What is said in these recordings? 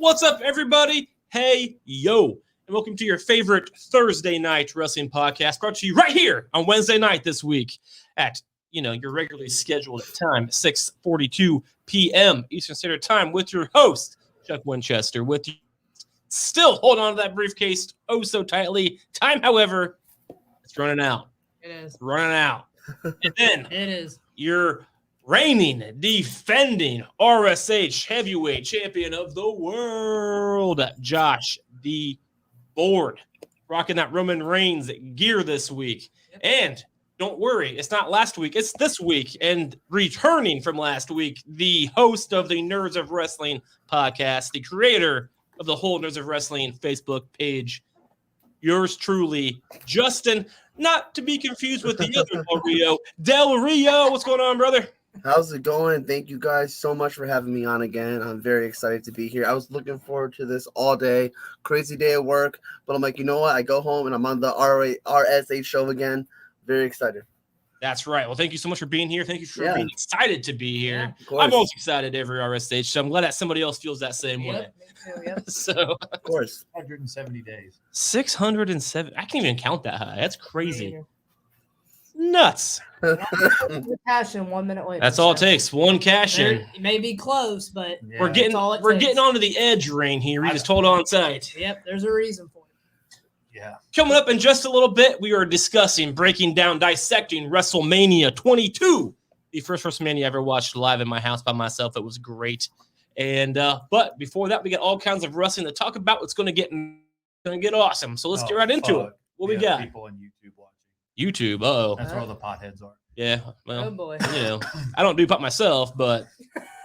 What's up, everybody? Hey, yo, and welcome to your favorite Thursday night wrestling podcast, brought to you right here on Wednesday night this week at, your regularly scheduled time, 6:42 p.m. Eastern Standard Time, with your host, Chuck Winchester, with you. Still holding on to that briefcase oh so tightly. Time, however, it's running out. It is. Running out. And then It is. your reigning, defending RSH heavyweight champion of the world, Josh the Board, rocking that Roman Reigns gear this week. Yep. And don't worry, it's not last week, it's this week. And returning from last week, the host of the Nerds of Wrestling podcast, the creator of the whole Nerds of Wrestling Facebook page, yours truly, Justin, not to be confused with the other Del Rio. Del Rio, what's going on, brother? How's it going? Thank you guys so much for having me on again. I'm very excited to be here. I was looking forward to this all day. Crazy day at work, but I'm like, you know what? I go home and I'm on the RSH show again. Very excited. That's right. Well, thank you so much for being here. Thank you for being excited to be here. Yeah, I'm always excited every RSH, so I'm glad that somebody else feels that same way. Me too, yep. So, of course, 170 days. 607. I can't even count that high. That's crazy. Nuts. Cash in 1 minute later. That's all it takes. One cash in. It may be close, but Yeah. We're getting onto the edge ring here. We just hold on tight. yep, there's a reason for it. Yeah. Coming up in just a little bit, we are discussing, breaking down, dissecting Wrestlemania 22. The first Wrestlemania I ever watched live in my house by myself. It was great. And but before that, we got all kinds of wrestling to talk about. It's going to get awesome. So let's get right into it. What we got? People on YouTube watching. YouTube. Uh-oh. That's where all the potheads are. Yeah. Oh Well, boy. I don't do pot myself, but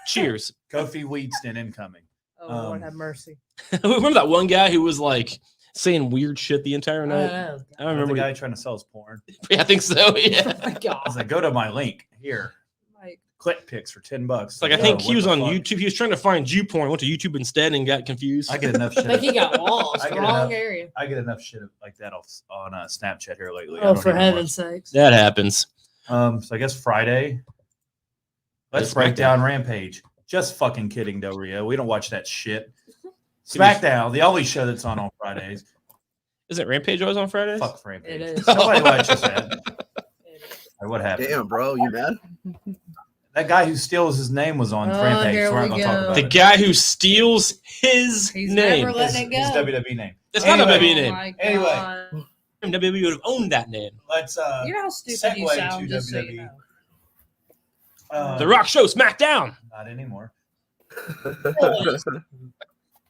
cheers. Kofi Wheatston incoming. Oh Lord have mercy. Remember that one guy who was like saying weird shit the entire night? I don't Remember remember. the guy trying to sell his porn. Yeah, I think so. Yeah. Oh my I God. was like, go to my link here. Like, Click pics for $10. It's like I think he what was the on fuck? YouTube. He was trying to find Jew porn. Went to YouTube instead and got confused. I get enough I shit. think he got lost. I get Wrong enough. area. I get enough shit like that on Snapchat here lately. I Oh, don't for even heaven's watch. sakes. That happens. So I guess Friday. Let's It's break SmackDown. down Rampage. Just fucking kidding, Del Rio. We don't watch that shit. To be- SmackDown, the only show that's on Fridays. Isn't Rampage always on Fridays? Fuck Rampage. It is. Nobody watches that. It is. Or what happened? damn, bro, you mad? That guy who steals his name was on Oh, Rampage. here So we're we not going to talk go. about The it. guy who steals his He's name. never letting it His go. WWE name. It's not a Anyway. WWE Oh name. my Anyway. God. WWE would have owned that name. Let's You know how stupid you segue sound, to just so WWE. you know. The Rock Show, SmackDown. Not anymore.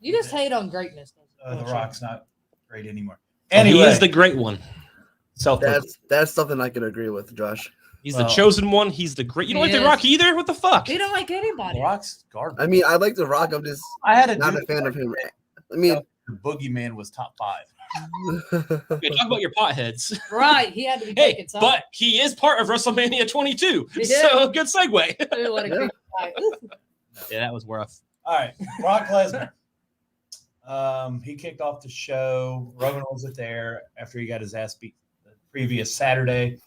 You just hate on greatness. The Rock's not great anymore. He Anyway, is the great one. self that's something I can agree with, Josh. He's Well- the chosen one. He's the great. You don't He like The is. Rock either? What the fuck? You don't like anybody. The Rock's garbage. I mean, I like The Rock. I'm just I had a not dude a fan of him. I mean, The Boogeyman was top 5. Okay, talk about your potheads. Right. He had to be Hey, taking something. but he is part of WrestleMania 22. He So good segue. Ooh, what a Yeah. creepy guy. Ooh. Yeah, that was rough. All right, Brock Lesnar. He kicked off the show. Roman wasn't there after he got his ass beat the previous Saturday.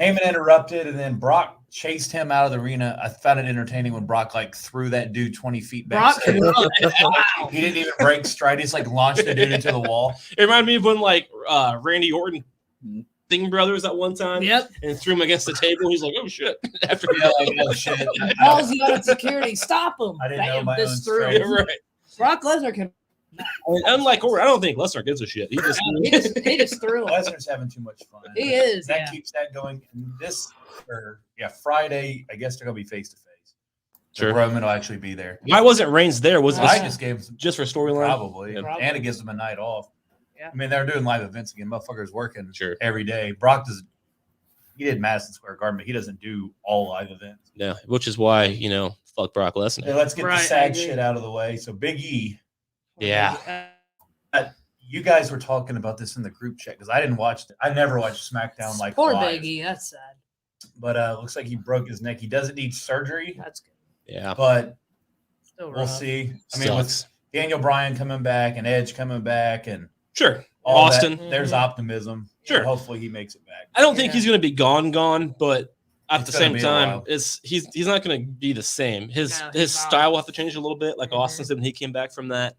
Heyman interrupted, and then Brock chased him out of the arena. I found it entertaining when Brock threw that dude 20 feet back. Brock can run. Wow. He didn't even break stride. He just launched the dude into the wall. It reminded me of when Randy Orton Singh Brothers at one time Yep. and threw him against the table. He's like, oh shit. After Yeah, oh, shit. Calls you out of security. Stop him. I didn't know Bam, my this own through. strength. Yeah, right. Brock Lesnar can. Unlike Orton, I don't think Lesnar gives a shit. He just He just threw him. Lesnar's having too much fun. He is. That Yeah. keeps that going. And Friday, I guess they're going to be face to face. Sure. Roman will actually be there. Why wasn't Reigns there? Was I it just gave him some, just for storyline? probably, Yeah. and it gives them a night off. Yeah. I mean, they're doing live events again. Motherfuckers working Sure. every day. Brock does. He did Madison Square Garden, but he doesn't do all live events. Yeah, which is why, fuck Brock Lesnar. Hey, let's get Right, the I sad agree. shit out of the way. So Big E, Yeah. you guys were talking about this in the group chat because I didn't watch. I never watched SmackDown Poor live. Biggie. That's sad. But looks like he broke his neck. He doesn't need surgery, That's good. Yeah. but Still we'll rough. see. I mean, with Sucks. Daniel Bryan coming back and Edge coming back and Sure. all Austin. that, there's Mhm. optimism. Sure. Hopefully he makes it back. I don't think Yeah. he's going to be gone, but at It's the gonna same be a time, while. he's not going to be the same. His No, his he's not. style will have to change a little bit, like Mhm. Austin said when he came back from that.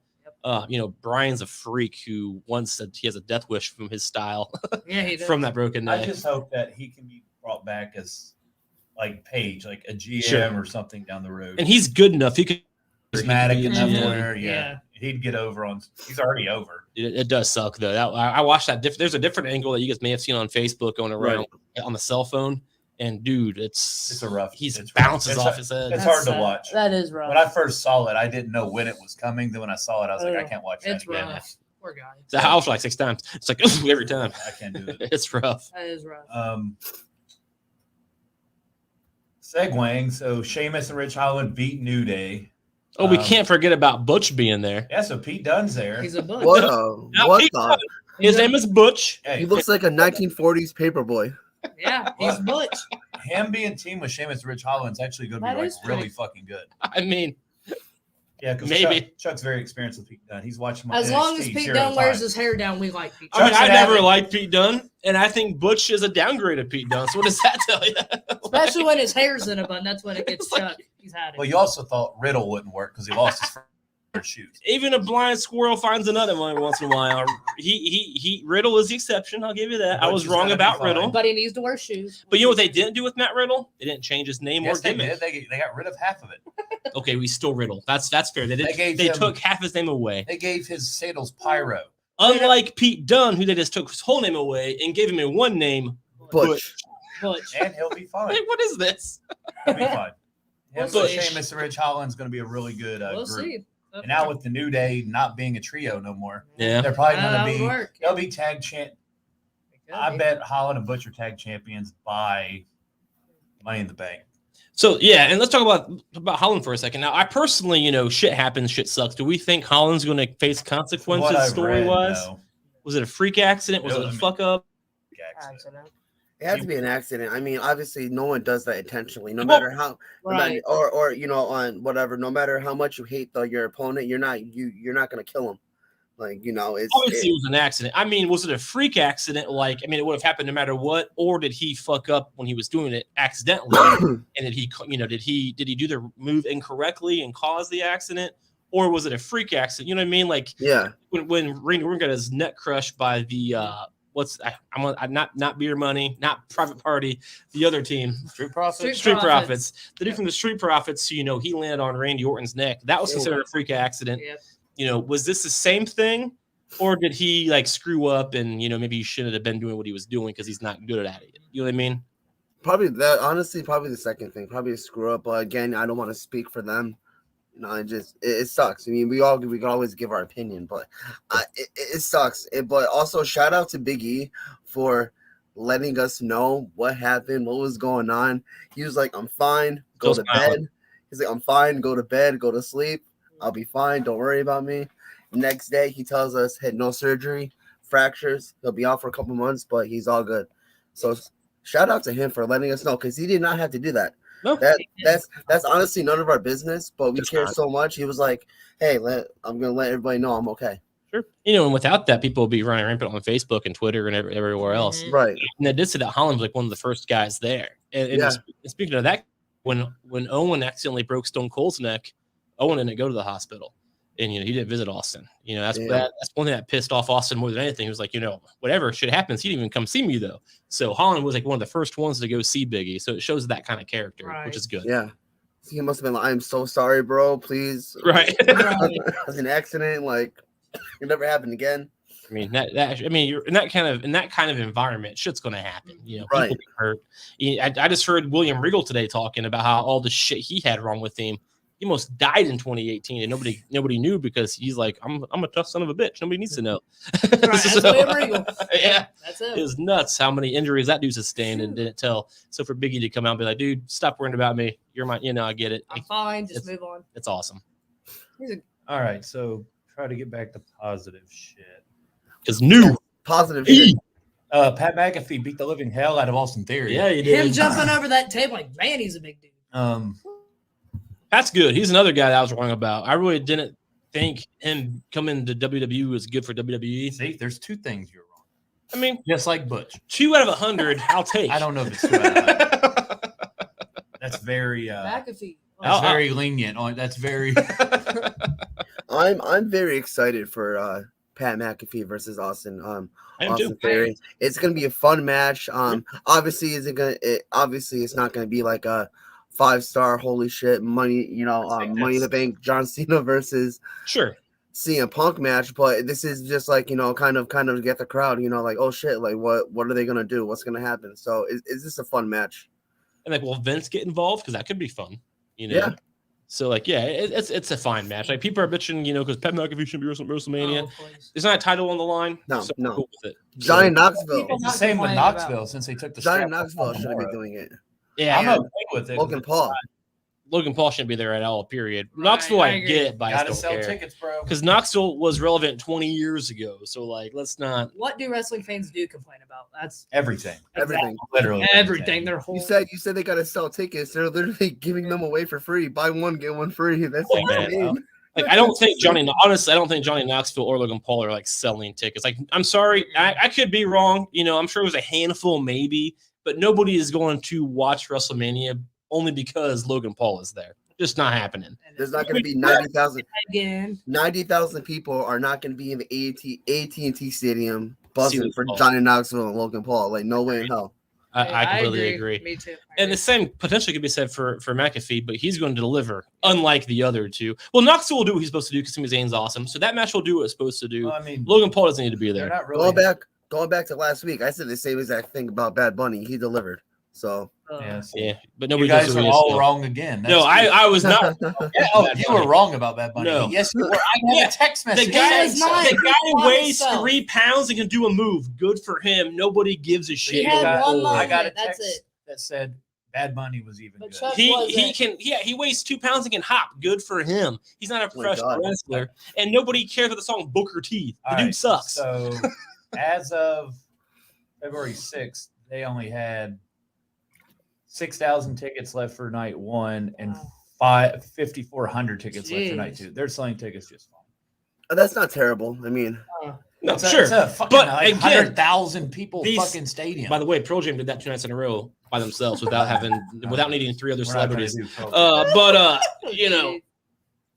Brian's a freak who once said he has a death wish from his style Yeah, he does. from that broken neck. I just hope that he can be brought back as like Page, like a GM Sure. or something down the road. And he's good enough. He could charismatic enough Yeah. where Yeah. he'd get over on. He's already over. It does suck though. I watched that. There's a different angle that you guys may have seen on Facebook going around on the cell phone. And dude, it's a rough. He it's bounces rough. off his head. It's That's hard to sad. watch. That is rough. When I first saw it, I didn't know when it was coming. Then when I saw it, I was like, I can't watch that It's again. rough. Poor guy. So I watched it like 6 times. It's like every time. I can't do it. It's rough. That is rough. Segueing, so Sheamus and Rich Holland beat New Day. Oh, we can't forget about Butch being there. Yeah, so Pete Dunne's there. He's a butch. What Pete the? Dunne. His name is Butch. Hey, He looks like a 1940s paperboy. Yeah, he's butch. him being team with Sheamus and Rich Holland's actually going to That be like is really pretty- fucking good. I mean, Yeah, because Maybe. Chuck's very experienced with Pete Dunne. He's watched him on As long as NXT Pete 0 Dunne wears times. his hair down, we like Pete. I mean, Chuck I should never have it. liked Pete Dunne, and I think Butch is a downgrade of Pete Dunne. So what does that tell you? Especially when his hair's in a bun. That's when it gets Chuck. He's had it. Well, you also thought Riddle wouldn't work because he lost his first shoes. Even a blind squirrel finds a nut every once in a while. Riddle is the exception. I'll give you that. I Butch was is wrong gonna be about fine. Riddle. But he needs to wear shoes. But you know what they didn't do with Matt Riddle? They didn't change his name Yes, or they gimmick. did. They got rid of half of it. Okay, we still Riddle. That's fair. They They did. gave They him- took half his name away. They gave his sandals Pyro. Unlike Pete Dunne, who they just took his whole name away and gave him a one name. Butch. Butch. And he'll be fine. Like, what is this? He'll be fine. Him We'll with see. Sheamus and Rich Holland's going to be a really good We'll group. see. And now with the New Day not being a trio no more, Yeah. they're probably That going would to be. work. They'll be tag champ. I bet Holland and Butch are tag champions by Money in the Bank. So yeah, and let's talk about Holland for a second. Now, I personally, shit happens, shit sucks. Do we think Holland's going to face What consequences I've story read, wise? no. Was it a freak accident? Was No, it I a mean- fuck up? Accident. It has to be an accident. I mean, obviously, no one does that intentionally. No Well, matter how, Right. or on whatever. No matter how much you hate your opponent, you're not gonna kill him. Like it's Obviously, it was an accident. I mean, was it a freak accident? Like, I mean, it would have happened no matter what, or did he fuck up when he was doing it accidentally? And did he do the move incorrectly and cause the accident, or was it a freak accident? You know what I mean? Like, yeah. when Randy Orton got his neck crushed by the not Beer Money, not Private Party, the other team, Street Profits. Street Profits. The dude from the Street Profits, he landed on Randy Orton's neck. That was considered a freak accident. Yep. Was this the same thing, or did he like screw up and maybe he shouldn't have been doing what he was doing because he's not good at it? You know what I mean? Probably that. Honestly, probably the second thing. Probably a screw up. But again, I don't want to speak for them. It sucks. I mean, we can always give our opinion, but it sucks. But also, shout out to Big E for letting us know what happened, what was going on. He was like, "I'm fine. Go to bed." He's like, "I'm fine. Go to bed. Go to sleep. I'll be fine. Don't worry about me." Next day, he tells us had no surgery, fractures. He'll be out for a couple months, but he's all good. So, shout out to him for letting us know because he did not have to do that. No. That's honestly none of our business, but we It's care not. so much. He was like, "Hey, I'm gonna let everybody know I'm okay." Sure. And without that, people will be running rampant on Facebook and Twitter and everywhere else. Mhm. Right. And they did say that Holland was like one of the first guys there. And Yeah. speaking of that, when Owen accidentally broke Stone Cold's neck, Owen didn't go to the hospital, and he didn't visit Austin. That's one thing that pissed off Austin more than anything. He was like, whatever shit happens, he didn't even come see me though. So Holland was like one of the first ones to go see Biggie. So it shows that kind of character, Right. which is good. Yeah. He must have been like, "I'm so sorry, bro. Please." Right. Right. It was an accident. Like, it never happened again. I mean you're in that kind of environment, shit's gonna happen. Right. People get hurt. I just heard William Regal today talking about how all the shit he had wrong with him. He almost died in 2018, and nobody knew because he's like, I'm a tough son of a bitch. Nobody needs to know. Right, that's William Regal. Yeah, That's it it. was nuts how many injuries that dude sustained and didn't tell. So for Biggie to come out and be like, dude, stop worrying about me. You're my, I get it. I'm fine. Just It's- move on. It's awesome All right, so try to get back to positive shit. because new. Positive shit. Pat McAfee beat the living hell out of Austin Theory. Yeah, he Him did. jumping over that table, like, man, he's a big dude. That's good. He's another guy that I was wrong about. I really didn't think him coming to WWE was good for WWE. See, there's two things you're wrong. I mean, Just like Butch. 2 out of 100, I'll take. I don't know if it's two out of 100. That's very McAfee. that's very lenient. That's very I'm very excited for Pat McAfee versus Austin. I am too. Austin Theory. It's gonna be a fun match. Obviously, obviously it's not gonna be like a 5-star holy shit money. Money in the Bank John Cena versus Sure. CM Punk match, but this is just like kind of to get the crowd. Like, oh shit, like what are they gonna do? What's gonna happen? So is this a fun match? And like, will Vince get involved? Because that could be fun. Yeah. So like, yeah, it's a fine match. Like people are bitching, because Pat McAfee shouldn't be WrestleMania. Oh, please. There's not a title on the line. No, so no. I'm cool with it. Johnny Knoxville. It's the same with Knoxville since they took the Johnny strap Knoxville off shouldn't be Memorial. doing it. Yeah, I'm okay with it. Logan Paul. Logan Paul shouldn't be there at all. Period. Right, Knoxville, I agree. get, but I Gotta just sell don't care. tickets, bro. Because Knoxville was relevant 20 years ago. So like, let's not. What do wrestling fans do complain about? That's Everything. Everything. Literally everything. Their whole. You said they gotta sell tickets. They're literally giving them away for free. Buy one, get one free. That's Oh, man. insane. Like, I don't think honestly, I don't think Johnny Knoxville or Logan Paul are like selling tickets. Like, I'm sorry, I could be wrong. I'm sure it was a handful, maybe, but nobody is going to watch WrestleMania only because Logan Paul is there. Just not happening. There's not going to be 90,000. Again. 90,000 people are not going to be in the AT&T Stadium buzzing for Paul. Johnny Knoxville and Logan Paul. Like, no way in hell. I completely agree. Me too. And the same potentially could be said for McAfee, but he's going to deliver, unlike the other two. Well, Knoxville will do what he's supposed to do because Sami Zayn's awesome. So that match will do what it's supposed to do. Well, I mean, Logan Paul doesn't need to be they're there. not really. Going back to last week, I said the same exact thing about Bad Bunny. He delivered. So Yes. Yeah, but You nobody guys does are what he all is, so. wrong again. No, I was not. Yeah, Bad you Bunny. were wrong about Bad Bunny. No. Yes, you were. I got a text message. The guy, is not. the guy weighs himself. 3 pounds and can do a move. Good for him. Nobody gives a shit. He had going one forward. I got a moment, that's text it. that said Bad Bunny was even But good. Chuck He wasn't. can he weighs 2 pounds and can hop. Good for him. He's not a my professional God. wrestler, and nobody cares about the song Booker T. The All dude right, sucks. So as of February 6th, they only had 6,000 tickets left for night one and Wow. 5,400 tickets left for night Jeez. two. They're selling tickets just fine. that's not terrible. I mean, no, It's sure. a fucking But like again, 100,000 people these- fucking stadium. By the way, Pearl Jam did that 2 nights in a row by themselves without needing 3 other We're not gonna celebrities. do Pearl Jam.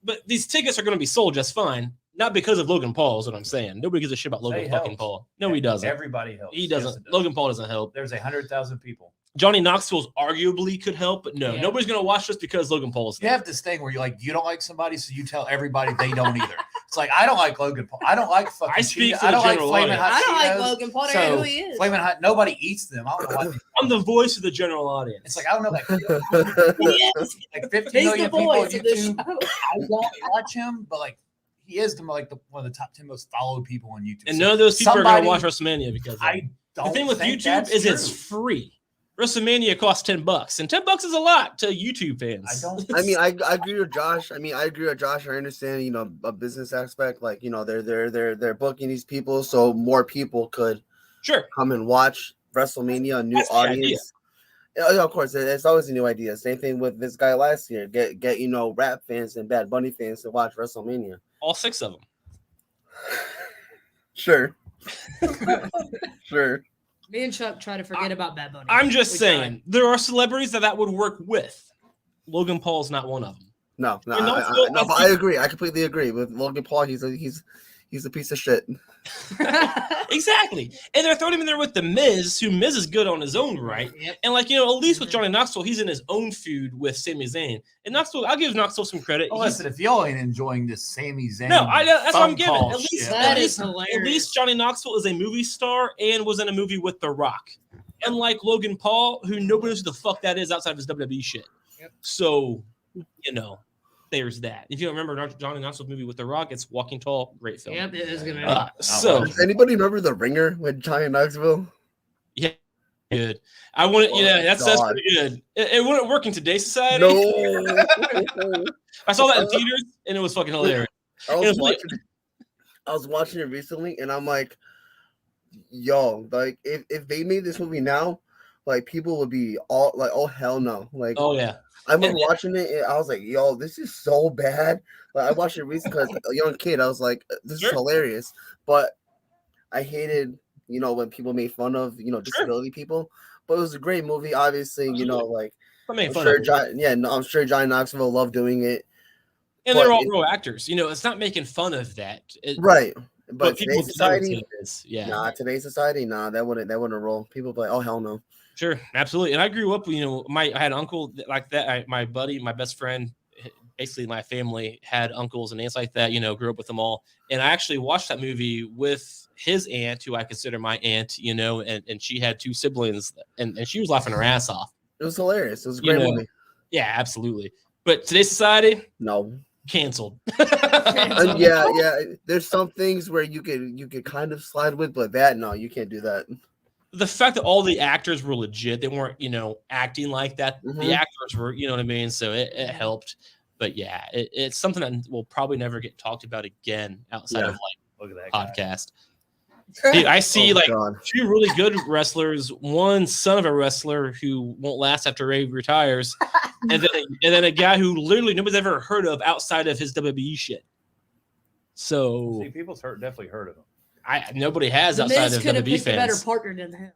But these tickets are going to be sold just fine. Not because of Logan Paul, is what I'm saying. Nobody gives a shit about Logan They fucking help. Paul. No, he doesn't. Everybody helps. He Yes, doesn't. it does. Logan Paul doesn't help. There's 100,000 people. Johnny Knoxville's arguably could help, but no, Yeah. nobody's going to watch just because Logan Paul is You there. have this thing where you don't like somebody, so you tell everybody they don't either. It's like I don't like Logan Paul. I don't like fucking. I speak Cheetos. for I the don't like general Flamin' audience. Hot I don't like Cheetos. Logan Paul. I don't know who he is. Flamin' Hot. Nobody eats them. I don't know why. I'm the voice of the general audience. It's like I don't know, like He is. 50 He's million the people on voice of this YouTube. show. I don't watch him, but like he is one of the top 10 most followed people on YouTube. and So none of those people are going to watch somebody- WrestleMania because of it. I don't. The thing with think YouTube that's is true. it's free. WrestleMania costs $10, and $10 is a lot to YouTube fans. I don't. I mean, I agree with Josh. I understand, a business aspect. Like, they're booking these people so more people could Sure. come and watch WrestleMania, a new That's the idea. audience. Yeah, of course, it's always a new idea. Same thing with this guy last year. Get rap fans and Bad Bunny fans to watch WrestleMania. All 6 of them. Sure. Sure. Me and Chuck try to forget about Bad Bunny. I'm just We saying, there are celebrities that would work with. Logan Paul's not one of them. No, And also, no, but I agree. I completely agree with Logan Paul. He's a piece of shit. tried. Exactly. And they're throwing him in there with The Miz, who Miz is good on his own right. Yep. And at least with Johnny Knoxville, he's in his own feud with Sami Zayn. And Knoxville, I'll give Knoxville some credit. Oh, He's- listen, if y'all ain't enjoying this Sami Zayn, No, that's what I'm phone giving. call At least, shit, That at, is least, hilarious. at least Johnny Knoxville is a movie star and was in a movie with The Rock. Unlike Logan Paul, who nobody knows who the fuck that is outside of his WWE shit. Yep. So, there's that. If you don't remember Johnny Knoxville's movie with The Rock, it's Walking Tall. Great film. Yep, it is gonna. So Does anybody remember The Ringer with Johnny Knoxville? yeah, good. I want to. Yeah, that's God. pretty good. It wouldn't work in today's society. No. I saw that in theaters and it was fucking hilarious. I was watching it recently, and I'm like, yo, like if they made this movie now, like people would be all like, oh hell no. Like, Oh yeah, I remember watching it, and I was like, yo, this is so bad. Like I watched it recently because a young kid, I was like, this Sure. is hilarious. But I hated, when people made fun of, disability people. But it was a great movie, obviously. Like I made I'm fun sure of it. I'm sure Johnny Knoxville loved doing it. And they're all real actors. It's not making fun of that. Right. But people today's society, it is. Yeah. nah, today's society, nah, that wouldn't roll. People be like, oh hell no. Sure, absolutely. And I grew up, I had an uncle like that. My buddy, my best friend, basically my family had uncles and aunts like that, grew up with them all. And I actually watched that movie with his aunt, who I consider my aunt, and she had 2 siblings and she was laughing her ass off. It was hilarious. It was a great movie. Yeah, absolutely. But today's society, no. Canceled. Yeah. There's some things where you could kind of slide with, but no, you can't do that. The fact that all the actors were legit, they weren't, acting like that. Mm-hmm. The actors were, you know what I mean? So it helped. But yeah, it's something that will probably never get talked about again outside of Look at that podcast. Dude, I see God. 2 really good wrestlers, one son of a wrestler who won't last after Ray retires, and then a guy who literally nobody's ever heard of outside of his WWE shit. So see, people's definitely heard of him. Nobody has The outside Miz of could have WWE picked a better fans. partner than him.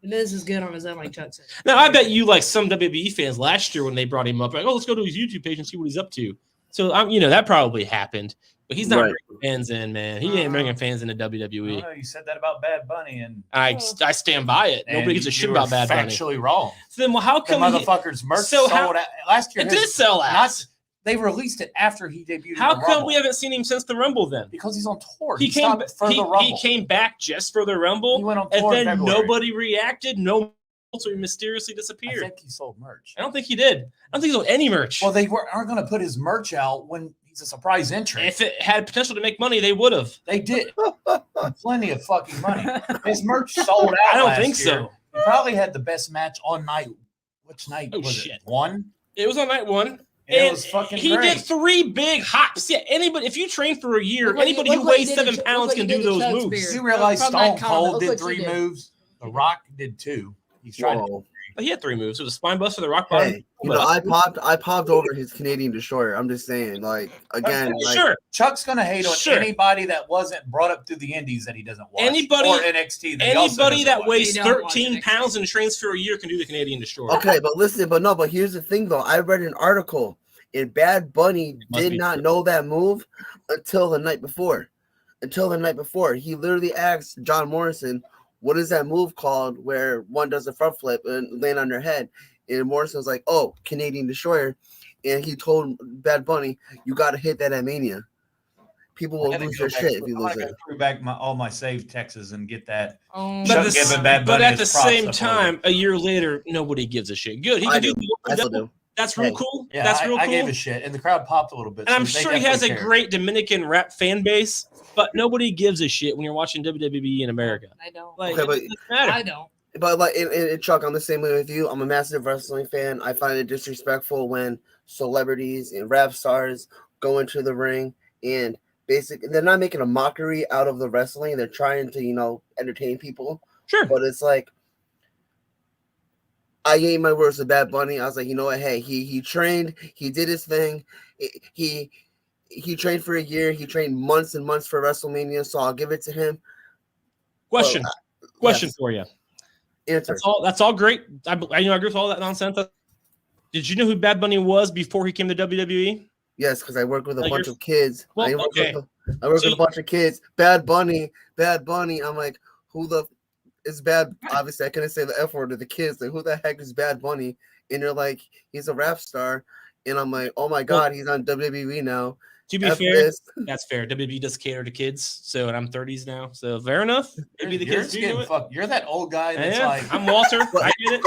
The Miz is good on his own, like Chuck said. Now I bet you like some WWE fans last year when they brought him up, like, oh, let's go to his YouTube page and see what he's up to. So that probably happened. But he's not bringing fans in, man. He ain't bringing fans into WWE. You said that about Bad Bunny, and I stand by it. Nobody gives a shit about Bad Bunny. Actually wrong. So then, how come motherfuckers merch sold out last year? It did sell out. They released it after he debuted. How come we haven't seen him since the Rumble then? Because he's on tour. He came back just for the Rumble. He went on tour and then in February. nobody reacted. No, so he mysteriously disappeared. I think he sold merch. I don't think he did. I don't think he sold any merch. Well, they aren't going to put his merch out when he's a surprise entrant. If it had potential to make money, they would have. They did. Plenty of fucking money. His merch sold out. I don't last think year. so. He probably had the best match on night. Which night was it? 1? It was on night 1. And it was fucking he great. did 3 big hops. Yeah, anybody, if you train for a year, anybody who weighs 7 pounds can do those moves. You realize From that Stone Cold comment, did look 3 what you moves? The Rock did 2. He's trying to. But he had 3 moves. It was a spine bust for the Rock bottom. Hey, I popped over his Canadian Destroyer. I'm just saying, again. Sure. Chuck's going to hate on anybody that wasn't brought up through the indies that he doesn't watch. Anybody, or NXT. Anybody that weighs He don't 13 watch pounds and trains for a year can do the Canadian Destroyer. Okay, but listen, but here's the thing, though. I read an article, and Bad Bunny did not know that move until the night before. He literally asked John Morrison, what is that move called where one does a front flip and land on their head? And Morrison was like, oh, Canadian Destroyer. And he told Bad Bunny, you got to hit that at Mania. People will lose their shit if you lose it. I threw back all my saved texts and get that. But at the same time, a year later, nobody gives a shit. Good. He can do I still do. That's real cool. Yeah, that's real cool. I gave a shit, and the crowd popped a little bit. And I'm sure he has a great Dominican rap fan base, but nobody gives a shit when you're watching WWE in America. I don't. Okay, but it doesn't matter. I don't. But and Chuck, I'm the same way with you. I'm a massive wrestling fan. I find it disrespectful when celebrities and rap stars go into the ring and basically they're not making a mockery out of the wrestling. They're trying to, entertain people. Sure. But it's like, I gave my words to Bad Bunny. I was like, you know what? Hey, he trained. He did his thing. He trained for a year. He trained months and months for WrestleMania. So I'll give it to him. Question for you. Answer. That's all great. I agree with all that nonsense. Did you know who Bad Bunny was before he came to WWE? Yes, because I work with a bunch of kids. Well, I work with a bunch of kids. Bad Bunny. I'm like, who the is Bad? Obviously, I couldn't say the F word to the kids. Like, who the heck is Bad Bunny? And they're like, he's a rap star. And I'm like, oh my God, he's on WWE now. To be fair, that's fair. WWE does cater to kids. So, and I'm 30s now. So, fair enough. Maybe the kids do it. You're that old guy that's like, I'm Walter. I get it.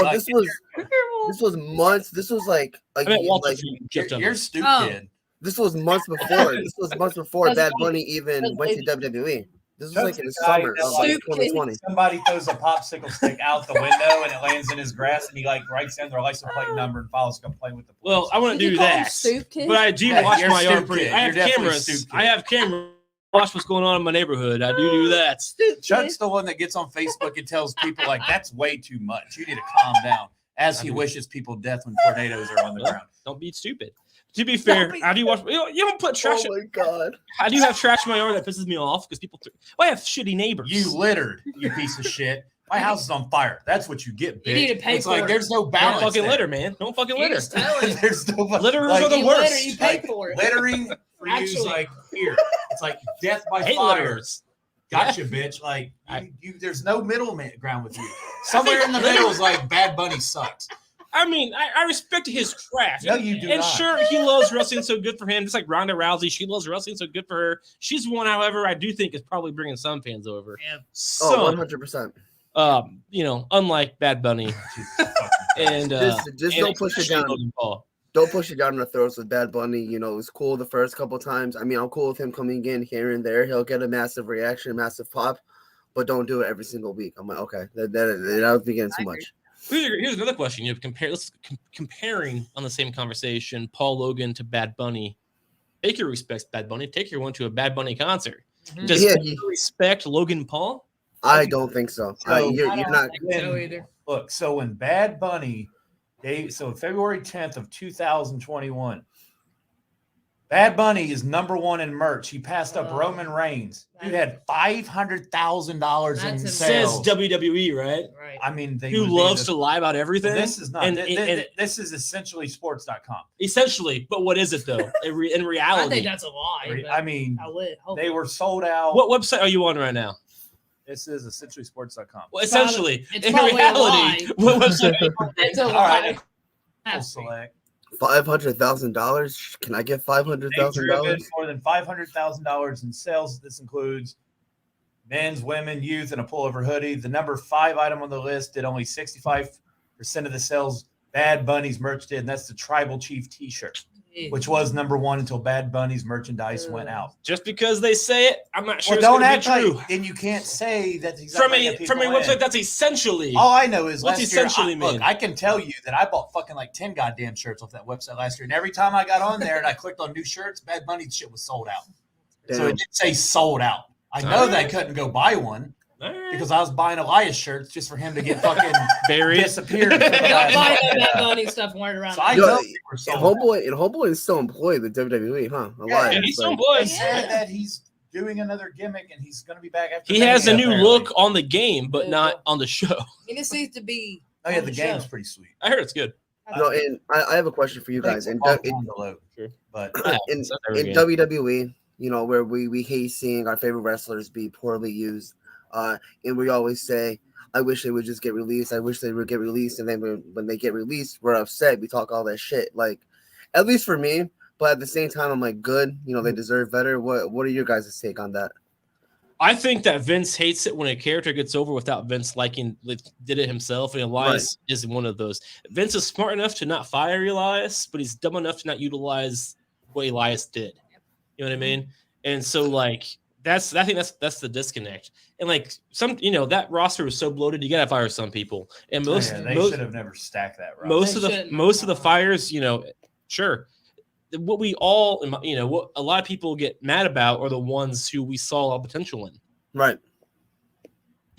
This was months. This was like you're stupid. This was months before. Bad Bunny even went to WWE. This was like in the summer of 2020. Somebody throws a popsicle stick out the window and it lands in his grass, and he writes down their license plate number and files a complaint with the police. Well, I wouldn't do that, but I do watch my yard pretty. I have cameras. I have cameras. Watch what's going on in my neighborhood. I do that. Chuck's the one that gets on Facebook and tells people like, that's way too much. You need to calm down. As he wishes people death when tornadoes are on the ground. Don't be stupid. To be fair, I do watch. You don't put trash. Oh my God! I do have trash in my yard that pisses me off because people. I have shitty neighbors. You littered, you piece of shit. My house is on fire. That's what you get, bitch. You need to pay it's for like it. there's no Don't balance. fucking there. litter, man. Don't fucking litter. Just tell him. There's no Litterers like, are the You worst. litter, you pay for it. Littering for you is Actually. like here. It's like death by I hate fire. litterers. Gotcha, bitch. Like you, there's no middle ground with you. Somewhere in the middle is like Bad Bunny sucks. I mean, I respect his craft. No, you do and not. sure, he loves wrestling, so good for him. Just like Ronda Rousey, she loves wrestling, so good for her. She's one, however, I do think is probably bringing some fans over. Yeah. Oh, Some, 100%. Unlike Bad Bunny, and Just and don't push it especially down. Logan Paul. Don't push it down the throats with Bad Bunny. You know, it was cool the first couple times. I mean, I'm cool with him coming in here and there. He'll get a massive reaction, a massive pop, but don't do it every single week. I'm like, okay, that was beginning too much. Here's another question. Comparing on the same conversation, Paul Logan to Bad Bunny. Taker respects Bad Bunny. Taker went to a Bad Bunny concert. Mhm. Does Yeah, Taker respect Logan Paul? I don't think so. So- You're I don't not. think so either. Look, so when Bad Bunny, February 10th of 2021, Bad Bunny is number one in merch. He passed up Roman Reigns. Dude had $500,000 in That's Says sales. WWE, right? Right. I mean, they Who would be loves the- to lie about everything. This is not. And- This is essentially sports.com. Essentially, but what is it though? In I reality, think that's a lie. but I mean, I would hope they were sold out. what website are you on right now? This is essentially sports.com. Well, essentially, It's in probably a reality, lie. what website? it's a All lie. right. Has to be. Select. $500,000. Can I get They've $500,000? driven more than $500,000 in sales. This includes men's, women, youth, and a pullover hoodie. The number 5 item on the list did only 65% of the sales Bad Bunny's merch did, and that's the Tribal Chief T-shirt, which was number 1 until Bad Bunny's merchandise went out. Just because they say it, I'm not sure Well, it's don't going act to be true. like then you can't say that From exactly a website that's essentially All I know is What's last year, essentially mean? look, I can tell you that I bought fucking like 10 goddamn shirts off that website last year, and every time I got on there and I clicked on new shirts, Bad Bunny's shit was sold out. So Damn. it did say sold out. I know that I couldn't go buy one all right. because I was buying Elias shirts just for him to get fucking Buried. disappeared. Don't buy no Bad Bunny stuff and wear it around. So I Yo, know they were And sold out. Homeboy is still employed with WWE, huh? Yeah, Yeah, he's But- so They employed. said that he's doing another gimmick and he's going to be back after. He has a Mania, new apparently. look on the game, but not on the show. He just needs to be. Oh yeah, on the the game's show. pretty sweet. I heard it's good. No, and I have a question for you guys. And Sure. But in It's not every game. WWE, you know, where we hate seeing our favorite wrestlers be poorly used. And we always say, I wish they would just get released. I wish they would get released. And then when they get released, we're upset. We talk all that shit. Like, at least for me. But at the same time, I'm like, good. You know, they deserve better. What are your guys' take on that? I think that Vince hates it when a character gets over without Vince did it himself. And Elias is one of those. Vince is smart enough to not fire Elias, but he's dumb enough to not utilize what Elias did. You know what I mean? And so like I think that's the disconnect. And like that roster was so bloated, you gotta fire some people. And they should have never stacked that. Roster. most of the fires, sure. What we all, what a lot of people get mad about are the ones who we saw all potential in. Right.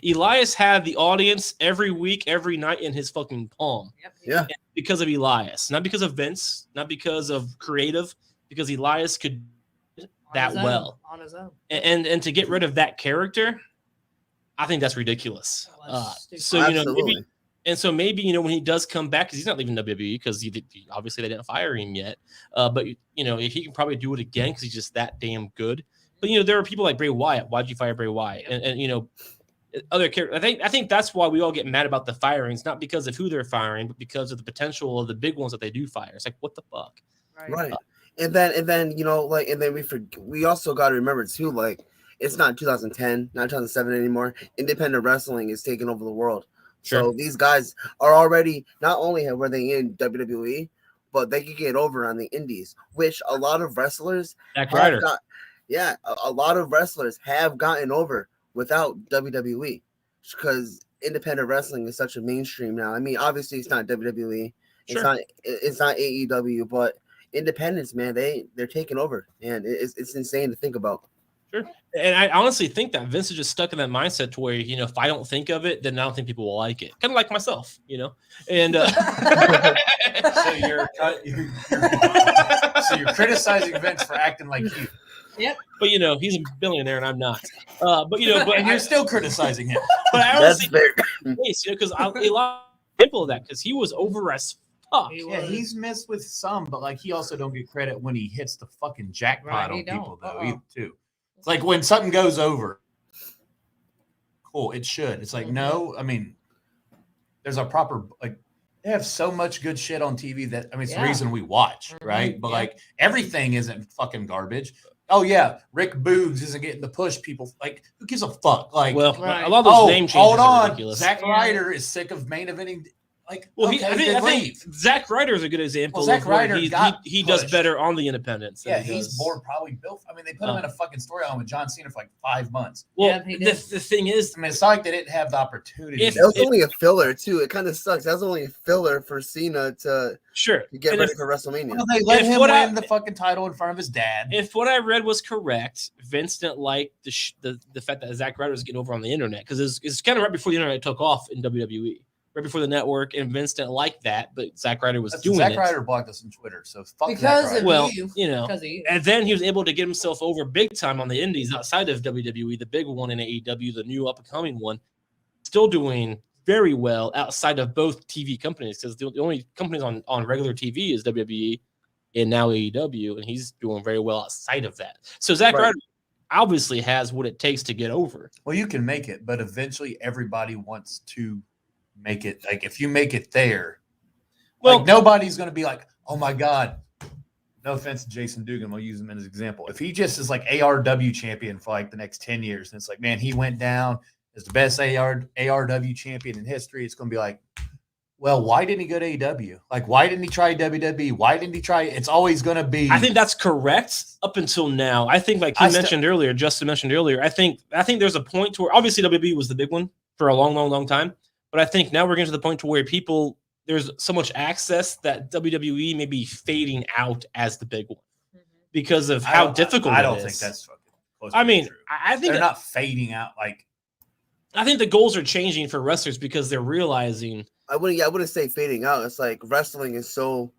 Elias had the audience every week, every night in his fucking palm. Yeah. And because of Elias, not because of Vince, not because of creative, because Elias could that well on his own. and to get rid of that character, I think that's ridiculous. So Absolutely. maybe when he does come back, because he's not leaving WWE because obviously they didn't fire him yet. But if he can probably do it again because he's just that damn good. But there are people like Bray Wyatt. Why'd you fire Bray Wyatt? And other characters. I think that's why we all get mad about the firings, not because of who they're firing, but because of the potential of the big ones that they do fire. It's like, what the fuck? Right. And then we also got to remember too, like, it's not 2010, not 2007 anymore. Independent wrestling is taking over the world. Sure. So these guys are already, not only were they in WWE, but they could get over on the indies, which a lot of wrestlers Zack Ryder. a lot of wrestlers have gotten over without WWE because independent wrestling is such a mainstream now. I mean, obviously it's not WWE, Sure. it's not AEW, but independents, man, they're taking over, and it's insane to think about. Sure. And I honestly think that Vince is just stuck in that mindset to where, if I don't think of it, then I don't think people will like it. Kind of like myself, and So So you're criticizing Vince for acting like you. Yep. But he's a billionaire and I'm not. But And you're still criticizing him. But I That's honestly fair. because a lot of people of that because he was over as fuck. Yeah, he's missed with some, but like he also don't get credit when he hits the fucking jackpot Right, on he people don't. though, either, too. It's like when something goes over, cool, it should. It's like no, I mean, there's a proper like they have so much good shit on TV that it's the reason we watch, right? But like everything isn't fucking garbage. Oh yeah, Rick Boogs isn't getting the push. People like who gives a fuck? Like, a lot of those name changes hold are on, ridiculous. Zack Ryder is sick of main eventing. Like, Well, okay, I think Zack Ryder is a good example. Well, Zack of where Ryder he does pushed. better on the independents. Yeah, he's bored probably built. I mean, they put him in a fucking storyline with John Cena for like 5 months. Well, the thing is, I mean, it's not like they didn't have the opportunity. That was only a filler too. It kind of sucks. That was only a filler for Cena to get ready for WrestleMania. Well, they let him win the fucking title in front of his dad. If what I read was correct, Vince didn't like the fact that Zack Ryder was getting over on the internet because it's kind of right before the internet took off in WWE. Right before the network, and Vince didn't like that, but Zack Ryder was doing it. Zack Ryder blocked us on Twitter, so fuck because Zack Ryder. Well, because of you. and then he was able to get himself over big time on the indies outside of WWE, the big one in AEW, the new up-and-coming one, still doing very well outside of both TV companies because the only companies on regular TV is WWE and now AEW, and he's doing very well outside of that. So Zack Ryder obviously has what it takes to get over. Well, you can make it, but eventually everybody wants to make it. Like if you make it there, well, like nobody's going to be like, oh my God, no offense to Jason Dugan, we'll use him as an example. If he just is like ARW champion for like the next 10 years, and it's like, man, he went down as the best ARW champion in history, it's going to be like, well, why didn't he go to AEW? Like, why didn't he try WWE? Why didn't he try? It's always going to be. I think that's correct up until now. I think, like Justin mentioned earlier, I think there's a point to where obviously WWE was the big one for a long time. But I think now we're getting to the point to where there's so much access that WWE may be fading out as the big one because of how difficult it is. I don't think that's fucking close to true. I think they're not fading out. Like, I think the goals are changing for wrestlers because they're realizing. I wouldn't say fading out. It's like wrestling is so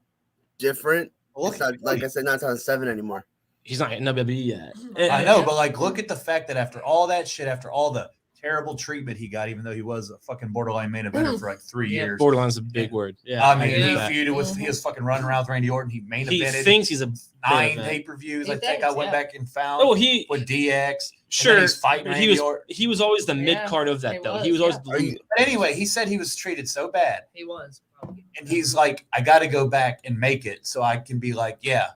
different. It's not, like I said, not 2007 anymore. He's not in WWE yet. I know, but like, look at the fact that after all that shit, after all the terrible treatment he got, even though he was a fucking borderline main eventer for like 3 years. Borderline's a big word. Yeah, I mean, he feuded with, he was fucking running around with Randy Orton. He main evented. He thinks he's a 9 pay-per-views. I think I went back and found. Oh, with DX. Sure, he's fighting Randy Orton. He was always the mid card of that though. He was always. But anyway, he said he was treated so bad. He was. And he's like, I got to go back and make it so I can be like, yeah,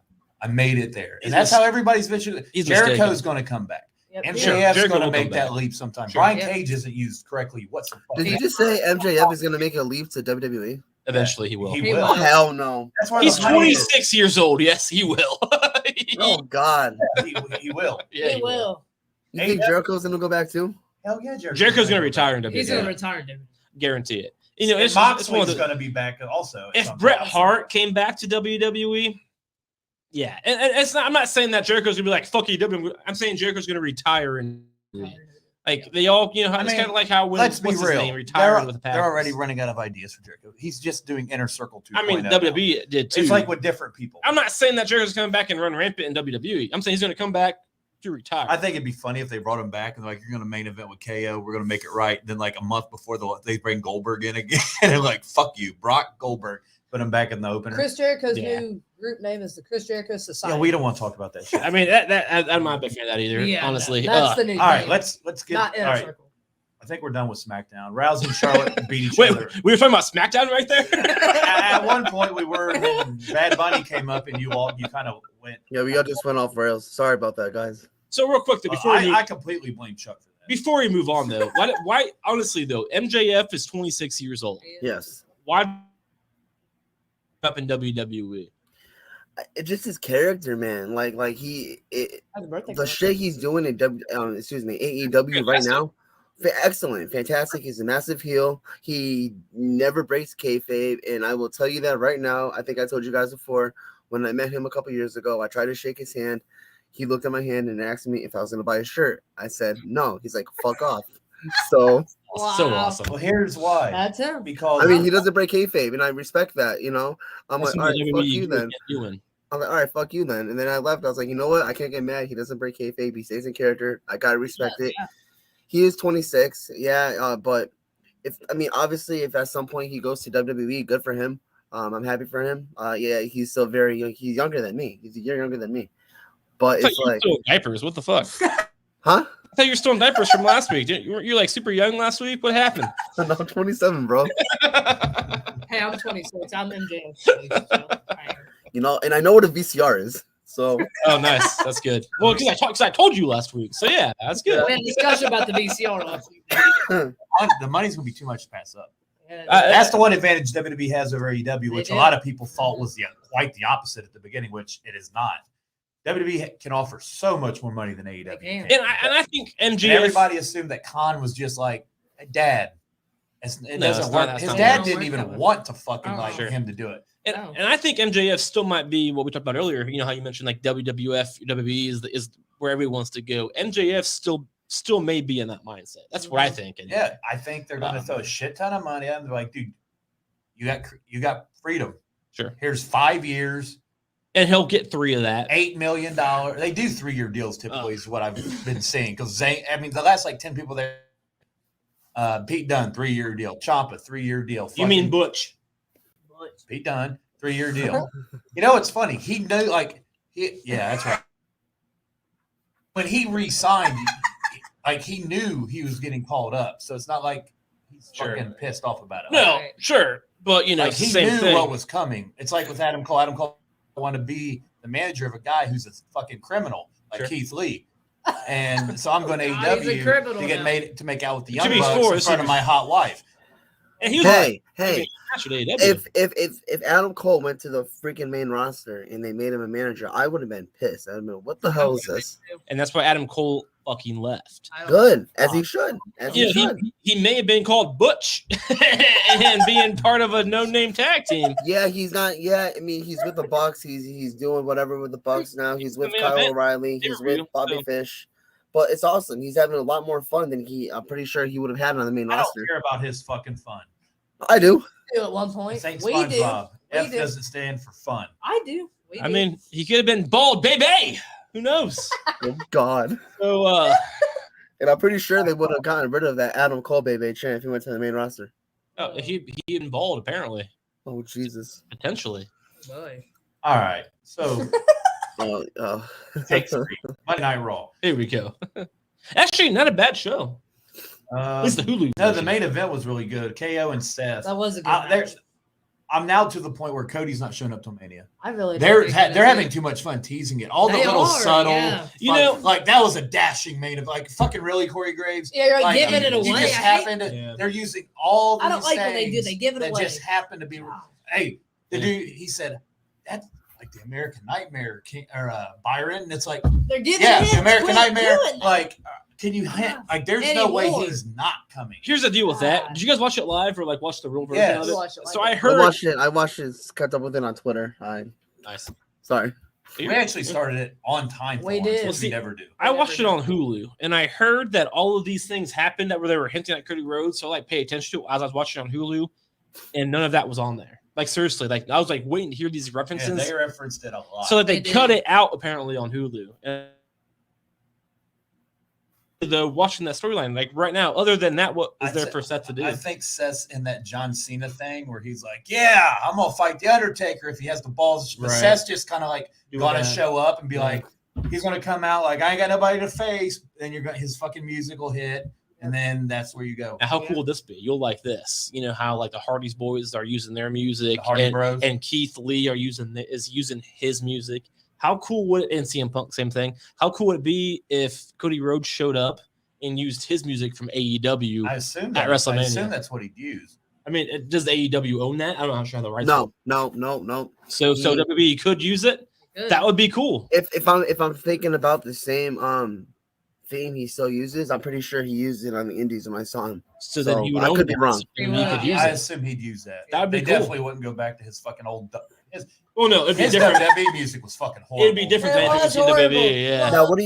I made it there. And that's how everybody's eventually. Jericho's going to come back. Yep. MJF's going to make that leap sometime. Sure. Brian Cage isn't used correctly. What's the fuck? Did you just say MJF is going to make a leap to WWE? Eventually, he will. He will. Hell no. That's why he's 26 years old. Yes, he will. Oh God. He will. Yeah, he will. You think Jericho's going to go back too? Hell yeah, Jericho's going to retire in WWE. He's going to retire in WWE. Guarantee it. It's Moxley's going to be back also. If Bret Hart came back to WWE, yeah, and it's not. I'm not saying that Jericho's going to be like fuck EW. I'm saying Jericho's going to retire and like they all, it's kind of like how when let's be real, name, retired with the Packers. They're already running out of ideas for Jericho. He's just doing Inner Circle 2.0. I mean, WWE did too. It's like with different people. I'm not saying that Jericho's coming back and run rampant in WWE. I'm saying he's going to come back to retire. I think it'd be funny if they brought him back and like, you're going to main event with KO. We're going to make it right. Then like a month before they bring Goldberg in again, and they're like, "Fuck you, Brock Goldberg." Put him back in the opener. Chris Jericho's new group name is the Chris Jericho Society. Yeah, we don't want to talk about that shit. I mean, I'm not a big fan of that either. Yeah, honestly, that's the new. All right, let's get. Not Inner Circle. I think we're done with SmackDown. Rousey and Charlotte beat each Wait, other. we were talking about SmackDown right there. At one point, we were. And then Bad Bunny came up, and you kind of went. Yeah, we all just went off rails. Sorry about that, guys. So real quick, though, before I completely blame Chuck for that. Before we move on, though, why honestly though, MJF is 26 years old. Yes. Why up in WWE? It's just his character, man. Like the shit he's doing in AEW right now. Excellent, fantastic. He's a massive heel. He never breaks kayfabe, and I will tell you that right now. I think I told you guys before when I met him a couple years ago. I tried to shake his hand. He looked at my hand and asked me if I was going to buy a shirt. I said no. He's like, "Fuck off." So so awesome. Well, here's why. That's him. Because I mean, he doesn't break kayfabe, and I respect that. I'm like, all right, fuck you then. I was like, all right, fuck you then. And then I left. I was like, you know what? I can't get mad. He doesn't break kayfabe. He stays in character. I gotta respect it. Yeah. He is 26, but obviously, if at some point he goes to WWE, good for him. I'm happy for him. He's still very young. He's younger than me. He's a year younger than me. But it's like still in diapers. What the fuck? Huh? I thought you were still in diapers from last week. You're like super young last week. What happened? No, I'm 27, bro. Hey, I'm 26. I'm MJF. So And I know what a VCR is. So oh, nice. That's good. Well, because I told you last week. So yeah, that's good. we had a discussion about the VCR last week. The money's gonna be too much to pass up. Yeah, That's the one advantage WWE has over AEW, which They a do. lot of people thought was quite the opposite at the beginning, which it is not. WWE can offer so much more money than AEW. They can. can. And I think And MJF. everybody assumed that Khan was just like, Dad. It No, doesn't it's work. not- His that's dad not didn't work even that way. want to fucking Oh. like Sure. him to do it. And I think MJF still might be what we talked about earlier. You know how you mentioned like WWF, WWE is where everyone wants to go. MJF still may be in that mindset. That's what I think. anyway. Yeah, I think they're going to throw a shit ton of money at him. They're like, dude, you got freedom. Sure. Here's 5 years, And he'll get 3 of that. $8 million. They do 3-year deals typically, is what I've been seeing. Because the last like 10 people there. Pete Dunne, 3-year deal. Ciampa, 3-year deal. You mean Butch? Pete Dunne, 3-year deal. You know, it's funny. He knew, that's right. When he re-signed, he knew he was getting called up. So it's not like he's Sure. fucking pissed off about it. No, Right. sure. But, it's the he same knew thing. what was coming. It's like with Adam Cole. Adam Cole wanted to be the manager of a guy who's a fucking criminal, like Sure. Keith Lee. And so I'm going to God, he's a AEW criminal to get now. made to make out with the To Young be Bucks fair, in this front is- of my hot wife. And he was hey, match at AEW. if Adam Cole went to the freaking main roster and they made him a manager, I would have been pissed. I'd have been, what the hell is this? And that's why Adam Cole fucking left. I don't- Good, as he should. As he You know, should. he may have been called Butch and being part of a no-name tag team. Yeah, he's not. Yeah, I mean, he's with the Bucks. He's doing whatever with the Bucks now. He's with I mean, Kyle I bet O'Reilly. they He's were with real, Bobby so- Fish. But it's awesome. He's having a lot more fun than I'm pretty sure he would have had on the main I roster. don't care about his fucking fun. I do. do at one point. This ain't We do. SpongeBob. We F do. doesn't stand for fun. I do. We I do. mean, he could have been bald, baby. Who knows? Oh God. So, And I'm pretty sure they would have gotten rid of that Adam Cole baby chant if he went to the main roster. he been bald apparently, Oh Jesus. potentially. Boy. All right. So take 3. Monday Night Raw. Here we go. Actually, not a bad show. At least the Hulu. No, the version. main event was really good. KO and Seth. That was a good There's- match. I'm now to the point where Cody's not showing up till Mania. I really They're don't think having that's too much fun teasing it. All the They little are, subtle, yeah. You know- like that was a dashing main event. Like fucking really, Corey Graves. it. Yeah, you're like, Like, giving it you away. just I hate- happen to. Yeah. They're using all these I don't like when they do. things They give it that away. just happen to be. Hey, the Yeah. dude. He said that's like the American Nightmare King, or Byron. And it's like, They're giving yeah, hints. the American Quit Nightmare. doing that. Like, can you hint? Like, there's no way Anymore. he's not coming. Here's the deal with that. Did you guys watch it live or like watch the real version Yes. of We it? watched it So live. I I heard. watched it, kept up with it on Twitter. Nice. Sorry. We actually started it on time. For We once, did. which Well, see, we never do. I watched it on Hulu, and I heard that all of these things happened that where they were hinting at Cody Rhodes. So I like pay attention to it as I was watching it on Hulu, and none of that was on there. Like seriously, like I was like waiting to hear these Yeah, references. they referenced it a lot. So that they They cut did. it out apparently on Hulu. And the watching that storyline, like right now, other than that, what is I there th- for Seth to do? I think Seth's in that John Cena thing where he's like, "Yeah, I'm gonna fight the Undertaker if he has the balls." But Right. Seth's just kind of like Doing gonna that. show up and be Yeah. like, he's gonna come out like, "I ain't got nobody to face." Then you're gonna his fucking music will hit, and then that's where you go. Now, how cool would this be? You'll like this. You know how like the Hardy's boys are using their music, The Hardy and, Bros. and Keith Lee is using his music. How cool would it? And CM Punk, same thing. How cool would it be if Cody Rhodes showed up and used his music from AEW? I assume at that, WrestleMania. I assume that's what he'd use. I mean, does AEW own that? I don't know how to the rights. No. So WWE could use it. Good. That would be cool. If I'm thinking about the same theme he still uses, I'm pretty sure he used it on the Indies when I saw him. So then So, he would I own could be that. wrong. And He he could would. use I it. assume he'd use that. That'd be they cool. definitely wouldn't go back to his fucking old. His Well, no, it'd be his different. WWE music was fucking horrible. It'd be different It than if was you see horrible. WWE. Yeah. Now, what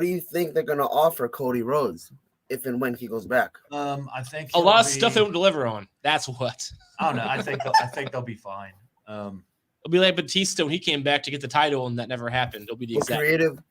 do you think they're gonna offer Cody Rhodes if and when he goes back? I think A lot of he'll stuff be- they won't deliver on. That's what. I don't know. I think they'll be fine. It'll be like Batista when he came back to get the title, and that never happened. It'll be the exact.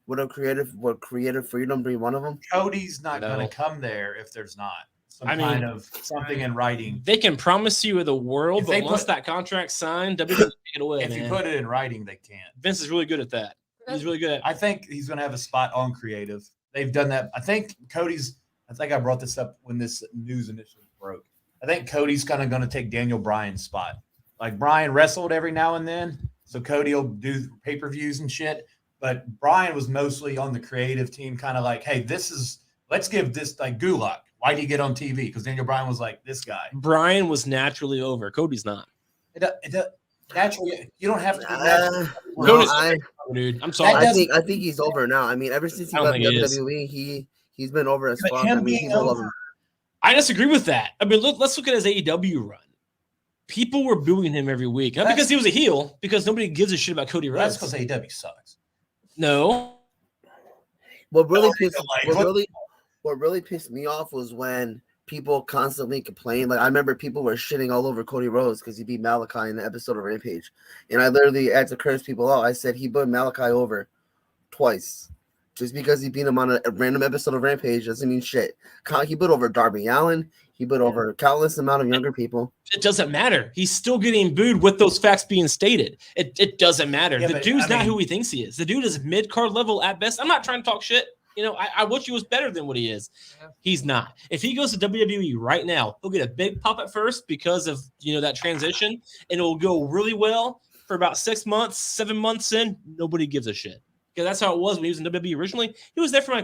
Would creative freedom be one of them? Cody's not No. going to come there if there's not some I mean, kind of something in writing. They can promise you the world, If but they once put- that contract's signed, WWE take it away. If man. you put it in writing, they can't. Vince is really good at that. He's really good at. I think he's going to have a spot on creative. They've done that. I think I brought this up when this news initially broke. I think Cody's kind of going to take Daniel Bryan's spot. Like Bryan wrestled every now and then, so Cody will do pay-per-views and shit. But Bryan was mostly on the creative team, kind of like, hey, let's give this like Gulak. Why did he get on TV? Because Daniel Bryan was like this guy. Bryan was naturally over. Cody's not. Naturally, you don't have to be Cody's dude. I'm sorry. I think he's over now. I mean, ever since he I don't left think he is. WWE, he's been over as But fuck. him I mean, being people love over- him. I disagree with that. I mean, let's look at his AEW run. People were booing him every week, not because he was a heel, because nobody gives a shit about Cody That's Rhodes. because AEW sucks. No, What really Like, what really pissed me off was when people constantly complained. Like I remember people were shitting all over Cody Rhodes because he beat Malachi in the episode of Rampage, and I literally had to curse people out. I said he put Malachi over twice. Just because he beat him on a random episode of Rampage doesn't mean shit. He put over Darby Allin. He put over countless amount of younger people. it doesn't matter. He's still getting booed with those facts being stated. It doesn't matter. Yeah, the but, dude's I not mean- who he thinks he is. The dude is mid-card level at best. I'm not trying to talk shit. You know, I wish he was better than what he is. Yeah. He's not. If he goes to WWE right now, he'll get a big pop at first because of, that transition, and it will go really well for about 6 months, 7 months in. Nobody gives a shit. Because that's how it was when he was in WWE originally. He was there from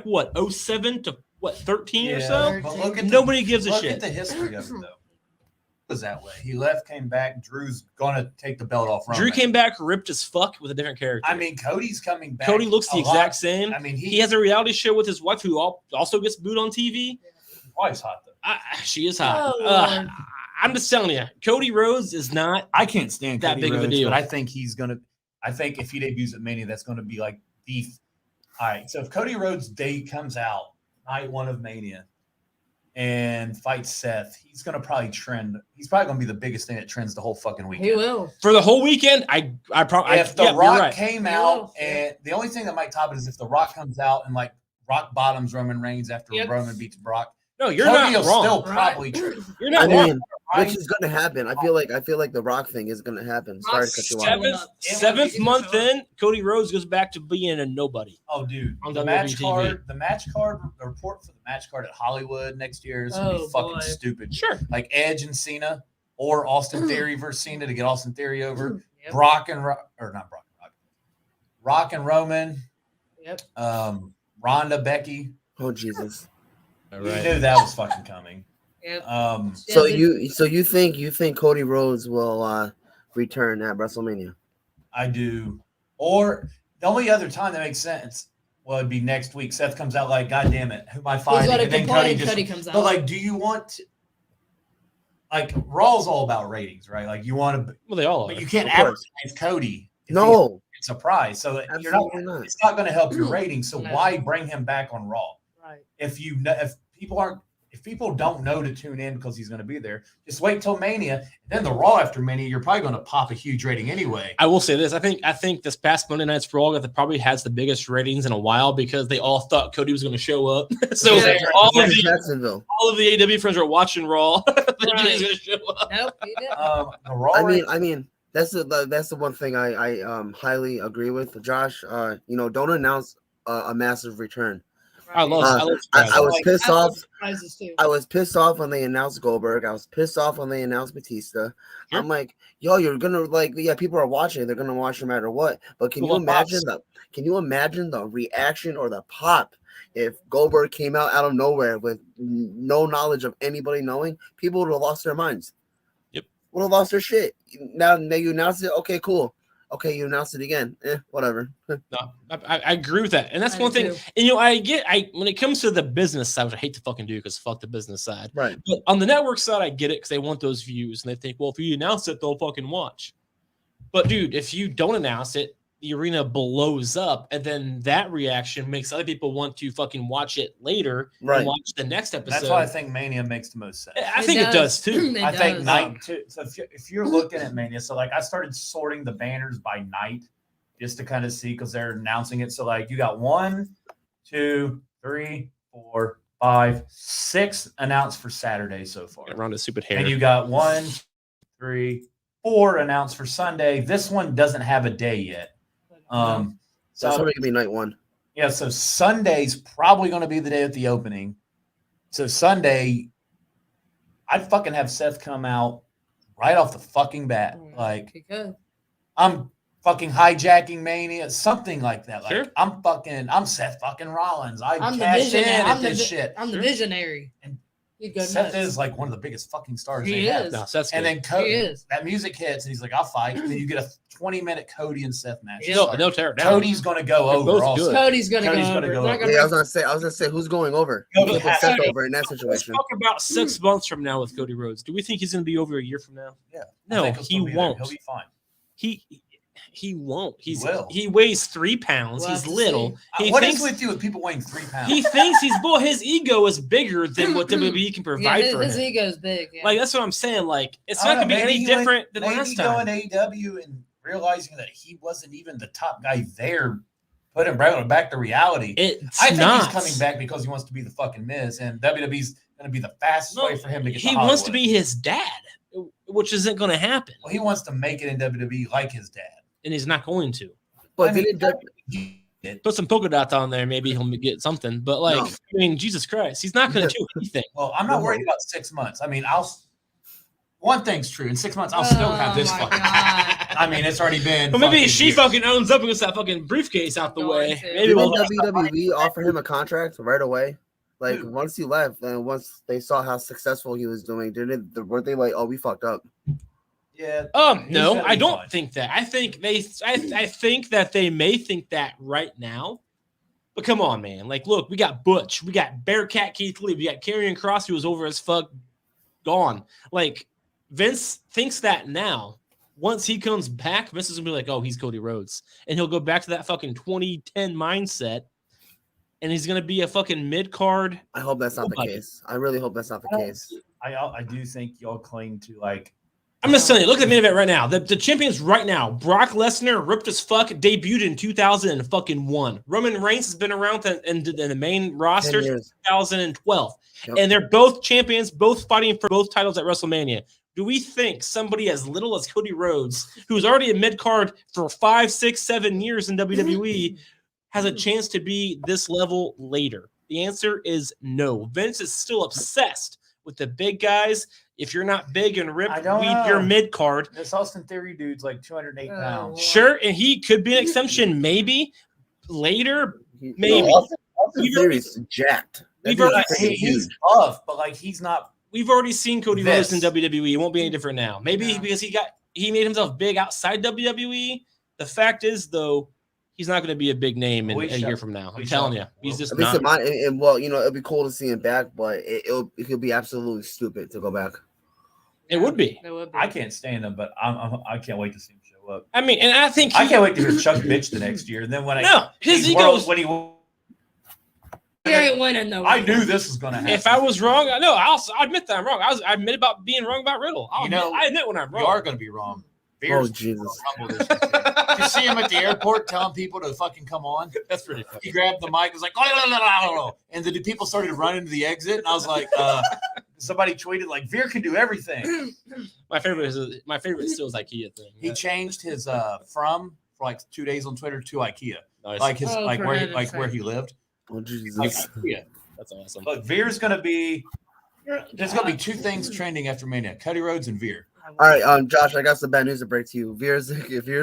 07 to 13 or so? But look at Nobody gives a look shit. at the history of it, though. It was that way. He left, came back. Drew's gonna take the belt off Roman. Drew came back ripped as fuck with a different character. I mean, Cody's coming back. Cody looks the a exact lot. same. I mean, He has a reality show with his wife who also gets booed on TV. his wife's hot though. She is hot. Oh, Lord. I'm just telling you, Cody Rhodes is not. I can't stand That Cody big of a Rhodes, deal. but I think he's gonna. I think if he debuts at Mania, that's gonna be like beef. All right, so if Cody Rhodes' day comes out night one of Mania and fights Seth, he's gonna probably trend. He's probably gonna be the biggest thing that trends the whole fucking weekend. He will. For the whole weekend, I probably. If The you're Rock right. came He out, will, and the only thing that might top it is if The Rock comes out and like rock bottoms Roman Reigns after Yep. Roman beats Brock. No, you're Cody not will wrong. still Right. probably trend. You're I not wrong. mean, which is gonna happen. I feel like the Rock thing is gonna happen. Sorry to cut you off. Seven- Seventh month in, Cody Rhodes goes back to being a nobody. Oh, dude, On the WWTV. match card, the report for the match card at Hollywood next year is gonna be Oh, fucking boy. stupid. Sure. Like Edge and Cena, or Austin Theory versus Cena to get Austin Theory over. Yep. Rock and Rock and Roman, Yep. Ronda, Becky. Oh Jesus! All You right. knew that was fucking coming. Yep. So Yeah, you think Cody Rhodes will return at WrestleMania? I do. Or the only other time that makes sense, well, it'd be next week. Seth comes out like, God damn it, who am I He's fighting? got a And then complaint. Cody Cody just. comes out. But like, do you want? Like Raw's all about ratings, right? Like you want to, Well, they all are. but you can't Of course. advertise Cody. if No, he's a prize. So you're not. absolutely not. It's not going to help your ratings. So No. why bring him back on Raw? Right. If people don't know to tune in because he's going to be there, just wait till Mania. And then the Raw after Mania, you're probably going to pop a huge rating anyway. I will say this. I think this past Monday Night's Raw that probably has the biggest ratings in a while because they all thought Cody was going to show up. So Yeah. all Yeah, of the Jacksonville. AEW friends were watching Raw. Thinking Right. he's going to show up. Nope. He didn't. The Raw. I mean, that's the one thing I highly agree with Josh. Don't announce a massive return. I love. Uh, I love I was Like, pissed I love off. surprises too. I was pissed off when they announced Goldberg. I was pissed off when they announced Batista. Sure. I'm like, yo, you're gonna people are watching. They're gonna watch no matter what. But can Well, you imagine the reaction or the pop if Goldberg came out of nowhere with no knowledge of anybody knowing? People would have lost their minds. Yep. Would have lost their shit. Now you announced it. Okay, cool. Okay, you announced it again. Whatever. No, I agree with that, and that's I one do thing. too. And when it comes to the business side, which I hate to fucking do because fuck the business side. Right. But on the network side, I get it because they want those views and they think, well, if you announce it, they'll fucking watch. But dude, if you don't announce it, the arena blows up, and then that reaction makes other people want to fucking watch it later Right. and watch the next episode. That's why I think Mania makes the most sense. I think it does too. It I think does. night two. So if you're looking at Mania, so like I started sorting the banners by night just to kind of see because they're announcing it. So like you got 1, 2, 3, 4, 5, 6 announced for Saturday so far. Around a stupid hair. And you got 1, 3, 4 announced for Sunday. This one doesn't have a day yet. So So it could be night 1. yeah, so Sunday's probably going to be the day at the opening. So Sunday, I'd fucking have Seth come out right off the fucking bat. Like, Because I'm fucking hijacking Mania, something like that. Like, Sure. I'm Seth fucking Rollins. I I'm the cashed in visionary. at this shit. I'm the Sure. visionary. And He'd go Seth nuts. is like one of the biggest fucking stars He they have. is. No, so that's And good. then Cody, He is. that music hits, and he's like, I'll fight. And then you get a 20-minute Cody and Seth match. Yeah. no tear it down. Cody's going to go They're over both also. good. Cody's gonna Cody's go gonna over. go They're over. gonna- Yeah, I was gonna say who's going over? Cody Who put has Seth to. over in that Let's situation? talk about 6 months from now with Cody Rhodes. Do we think he's going to be over a year from now? Yeah. I No, think he'll he still be there. won't. He'll be fine. He won't. will. He weighs 3 pounds. We'll he's have to little. He What thinks is with you with people weighing 3 pounds? he thinks his ego is bigger than what WWE can Yeah, provide for his him. ego's big. Yeah. Like that's what I'm saying. Like it's I not don't going to know, be maybe any he went- different than maybe last time. going AEW and realizing that he wasn't even the top guy there, put him back to reality. It's I think not. he's coming back because he wants to be the fucking Miz, and WWE's going to be the fastest No, way for him to get. he to wants to Hollywood. be his dad, which isn't going to happen, Well, he wants to make it in WWE like his dad. and he's not going to. But I mean, didn't he did. Put some polka dots on there, maybe he'll get something. But like, No. I mean, Jesus Christ, he's not going to do anything. Well, I'm not No. worried about 6 months. I mean, one thing's true. In 6 months, I'll still have this my fucking. God. I mean, it's already been. Well, maybe fucking she years. fucking owns up and gets that fucking briefcase out the Going way. to. Maybe didn't we'll. WWE offer him a contract right away? Like Who? once he left, and once they saw how successful he was doing, were they like, "Oh, we fucked up"? Yeah. No, He's gonna I be don't fine. think that. I think I think that they may think that right now. But come on, man. Like, look, we got Butch, we got Bearcat Keith Lee, we got Karrion Kross, who was over as fuck, gone. Like, Vince thinks that now. Once he comes back, Vince is gonna be like, "Oh, he's Cody Rhodes," and he'll go back to that fucking 2010 mindset, and he's gonna be a fucking mid card. I hope that's not the Nobody. case. I really hope that's not the case. I do think y'all cling to like. I'm just telling you, look at the main event right now. The champions right now. Brock Lesnar, ripped as fuck, debuted in 2001. Roman Reigns has been around in the main 10 roster since years. 2012. Yep. And they're both champions, both fighting for both titles at WrestleMania. Do we think somebody as little as Cody Rhodes, who's already a mid-card for 5, 6, 7 years in WWE, has a chance to be this level later? The answer is no. Vince is still obsessed with the big guys. If you're not big and ripped, I don't you're know. mid-card. This Austin Theory dude's like 208 Oh, pounds. Sure, and he could be an exception maybe later. Maybe. Austin Theory's jacked. That We've dude's already freaking He's huge. buff, but like he's not. We've already seen Cody Rhodes in This. WWE. It won't be any different now. Maybe No. because he made himself big outside WWE. The fact is, though, he's not going to be a big name in We a shall- year from now. I'm we telling you, shall. he's just At least not. in my and well, it'd be cool to see him back, but it could be absolutely stupid to go back. It would be. It would be. I can't stand him, but I can't wait to see him show up. I mean, and I think I can't wait to hear Chuck bitch the next year. And then when No, his he's ego. when he, He ain't winning though. I knew this was going to happen. If I was wrong, I'll admit that I'm wrong. I admit about being wrong about Riddle. I admit when I'm You wrong. are going to be wrong. Oh Veer's Jesus! humble this year. You see him at the airport telling people to fucking come on. That's pretty funny. He grabbed the mic, was like, "Oh," and the people started running to the exit, and I was like, somebody tweeted like Veer can do everything. My favorite still is IKEA thing. he changed his from for like 2 days on Twitter to IKEA, Nice. like his Oh, like for where he, heaven's like where sake. he lived. Oh Like Jesus! IKEA. That's awesome. Look, Veer's going to be. There's gonna be 2 things trending after Mania: Cody Rhodes and Veer. All right, Josh, I got some bad news to break to you. Veer's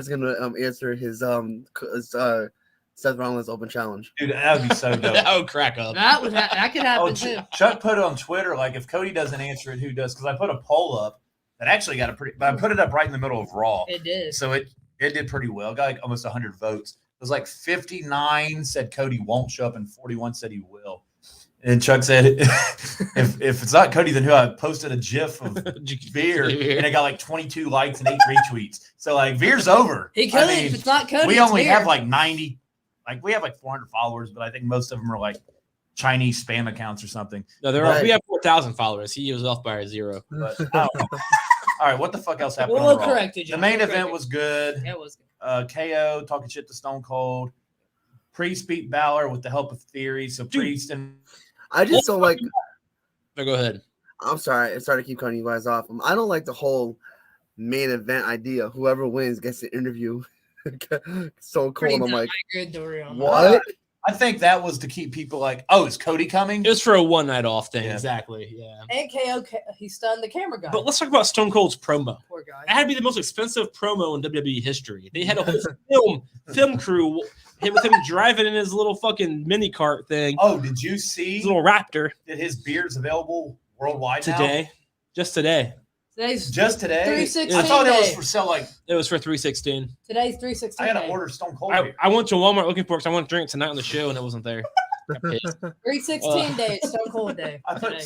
gonna answer his Seth Rollins Open Challenge. Dude, that would be so dope. That would crack up. that could happen Oh, too. Chuck put it on Twitter like if Cody doesn't answer it, who does? Because I put a poll up that actually got but I put it up right in the middle of Raw, It did. so it did pretty well. Got like almost 100 votes. It was like 59 said Cody won't show up and 41 said he will. And Chuck said, if it's not Cody, then who? I posted a GIF of Veer, and it got like 22 likes and 8 retweets. So like Veer's over. He could if it's not Cody. We it's only Veer. have like 90, like we have like 400 followers, but I think most of them are like Chinese spam accounts or something. No, we have 4,000 followers. He was off by a 0. But I don't know. All right, what the fuck else happened? We'll correct it. The main event was good. Yeah, it was KO good. talking shit to Stone Cold. Priest beat Balor with the help of Theory. So Priest and I just don't like. No, go ahead. I'm sorry. I'm sorry to keep cutting you guys off. I don't like the whole main event idea. Whoever wins gets to interview Stone Cold. I'm like, what? I think that was to keep people like, oh, is Cody coming? It was for a one night off thing. Yeah. Exactly. Yeah. And KO, he stunned the camera guy. But let's talk about Stone Cold's promo. Poor guy. It had to be the most expensive promo in WWE history. They had a whole film crew with him driving in his little fucking mini cart thing. Oh, did you see his little Raptor? That his beard's available worldwide today? Now? Just today. Just today? 316 I thought it was for sale like. It was for 316. Today's 316. I got to order Stone Cold. I went to Walmart looking for it because I want to drink tonight on the show and it wasn't there. 316 day, it's Stone Cold day. I put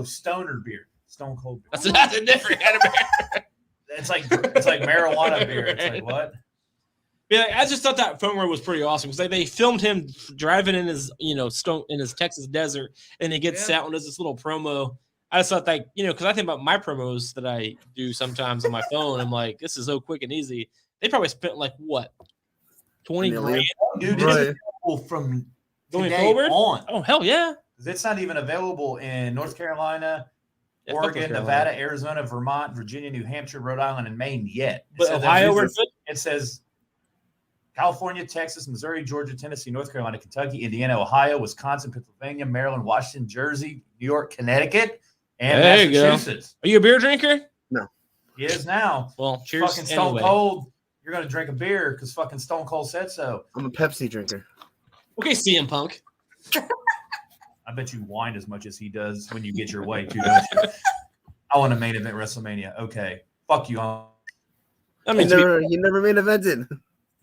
stoner beer, Stone Cold beer. That's a different kind of beer. It's like marijuana beer. It's like what? Yeah, I just thought that promo was pretty awesome because they filmed him driving in his his Texas desert, and he gets out and does this little promo. I just thought because I think about my promos that I do sometimes on my phone. I'm like, this is so quick and easy. They probably spent like what, 20 grand, dude. Right. It's available from going today forward. On. Oh hell yeah! It's not even available in North Carolina, Oregon, Nevada, Arizona, Vermont, Virginia, New Hampshire, Rhode Island, and Maine yet. But Ohio, it says California, Texas, Missouri, Georgia, Tennessee, North Carolina, Kentucky, Indiana, Ohio, Wisconsin, Pennsylvania, Maryland, Washington, Jersey, New York, Connecticut, and Massachusetts. Are you a beer drinker? No. He is now. Well, cheers. Fucking Stone Cold. You're going to drink a beer because fucking Stone Cold said so. I'm a Pepsi drinker. Okay, CM Punk. I bet you whine as much as he does when you get your way, too, don't you? I want a main event WrestleMania. Okay. Fuck you. I mean, he never main evented.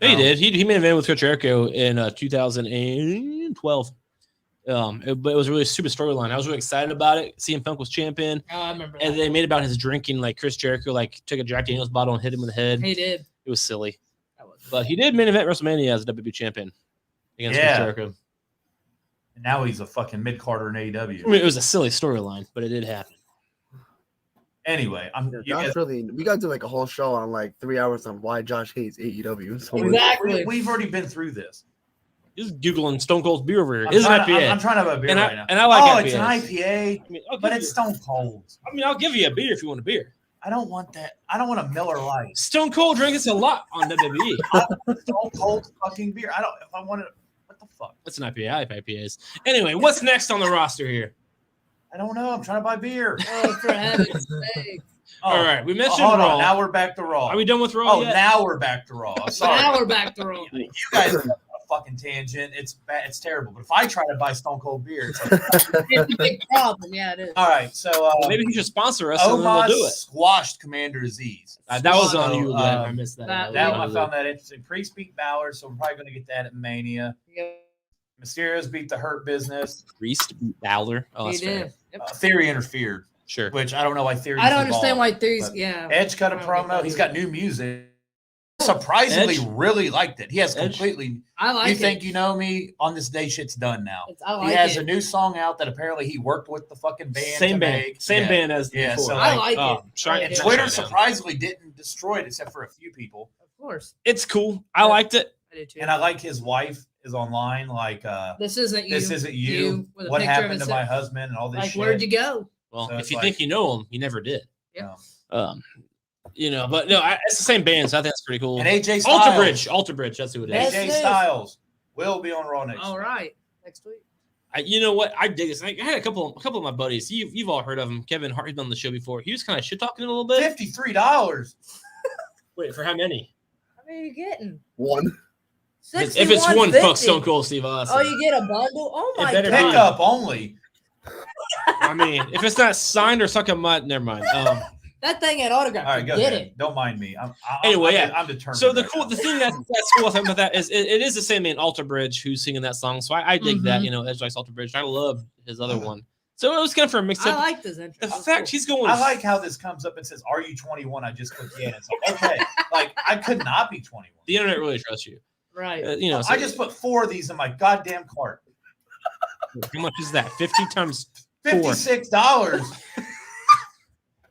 Yeah, he did. He made an event with Chris Jericho in 2012. But it was really a super storyline. I was really excited about it. CM Punk was champion. Oh, I remember. And they made about his drinking, like Chris Jericho, like took a Jack Daniels bottle and hit him in the head. He did. It was silly. But he did main event WrestleMania as a WWE champion against Chris Jericho. And now he's a fucking mid-carder in AEW. I mean, it was a silly storyline, but it did happen. Anyway, we got to do like a whole show on like 3 hours on why Josh hates AEW. So exactly. We've already been through this. Just Googling Stone Cold's beer over here. I'm trying to have a beer right now. And I like IPAs. It's an IPA, but it's Stone Cold. I mean, I'll give you a beer if you want a beer. I don't want that. I don't want a Miller Lite. Stone Cold drinks a lot on WWE. Stone Cold fucking beer. If I wanted, what the fuck? What's an IPA? I like IPAs. Anyway, what's next on the roster here? I don't know. I'm trying to buy beer. Oh, for heaven's sake. All right, we mentioned hold Raw. on. Now we're back to Raw. Are we done with Raw yet? Now we're back to Raw. Sorry. Now we're back to Raw. You guys are on a fucking tangent. It's bad. It's terrible. But if I try to buy Stone Cold beer, it's like It's a big problem. Yeah, it is. all right. So maybe he should sponsor us and then we'll do it. Squashed Commander Aziz. That was on you, Glenn. I missed that. That one I found that interesting. Priest beat Balor, so we're probably going to get that at Mania. Yep. Mysterio's beat the Hurt Business. Priest beat Balor. Oh, that's fair. Yep. Theory interfered. Sure. Which I don't know why Theory. I don't understand why Theory's. Edge cut a promo. He's got new music. Surprisingly, really liked it. He has completely. I like it. You think you know me? On this day, shit's done now. I like he has it. a new song out that apparently he worked with the fucking band. Same band as the before. So I like it. And Twitter surprisingly didn't destroy it except for a few people. Of course, it's cool. I liked it. I did too. And I like his wife is online like this isn't you. This isn't you. With a what picture happened of to my husband and all this like, shit. where'd you go? Well, So if you think you know him, you never did. Yeah. But no, it's the same band, so I think that's pretty cool. And AJ Styles. Alter Bridge, that's who it is. AJ Styles will be on Raw next All week. right, next week. You know what? I dig this. I had a couple of my buddies. You've all heard of him. Kevin Hart, he's been on the show before. He was kind of shit talking a little bit. $53. Wait, for how many? How many are you getting? One. If it's one, fuck Stone Cold Steve Austin. Oh, you get a bundle? Oh my god! Pickup only. I mean, if it's not signed or suck a mud, never mind. That thing had autographed. All right, go Get ahead. it. Don't mind me. Anyway, I'm determined. So the right now. thing that's cool about that is it is the same man, Alter Bridge, who's singing that song. So I dig that. You know, Edge likes Alter Bridge. I love his other one. So it was kind of for a mix I up. like this entrance. The That's fact cool. he's going. I like how this comes up and says, "Are you 21?" I just click yeah. It's like, okay, like I could not be 21. The internet really trusts you. Right. You know, so I just put 4 of these in my goddamn cart. how much is that? 50 times 4. $56.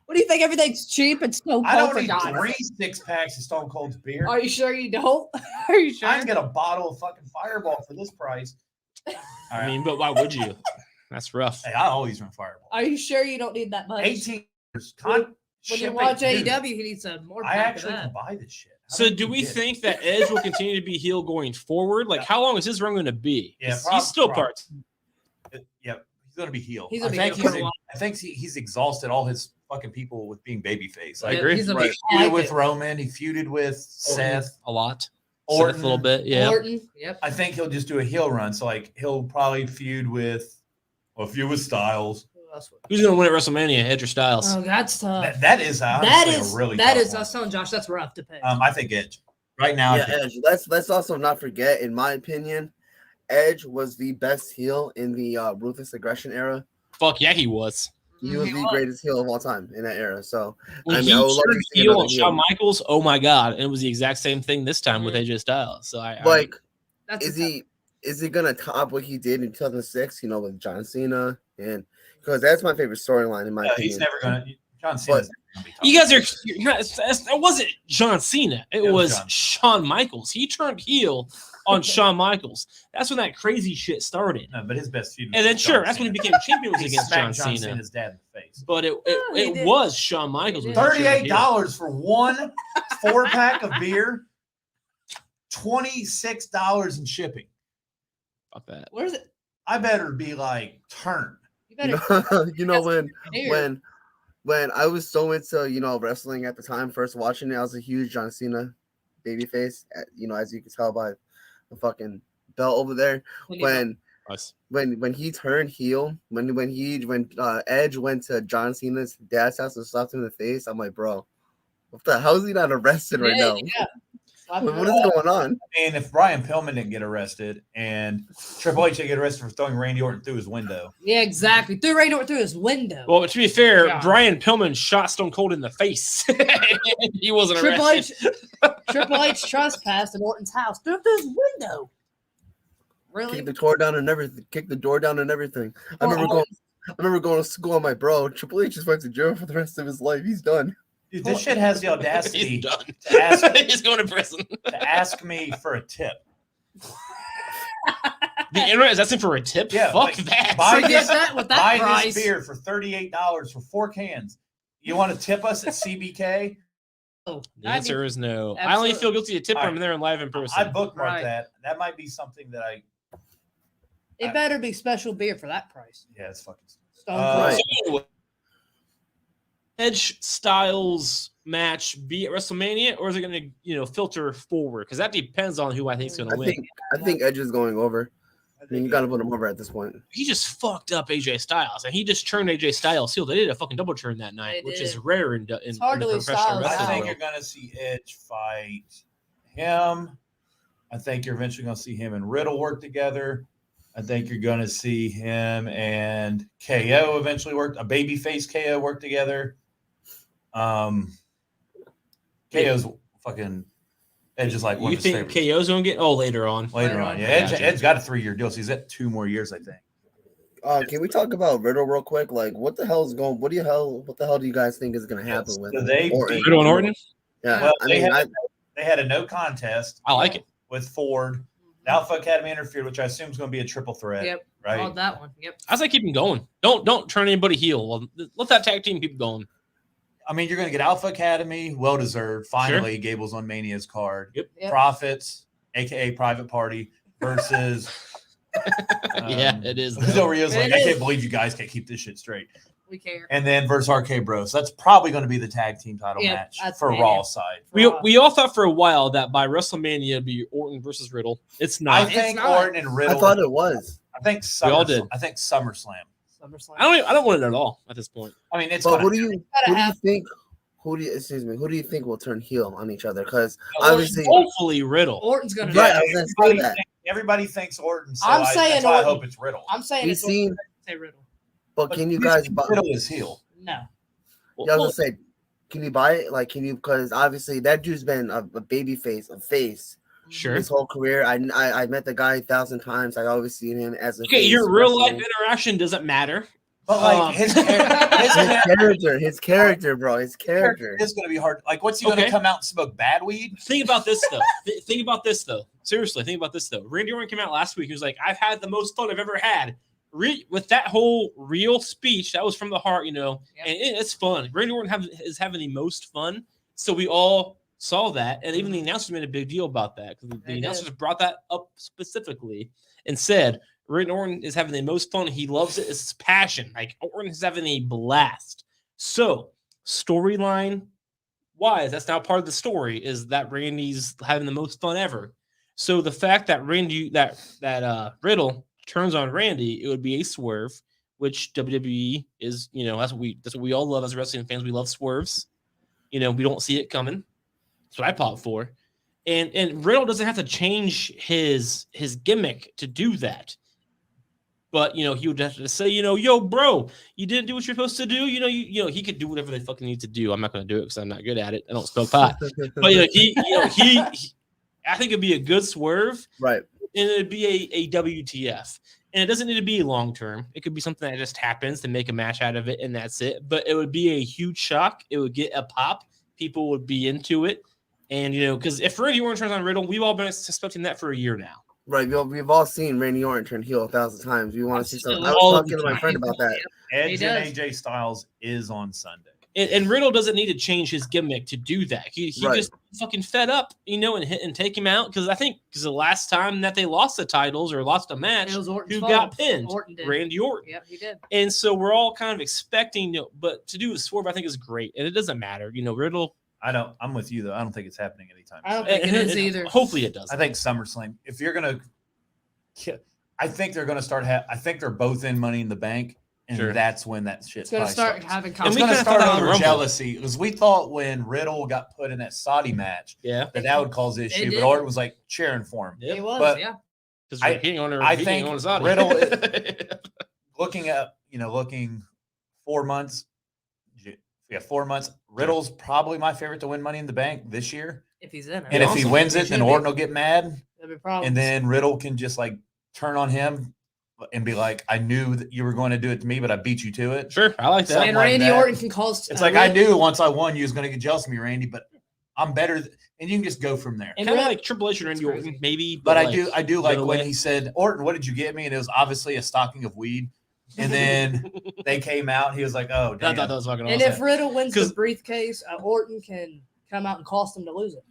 What do you think? Everything's cheap and Stone Cold I don't for need God's 3 sake. 6-packs of Stone Cold's beer. Are you sure you don't? Are you sure? I can get a bottle of fucking Fireball for this price. All right. I mean, but why would you? That's rough. Hey, I always run Fireball. Are you sure you don't need that much? 18 years. When you shipping, watch dude, AEW, you need some more. I pack actually of can that. buy this shit. How So did do you we get it? think that Edge will continue to be heel going forward? Like, how long is his run going to be? Yeah, He's still prob- part. Yep, he's gonna be heel. He's I gonna be think heel for a he's, while. I think he's exhausted all his fucking people with being babyface. I Like, agree. He's a Right. big he feuded like with it. Roman. He feuded with Seth. A lot. Orton. Seth a little bit. Yeah. Orton. Yep. I think he'll just do a heel run. So like he'll probably feud with Styles. Who else would- Who's going to win at WrestleMania? Edge or Styles? Oh, that's tough. That is honestly That is a really that tough is. I one. was telling Josh that's rough to pick. I think Edge. Right now, I Yeah, think Edge. Let's also not forget, in my opinion, Edge was the best heel in the Ruthless Aggression era. Fuck yeah, he was. He was the greatest heel of all time in that era. So When I mean, he I would love turned to see heel another on heel. Shawn Michaels, oh my god, and it was the exact same thing this time with AJ Styles. So like, That's is he gonna top what he did in 2006? You know, with John Cena, and because that's my favorite storyline in my opinion. he's never gonna. John Cena's never gonna be top. you guys are you're not, it wasn't John Cena, it It was was John. Shawn Michaels. He turned heel on Shawn Michaels. That's when that crazy shit started. No, but his best feud. And then was sure, John that's when he Cena. became champion was He against John smacked Cena. Cena's dad in the face. But he it did. was Shawn Michaels. He when did. he turned heel. $38 for one 4-pack of beer. $26 in shipping. Fuck that. Where's it? I better be like turn. You better. You know Here. when I was so into wrestling at the time, first watching it, I was a huge John Cena babyface. As you can tell by the fucking belt over there. Nice. When he turned heel, when Edge went to John Cena's dad's house and slapped him in the face, I'm like, bro, what the hell is he not arrested right now? Yeah. What is going on? And if Brian Pillman didn't get arrested and Triple H didn't get arrested for throwing Randy Orton through his window. Yeah, exactly. Threw Randy Orton through his window. Well, to be fair, Yeah. Brian Pillman shot Stone Cold in the face. He wasn't Triple arrested. Triple H trespassed in Orton's house. Threw him through his window. Really? Kick the door down and everything. Kick the door down and everything. I Or remember going to school on my bro. Triple H just went to jail for the rest of his life. He's done. Dude, this shit has the audacity He's done. to ask, He's going to prison. to ask me for a tip. The internet is asking for a tip? Yeah, Fuck like, that. buy Forget this- that with that Buy price. this beer for $38 for 4 cans. You want to tip us at CBK? Oh, The answer is no. I Absolutely. only feel guilty to tip All when I'm right. there and live in person. I bookmarked Right. that. That might be something that It better be special beer for that price. yeah, it's fucking. Stone Right. Cold. So anyway, Edge Styles match be at WrestleMania, or is it going to filter forward? Because that depends on who I think is going to win. I think Edge is going over. I mean, you got to put him over at this point. He just fucked up AJ Styles, and he just turned AJ Styles heel. They did a fucking double turn that night, They which did. is rare in hard to the leave professional Styles I wrestling think world. you're going to see Edge fight him. I think you're eventually going to see him and Riddle work together. I think you're going to see him and KO eventually work, a babyface KO work together. KO's fucking Edge is like one You of his think favorites. KO's going to get? Oh, later on. Later on, yeah. Gotcha. Edge got a 3-year deal, so he's at 2 more years, I think. Can we talk about Riddle real quick? Like, what the hell is going? What the hell do you guys think is going to happen with So they Orton? Riddle and Orton? Yeah, Well, I they mean, had- They had a no contest I like it. with Ford. The Alpha Academy interfered, which I assume is going to be a triple threat, Yep. right? Oh, that one. Yep. I say keep him going. Don't turn anybody heel. Well, let that tag team keep going. I mean, you're going to get Alpha Academy, well deserved. Finally, Gable's on Mania's card. Yep. Yep. Profits, aka Private Party, versus Yeah, it is. Del Rio's It like, I is. can't believe you guys can't keep this shit straight. We care. And then versus Arcade Bros. That's probably going to be the tag team title Yeah, match that's for Mania. Raw side. We all thought for a while that by WrestleMania it'd be Orton versus Riddle. It's I not. think not. Orton and I Riddle. thought it was. I think We all did. I think SummerSlam. SummerSlam. I don't want it at all at this point. I mean, it's But gonna, what do you Gotta think? who do you think will turn heel on each other? Because obviously, hopefully Riddle. Orton's gonna. Right, I was gonna say that. Everybody thinks Orton, so I'm saying that's why I Orton. hope it's Riddle. I'm saying We've it's Orton. seen, Say Riddle. but can you guys? Riddle is heel. No. Yeah, I was gonna say, can you buy it? Like, can you? Because obviously that dude's been a baby face, a face. Sure. His whole career. I met the guy 1,000 times. I always seen him as a Okay, face your real life wrestling. interaction doesn't matter. But like his character, bro. His character is going to be hard. Like, what's he going to come out and smoke bad weed? Think about this though. Think about this though. Seriously, think about this though. Randy Orton came out last week. He was like, "I've had the most fun I've ever had." With that whole real speech, that was from the heart, and it's fun. Randy Orton is having the most fun. So we all saw that, and even the announcers made a big deal about that because the announcers brought that up specifically and said Randy Orton is having the most fun. He loves it. It's his passion. Like Orton is having a blast. So storyline wise, that's now part of the story is that Randy's having the most fun ever. So the fact that Riddle turns on Randy, it would be a swerve, which WWE is, that's what we all love as wrestling fans. We love swerves. We don't see it coming. That's what I pop for. And Riddle doesn't have to change his gimmick to do that. But he would have to say, yo, bro, you didn't do what you're supposed to do. He could do whatever they fucking need to do. I'm not going to do it because I'm not good at it. I don't smoke pot. But he I think it'd be a good swerve, right? And it'd be a WTF. And it doesn't need to be long term. It could be something that just happens to make a match out of it, and that's it. But it would be a huge shock. It would get a pop. People would be into it. And, because if Randy Orton turns on Riddle, we've all been expecting that for a year now. Right. We've all seen Randy Orton turn heel 1,000 times. We want to see something. I was talking to my friend about that. Edge and AJ Styles is on Sunday. And Riddle doesn't need to change his gimmick to do that. He just fucking fed up, and take him out. Because I think the last time that they lost the titles or lost a match, who got pinned? Randy Orton. Yep, he did. And so we're all kind of expecting, but to do a swerve, I think is great. And it doesn't matter. Riddle. I'm with you, though. I don't think it's happening anytime soon. I don't think it is either. Hopefully it does. I think SummerSlam, if you're going to, I think they're going to start, I think they're both in Money in the Bank. And that's when that shit's going to start having it's going to start over jealousy because we thought when Riddle got put in that Saudi match, that would cause issue. But Orton was like cheering for him. He was, Because I think Riddle, looking 4 months. Yeah, 4 months. Riddle's probably my favorite to win Money in the Bank this year. If he's in it, and if he wins it, then Orton will get mad, and then Riddle can just like turn on him. And be like, I knew that you were going to do it to me, but I beat you to it. Sure, I like that. And Randy Orton can cause. It's like I knew once I won, you was going to get jealous of me, Randy. But I'm better, and you can just go from there. Kind of like Triple H and Randy Orton, maybe. But I do like when he said, "Orton, what did you get me?" And it was obviously a stocking of weed. And then they came out. And he was like, "Oh, damn." I thought that was fucking awesome. And if Riddle wins the briefcase, Orton can come out and cost him to lose it.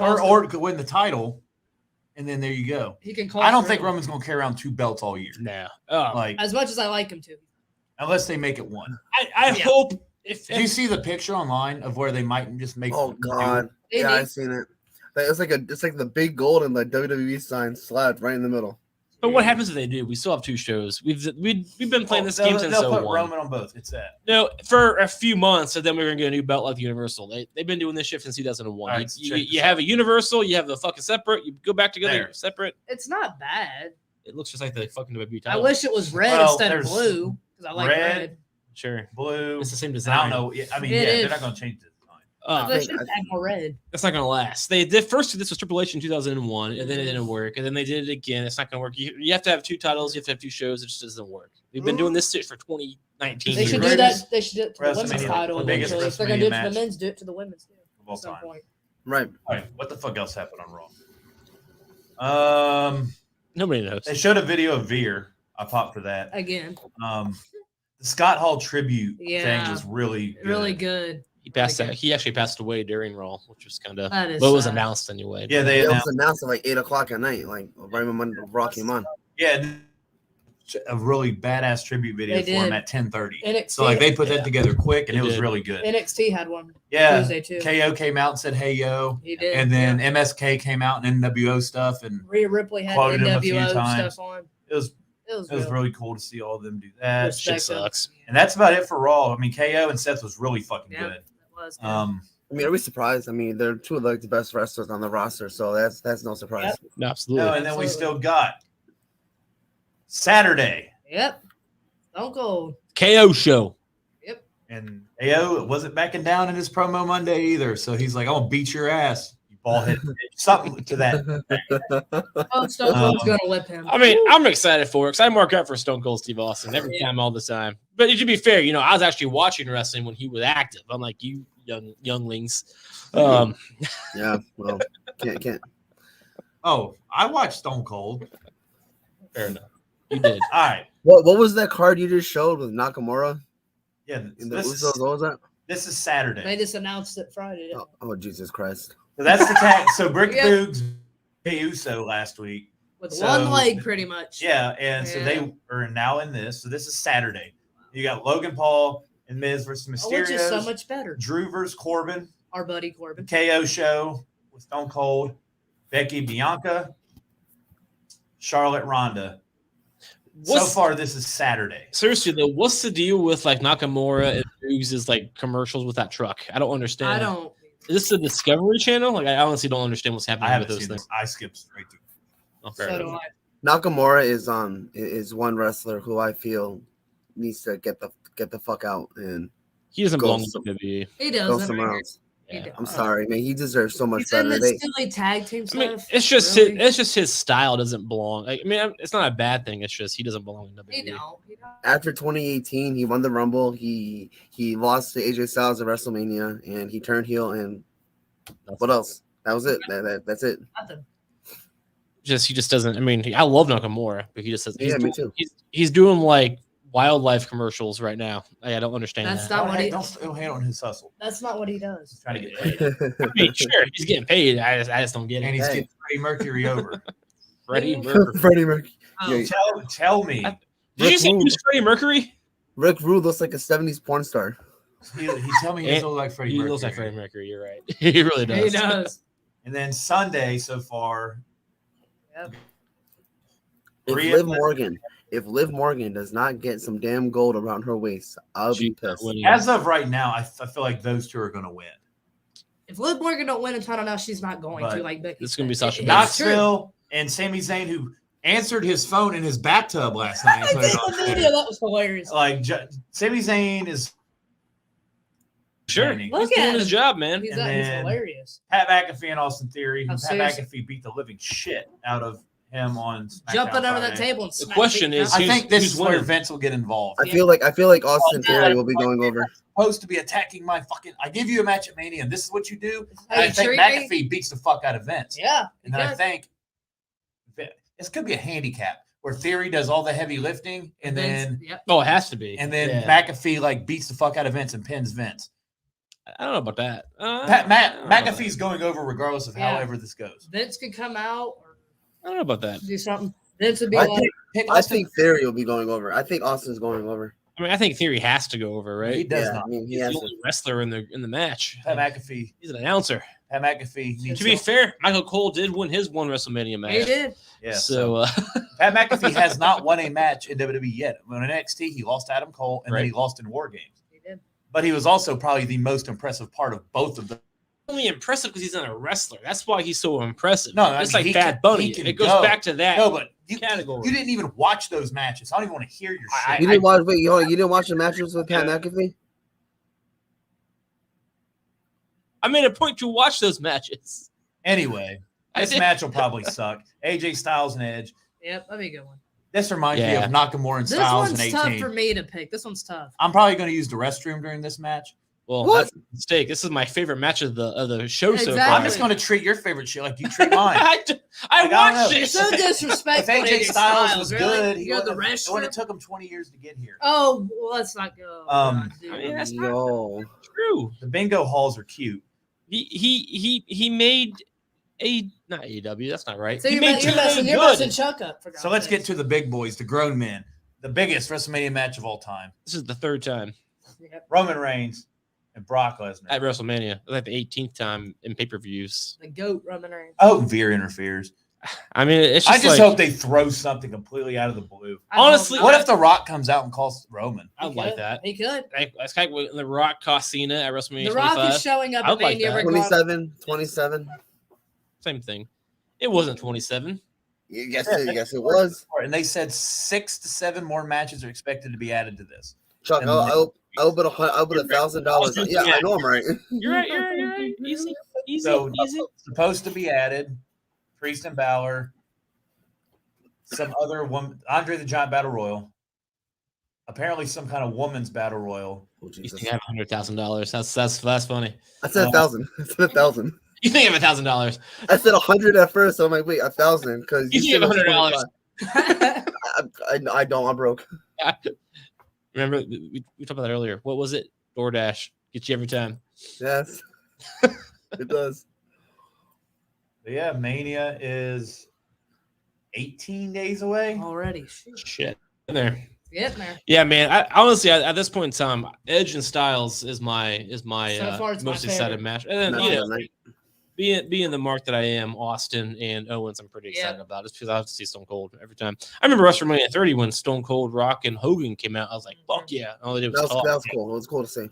Or Orton could win the title. And then there you go. He can. I don't think Roman's going to carry around 2 belts all year. No, like as much as I like him to, unless they make it one. I hope. If Did you see the picture online of where they might just make? Oh God, I've seen it. It's like the big gold and the WWE sign slapped right in the middle. But what happens if they do? We still have 2 shows. We've been playing this game since they'll put Roman on both. It's that. No, for a few months, and then we're gonna get a new belt like the Universal. They've been doing this shit since 2001. Right, you have a Universal, you have the fucking separate. You go back together, you're separate. It's not bad. It looks just like the fucking WWE title. I wish it was red instead of blue because I like red. Sure, blue. It's the same design. I don't know. I mean, they're not gonna change it. They should have had more red. That's not going to last. They did first. This was Triple H in 2001, and then it didn't work. And then they did it again. It's not going to work. You have to have 2 titles. You have to have 2 shows. It just doesn't work. We've been doing this shit for 2019. They should do that. They should do it to the women's title. The biggest if they're going to do it to the men's, do it to the women's too. At some point. Right. All right. What the fuck else happened on Raw? Nobody knows. They showed a video of Veer. I popped for that again. The Scott Hall tribute thing was really good. He passed out. He actually passed away during Raw, which was kind of what was announced anyway. Yeah, it was announced at like 8:00 at night, like right when Raw came on. Yeah, a really badass tribute video for him at 10:30. So like they put that together quick, and it was really good. NXT had one. Yeah, Tuesday too. KO came out and said, "Hey yo," he did, and then MSK came out and NWO stuff, and Rhea Ripley had NWO stuff on. It was really cool to see all of them do that. Shit sucks. And that's about it for Raw. I mean, KO and Seth was really fucking good. was good. I mean, are we surprised? I mean, they're two of the best wrestlers on the roster, so that's no surprise. Yep. No, absolutely. No, and then we Absolutely. still got Saturday. Yep. Stone Cold. KO show. And AO wasn't backing down in his promo Monday either. So he's like, I'm going to beat your ass, you bald head. Something to that. Oh, Stone Cold's going to whip him. I mean, I'm excited for it because I mark out for Stone Cold Steve Austin every time, all the time. But to be fair, I was actually watching wrestling when he was active, unlike you younglings. Yeah, well, can't. Oh, I watched Stone Cold. Fair enough. You did. All right. What was that card you just showed with Nakamura? Yeah. In the Usos, what was that? This is Saturday. They just announced it Friday. Oh, Jesus Christ. So that's the tag. So Brick Yeah. Boogs beat Uso last week. With So- one leg, pretty much. Yeah, and so they are now in this. So this is Saturday. You got Logan Paul and Miz versus Mysterio. Which is so much better. Drew versus Corbin. Our buddy Corbin. KO show with Stone Cold. Becky, Bianca. Charlotte, Ronda. So far, this is Saturday. Seriously though, what's the deal with like Nakamura and Boogs' like commercials with that truck? I don't understand. I don't. Is this the Discovery Channel? Like, I honestly don't understand what's I happening with haven't those seen things. this. I skipped straight to. Oh, fair So enough. do I. Nakamura is one wrestler who I feel needs to get the fuck out and He doesn't Go belong in some- WWE. He go doesn't. somewhere else. He Yeah. does. I'm sorry, man. He deserves so much He's in better. this silly tag team I mean, stuff. it's just really. it's just his style doesn't belong. Like, I mean, it's not a bad thing. It's just he doesn't belong in WWE. He don't. After 2018, he won the Rumble. He lost to AJ Styles at WrestleMania, and he turned heel. And what else? That was it. That's it. Nothing. He just doesn't. I mean, I love Nakamura, but he just doesn't. Yeah, me too. He's doing like wildlife commercials right now. I don't understand That's that. not what he. Don't hate on his hustle. That's not what he does. He's trying to get paid. I mean, sure, he's getting paid. I just don't get And it. he's Hey. getting Freddie Mercury over. Freddie Mercury. Freddie Mercury. Oh, Yeah. Tell me. Did you say he was Freddie Mercury? Rick Rude looks like a 70s porn star. He tell me he looks like Freddie He Mercury. looks like Freddie Mercury. You're right. He really does. he does. And then Sunday so far. Yep. If Liv Morgan does not get some damn gold around her waist, I'll be She's not pissed. winning. As of right now, I feel like those two are going to win. If Liv Morgan don't win a title now, she's not going But to. Like Becky. this is gonna be said. Sasha It- Banks. it's true. Knoxville and Sami Zayn, who answered his phone in his bathtub last night. and I put did it on the Twitter. video. That was hilarious. Like Sami Zayn is Sure. Look He's Look doing at his him. job, man. He's, And he's then- hilarious. Pat McAfee and Austin Theory. Oh, Pat seriously? McAfee beat the living shit out of him on SmackDown Jumping over that Friday. table and The smacking question feet is, down. I think this who's is where winning? Vince will get involved. I feel like Austin Theory will be going over. Supposed to be attacking my fucking. I give you a match at Mania, and this is what you do. How I you think treat McAfee me? beats the fuck out of Vince. Yeah. And then I think this could be a handicap where Theory does all the heavy lifting, and then Yep. Oh, it has to be. yeah. McAfee like beats the fuck out of Vince and pins Vince. I don't know about that. McAfee's going over regardless of Yeah. however this goes. Vince could come out or I don't know about that. do something. Vince would be I like, Pick I Austin. think Theory will be going over. I think Austin's going over. I mean, I think Theory has to go over, He right? does Yeah, not. I mean, he He's has the to. only wrestler in the match. Pat McAfee. He's an announcer. Pat McAfee needs To be fair, Michael Cole did win his one WrestleMania match. he did. Yeah. So Pat McAfee has not won a match in WWE yet. When in NXT, he lost to Adam Cole, and then Right. he lost in War Games. He did. But he was also probably the most impressive part of both of them. only impressive because he's not a wrestler. That's why he's so impressive. No, I it's mean, like he Bad can- Bunny. he can It goes go. back to that No, but you category. didn't even watch those matches. I don't even want to hear your I- shit. You didn't watch. Wait, hold on, you didn't watch the matches with Pat McAfee? I made a point to watch those matches. Anyway, I this did. match will probably suck. AJ Styles and Edge. Yep, that'd be a good one. This reminds me Yeah. of Nakamura and This Styles in one's tough 18. for me to pick. This one's tough. I'm probably going to use the restroom during this match. Well, What? that's a mistake. This is my favorite match of the show so Exactly. far. I'm just going to treat your favorite shit like you treat mine. I Like, I don't watched know. You're it. so if disrespectful. to AJ Styles was really? good, he You go to the wouldn't- it wouldn't restroom. have took him 20 years to get here. Oh, well, let's not go. Dude. I mean, that's not Yo, true. The bingo halls are cute. He made not AEW. That's not right. so He you're, made you're TNA messing good. Chuck up. For So let's God's get sakes. to the big boys, the grown men. The biggest WrestleMania match of all time. This is the third time Yep. Roman Reigns and Brock Lesnar. at WrestleMania. Like the 18th time in pay-per-views. The GOAT Roman Reigns. I hope Veer interferes. I mean, it's I just just like, hope they throw something completely out of the blue. honestly, What if The Rock comes out and calls Roman? I would like that. He could. That's kind of what The Rock cost Cena at WrestleMania The Rock 25. is showing up I at would like Mania that. regardless. 27. Same thing. It wasn't 27. Yes, it was. And they said 6 to 7 more matches are expected to be added to this. Chuck, And I'll put $1,000. Yeah, I know I'm right. You're right. You're right. Easy. So supposed to be added, Priest and Balor, some other woman, Andre the Giant Battle Royal, apparently some kind of woman's battle royal. Oh, You Jesus. think I have $100,000? That's funny. I said 1,000. I said 1,000. You think I have $1,000? I said 100 at first. So I'm like, wait, 1,000 because You think I have $100? I don't. I'm broke. Remember, we talked about that earlier. What was it? DoorDash gets you every time. Yes, it does. But yeah, Mania is 18 days away. Already. Shit. In there. Getting there. Yeah, man. I honestly, at this point in time, Edge and Styles is my So far, it's my most excited favorite. match. And then, Not you know, that night. being the mark that I am, Austin and Owens, I'm pretty excited about. Just because I have to see Stone Cold every time. I remember WrestleMania 30 when Stone Cold, Rock, and Hogan came out. I was like, fuck yeah! All they did was That talk. was cool. It was cool to see.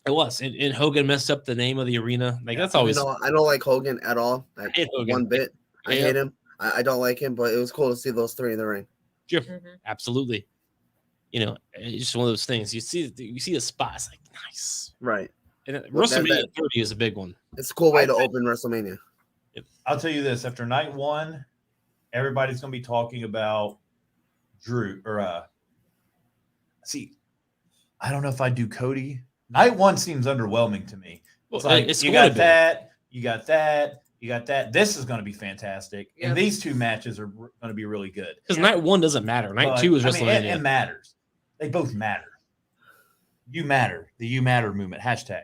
It was, and Hogan messed up the name of the arena. Like that's always. I don't like Hogan at all. I hate Hogan. One bit. I Yeah. hate him. I don't like him, but it was cool to see those three in the ring. Sure. Mhm. Absolutely. You know, it's just one of those things. You see the spot. It's like nice. Right. And Well, WrestleMania 30 is a big one. It's a cool way I to think- open WrestleMania. I'll tell you this: after night one, everybody's going to be talking about Drew see. I don't know if I do Cody. Night one seems underwhelming to me. It's Well, like it's you going to got be. that, you got that, you got that. This is going to be fantastic, Yep. and these two matches are going to be really good. Because Yeah. night one doesn't matter. Night But, two is I mean, WrestleMania. it matters. They both matter. You matter. The You Matter movement hashtag.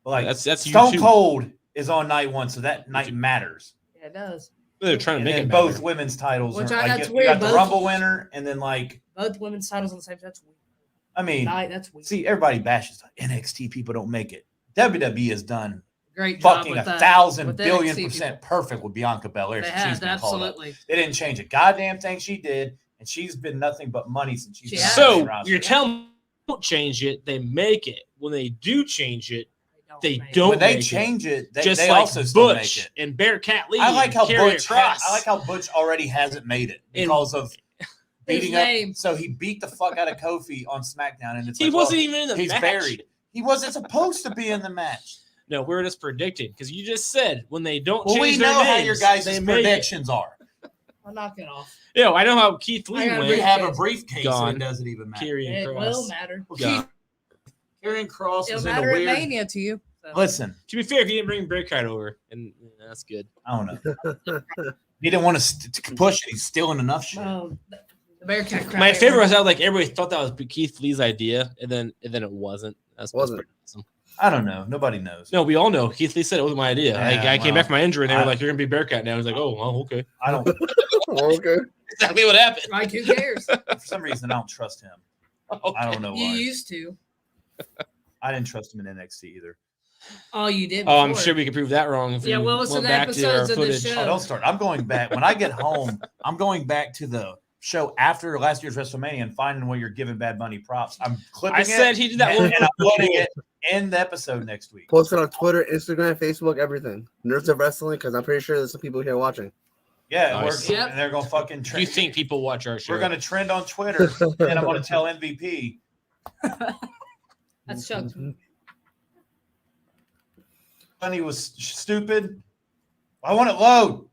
Like that's Stone YouTube. Cold is on night one, so that night matters. Yeah, it does. They're trying to And make then it both matter. women's titles. Which are, I- like, that's you got weird, the both- Rumble winner, and then like Both women's titles on the same. That's weird. I mean, That's weird. see, everybody bashes NXT people don't make it. WWE has done Great job fucking with that. 1,000 with the billion NXT % perfect with Bianca Belair. They since she's have been called up. absolutely. They didn't change a goddamn thing she did, and she's been nothing but money since she's She been has. on the So main roster. you're telling me they don't change it, they make it. When they do change it, They make it. don't when they make it. change it, they, just they like also still make Butch it. and Bearcat Lee. I like how and Karrion Butch. Kross. I like how Butch already hasn't made it And- because of beating His name. up. So he beat the fuck out of Kofi on SmackDown, and it's he like, wasn't well, even in the he's match. buried. He wasn't supposed to be in the match. No, we're just predicting because you just said when they don't Well, change we their know how names, your guys' they make it. predictions are. I'll knock it off. Yeah, I know how Keith Lee I got a We went. brief- have a briefcase, so Gone. it doesn't even matter. Karrion It Kross. will matter. Well, Gone. Karrion Kross It'll was in a matter at weird. Mania to you. So. Listen, To be fair, if you didn't bring Bearcat over, and that's good. I don't know. He didn't want to push it. He's stealing enough shit. The Bearcat crowd. My favorite was how like everybody thought that was Keith Lee's idea, and then it wasn't. That's Wasn't. pretty awesome. I don't know. Nobody knows. No, we all know Keith Lee said it wasn't my idea. Yeah, I came well, back from my injury, and they were I- like, "You're gonna be Bearcat now." He's like, "Oh, well, okay." I don't. Okay. Exactly what happened. Like, who cares? For some reason, I don't trust him. I don't know You why. used to. I didn't trust him in NXT either. Oh, you did. Oh, I'm before. sure we can prove that wrong. If Yeah, we what was went the back to our episodes of the footage. show? Oh, don't start. I'm going back. When I get home, I'm going back to the show after last year's WrestleMania and finding where you're giving Bad Bunny props. I'm clipping I it. said he did that and, one. and I'm putting it in the episode next week. Post it on Twitter, Instagram, Facebook, everything. Nerds of Wrestling, because I'm pretty sure there's some people here watching. Yeah, Nice. we're, Yep. and they're going to fucking You trend. think people watch our show? We're going to trend on Twitter, and I'm going to tell MVP. That's Chuck's. Bunny was stupid. I want it low.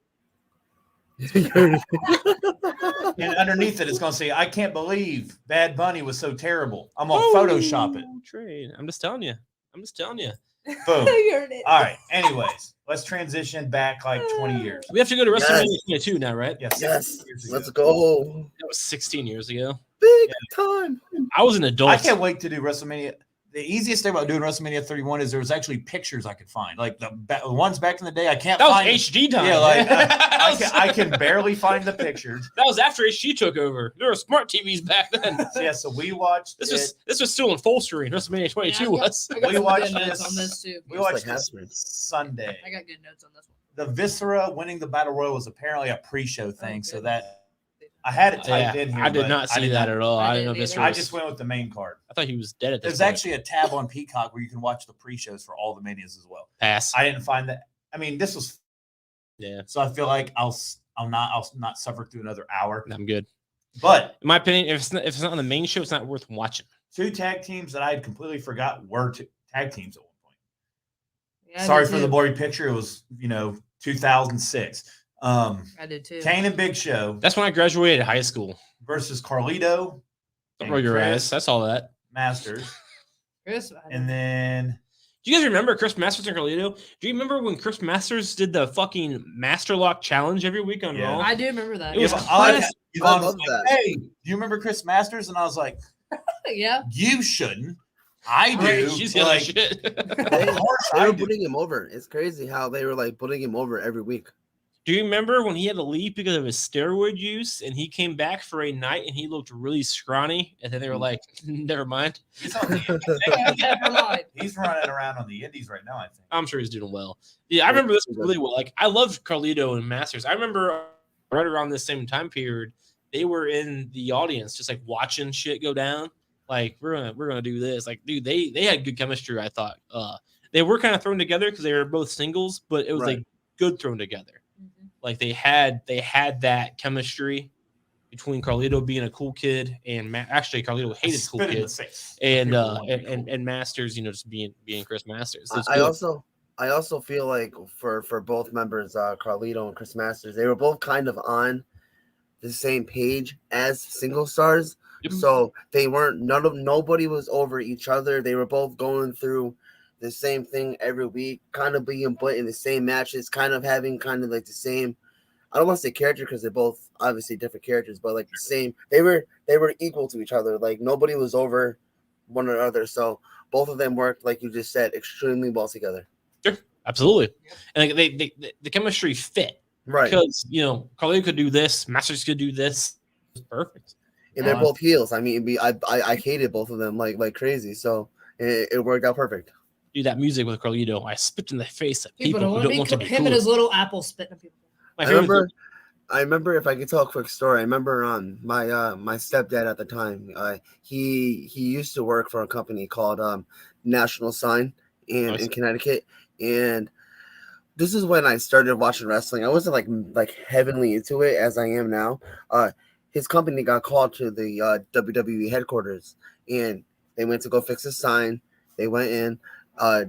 And underneath it, it's going to say, I can't believe Bad Bunny was so terrible. I'm going to Photoshop it. Trade. I'm just telling you. Boom. You heard it. All right. Anyways, let's transition back like 20 years. We have to go to WrestleMania Yes. 22 now, right? Yes. Yes. Years ago. Let's go. That was 16 years ago. Big time. I was an adult. I can't wait to do WrestleMania. The easiest thing about doing WrestleMania 31 is there was actually pictures I could find. Like the ones back in the day, I can't That was find. HD time. Yeah, like that, I can barely find the pictures. was after HD took over. There were smart TVs back then. So, yeah, so we watched This was still in full screen. WrestleMania 22 Yeah, I got- was. I got We some watched good notes this. on this too. We It's watched like this Hasbro. Sunday. I got good notes on this one. the Viscera winning the Battle Royal was apparently a pre-show thing, so goodness. that I had it typed in here. I did but not see that at all. I I didn't know didn't if this either. I was. just went with the main card. I thought he was dead at this There's point. actually a tab on Peacock where you can watch the pre-shows for all the Manias as well. Pass. I didn't find that. I mean, this was Yeah, so I feel like I'll not suffer through another hour. I'm good. But In my opinion, if it's not on the main show, it's not worth watching. two tag teams that I had completely forgot were tag teams at one point. Yeah, I Sorry did for the too. blurry picture. It was 2006. I did too. Kane and Big Show That's when I graduated high school. versus Carlito Don't and roll your Chris eyes. That's all that. Masters, Chris, and then Do you guys remember Chris Masters and Carlito? Do you remember when Chris Masters did the fucking Master Lock challenge every week on Yeah. Raw? I do remember that. It was Yvonne, class- Yvonne I was love like, that. "Hey, do you remember Chris Masters?" And I was like, Yeah. "You shouldn't. I do." Right, she's got like, shit. They, of course they I were do. putting him over. It's crazy how they were like putting him over every week. Do you remember when he had to leave because of his steroid use and he came back for a night and he looked really scrawny and then they were like, never mind. He's on the Never mind. He's running around on the Indies right now. I think. I'm sure he's doing well. Yeah, I remember this really well. Like I loved Carlito and Masters. I remember right around this same time period, they were in the audience just like watching shit go down. Like we're gonna do this. Like, dude, they had good chemistry, I thought. They were kind of thrown together because they were both singles, but it was Right. like good thrown together. Like they had that chemistry between Carlito being a cool kid and actually Carlito hated cool Spit in the kids face. and People want to be cool. and Masters, just being Chris Masters. It's I good. also feel like for both members, Carlito and Chris Masters, they were both kind of on the same page as single stars. Yep. So they weren't nobody was over each other. They were both going through the same thing every week, kind of being put in the same matches, kind of having kind of like the same. I don't want to say character because they're both obviously different characters, but like the same. They were equal to each other. Like nobody was over one another. So both of them worked, like you just said, extremely well together. Sure, absolutely. And like, the chemistry fit Right. because Carlito could do this, Masters could do this. It's perfect. And they're both heels. I mean, I hated both of them like crazy. So it worked out perfect. Do that music with Carlito. I spit in the face at People people who don't want to be him cool. and his little apple spitting at people. My I favorite remember if I could tell a quick story. I remember my stepdad at the time. He used to work for a company called National Sign in Connecticut, and this is when I started watching wrestling. I wasn't like heavily into it as I am now. His company got called to the WWE headquarters, and they went to go fix a sign. They went in,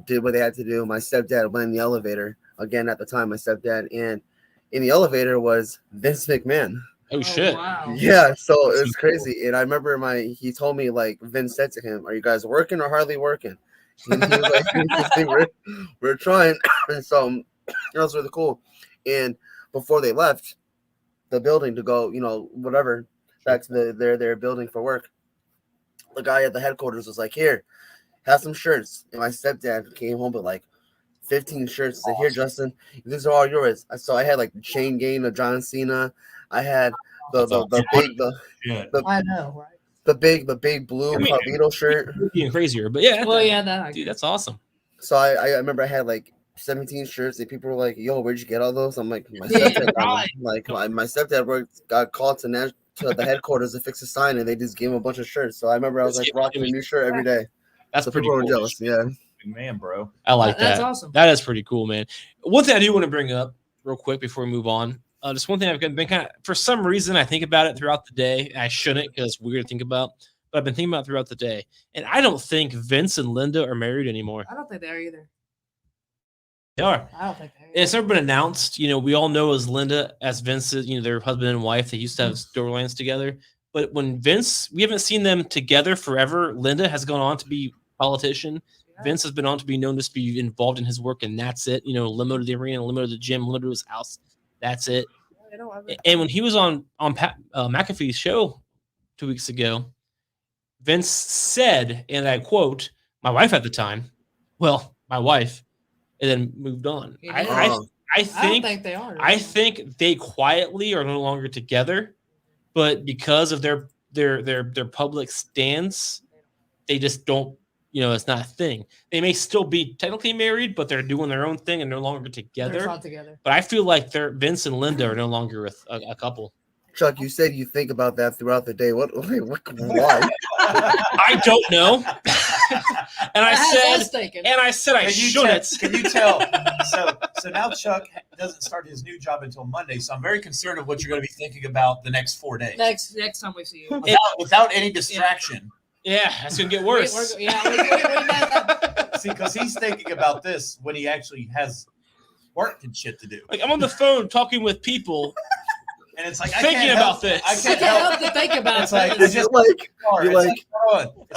did what they had to do. My stepdad went in the elevator again at the time. My stepdad, and in the elevator was Vince McMahon. Oh shit! Wow. Yeah, so That's it's so cool. crazy. And I remember he told me like Vince said to him, "Are you guys working or hardly working?" And he was like, "We're trying." And so that was really cool. And before they left the building to go, whatever, back to their building for work, the guy at the headquarters was like, "Here, have some shirts." And my stepdad came home with like 15 shirts. Said, "Here, Justin, these are all yours." So I had like the chain gang of John Cena. I had the I know, right? the big blue Carlito shirt. Being crazier, but yeah, Well, yeah, that. dude, that's awesome. So I remember I had like 17 shirts, and people were like, "Yo, where'd you get all those?" I'm like, "My Yeah, stepdad, right. my stepdad got called to the headquarters to fix a sign, and they just gave him a bunch of shirts." So I remember I was like rocking a new shirt every day. That's So pretty people cool. were jealous. Yeah. Man, bro. I like That's that. awesome. That is pretty cool, man. One thing I do want to bring up real quick before we move on. Just one thing I've been kind of, for some reason, I think about it throughout the day. I shouldn't because it's weird to think about, but I've been thinking about it throughout the day. And I don't think Vince and Linda are married anymore. I don't think they are either. They are. I don't think they are. And it's never been announced. We all know as Linda, as Vince's, their husband and wife. They used to have storylines together. But when Vince, we haven't seen them together forever. Linda has gone on to be a politician. Yeah. Vince has been on to be known to be involved in his work, and that's it. Limo to the arena, limo to the gym, limo to his house. That's it. They don't have it. And when he was on Pat McAfee's show 2 weeks ago, Vince said, and I quote, "My wife at the time, my wife," and then moved on. He did. I I don't think think they are. I think they quietly are no longer together, but because of their public stance, they just don't it's not a thing. They may still be technically married, but they're doing their own thing and no longer They're together. not together. But I feel like Vince and Linda are no longer a couple. Chuck, you said you think about that throughout the day. Why? I don't know. and I said I shouldn't. Can you tell? So now Chuck doesn't start his new job until Monday. So I'm very concerned of what you're going to be thinking about the next 4 days. Next time we see you. Without any distraction. Yeah, that's gonna get worse. We See, because he's thinking about this when he actually has work and shit to do. Like I'm on the phone talking with people. And it's like thinking about this. I can't help to think about it's like this. it's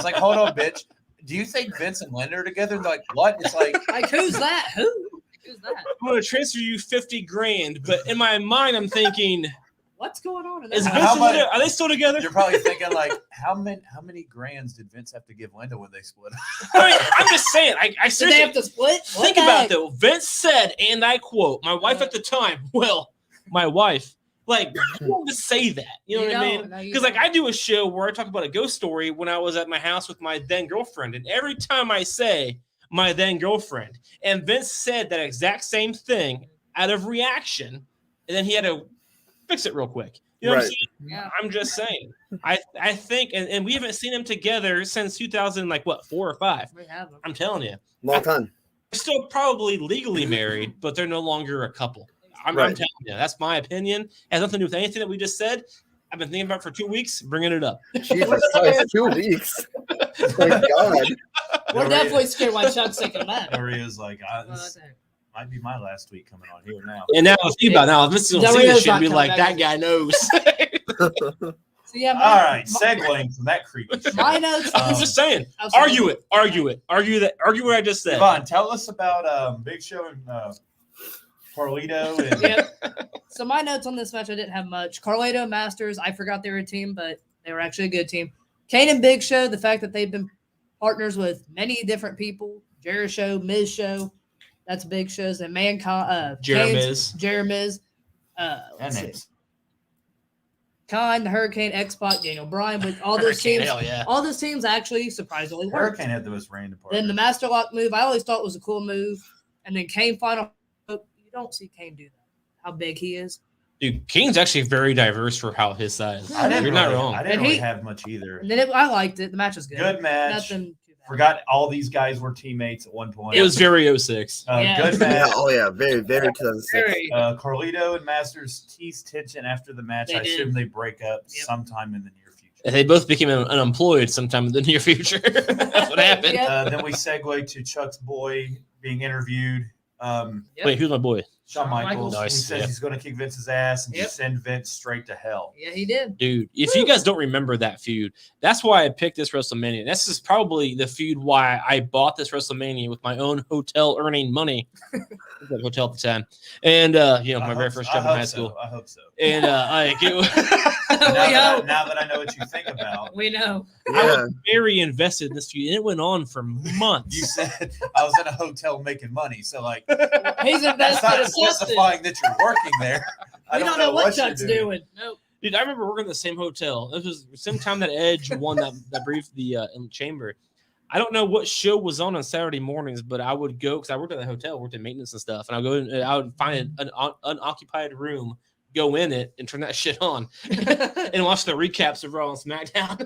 like hold on, bitch. Do you think Vince and Linda are together? And they're like, what? It's like who's that? Who's that? I'm gonna transfer you $50,000, but in my mind I'm thinking, what's going on? In is that Vince house? and Linda, are they still together? you're probably thinking like, how many grands did Vince have to give Linda when they split? I mean, I'm just saying. I Did they seriously have to split? think about it though. Vince said, and I quote, my wife at the time. Well, my wife. Like, you don't just say that. You know what I mean? Because, like, I do a show where I talk about a ghost story when I was at my house with my then girlfriend. And every time I say my then girlfriend, and Vince said that exact same thing out of reaction, and then he had to fix it real quick. You know what I'm saying? Yeah. I'm just saying. I think, and we haven't seen them together since 2000, like, 4 or 5? We have them. I'm telling you. Long time. They're still probably legally married, but they're no longer a couple. I'm telling you, that's my opinion. It has nothing to do with anything that we just said. I've been thinking about it for 2 weeks, bringing it up. Jesus Christ, 2 weeks. My God. We're definitely scared why Chuck's thinking that. Maria's like, this might be my last week coming on here now. And now, think about it now. If this is see this shit, be like, that guy knows. So, yeah, all right, segueing from that creepy shit. My notes. I'm just saying. Argue it. Argue what I just said. Yvonne, tell us about Big Show and Carlito. And Yep. So my notes on this match, I didn't have much. Carlito and Masters, I forgot they were a team, but they were actually a good team. Kane and Big Show, the fact that they've been partners with many different people, Jericho, Miz Show, that's Big Shows, and Mankind, Jeremiz, Khan, the Hurricane, X-Pac, Daniel Bryan, with all those teams. Hell yeah. All those teams actually surprisingly worked. Hurricane had the most random part. Then the Master Lock move, I always thought was a cool move. And then Kane final. You don't see Kane do that. How big he is. Dude, Kane's actually very diverse for how his size. You're not wrong. I didn't really have much either. And then I liked it. The match was good. Good match. Nothing too bad. Forgot all these guys were teammates at one point. It was very 06. Good match. Yeah, oh yeah, very, very 2006. Carlito and Masters teased tension after the match. I assume they break up sometime in the near future. They both became unemployed sometime in the near future. That's what happened. Then we segue to Chuck's boy being interviewed. Wait, who's my boy? Shawn Michaels. Nice. He says he's going to kick Vince's ass and just send Vince straight to hell. Yeah, he did. Dude, if you guys don't remember that feud, that's why I picked this WrestleMania. This is probably the feud why I bought this WrestleMania with my own hotel earning money. I was at a hotel at the time. And, my very first job in high school. I hope so. And now that I know what you think about. We know. I was very invested in this feud, and it went on for months. You said I was in a hotel making money, so like he's that's not invested in specifying that you're working there. We don't know what Chuck's doing. Nope. Dude, I remember working at the same hotel. This was the same time that Edge won that brief in the chamber. I don't know what show was on Saturday mornings, but I would go because I worked at the hotel, worked in maintenance and stuff, and I would find an unoccupied room, go in it, and turn that shit on, and watch the recaps of Raw and SmackDown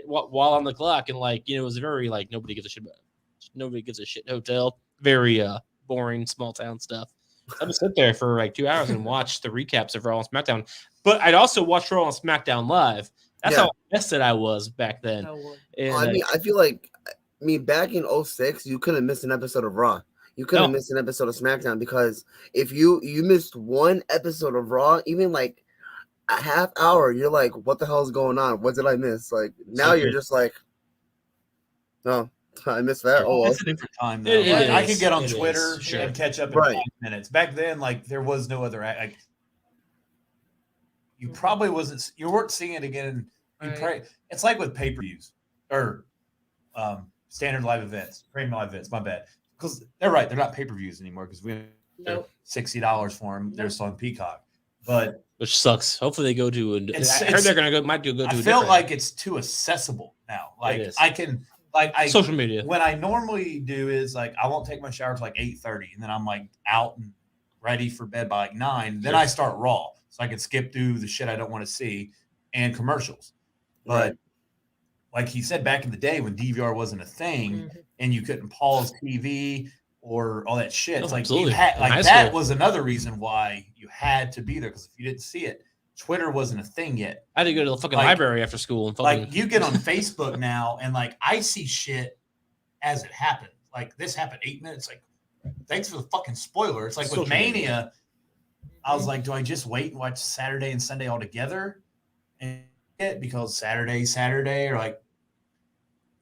while on the clock. And it was very nobody gives a shit hotel, very boring small town stuff. I would sit there for 2 hours and watch the recaps of Raw and SmackDown. But I'd also watch Raw and SmackDown live. That's how invested I was back then. And, I feel like back in 06, you couldn't miss an episode of Raw. You couldn't miss an episode of SmackDown because if you missed one episode of Raw, even a half hour, you're like, what the hell is going on? What did I miss? Now you're just like, no, I missed that. Oh, it's a different time though. I can get on Twitter and catch up in 5 minutes. Back then, there was no other. You probably you weren't seeing it again. It's like with pay-per-views or standard live events, premium live events. My bad, because they're right. They're not pay-per-views anymore because we have $60 for them. They're still on Peacock, but which sucks. Hopefully they go to. I heard they're gonna go. Might go to. I feel like it's too accessible now. I can like social media. What I normally do is like I won't take my shower till like 8:30, and then I'm like out and ready for bed by like 9. Then Sure. I start Raw, so I can skip through the shit I don't want to see and commercials. But Right. like he said back in the day when DVR wasn't a thing and you couldn't pause TV or all that shit, it's like you absolutely. had In like high that school. was another reason why you had to be there, because if you didn't see it, Twitter wasn't a thing yet. I had to go to the fucking Like- library after school and fucking. Like you get on Facebook now and like I see shit as it happened. Like this happened 8 minutes. Like thanks for the fucking spoiler. It's like with Social Mania, media. I was like, do I just wait and watch Saturday and Sunday all together? And because Saturday, or like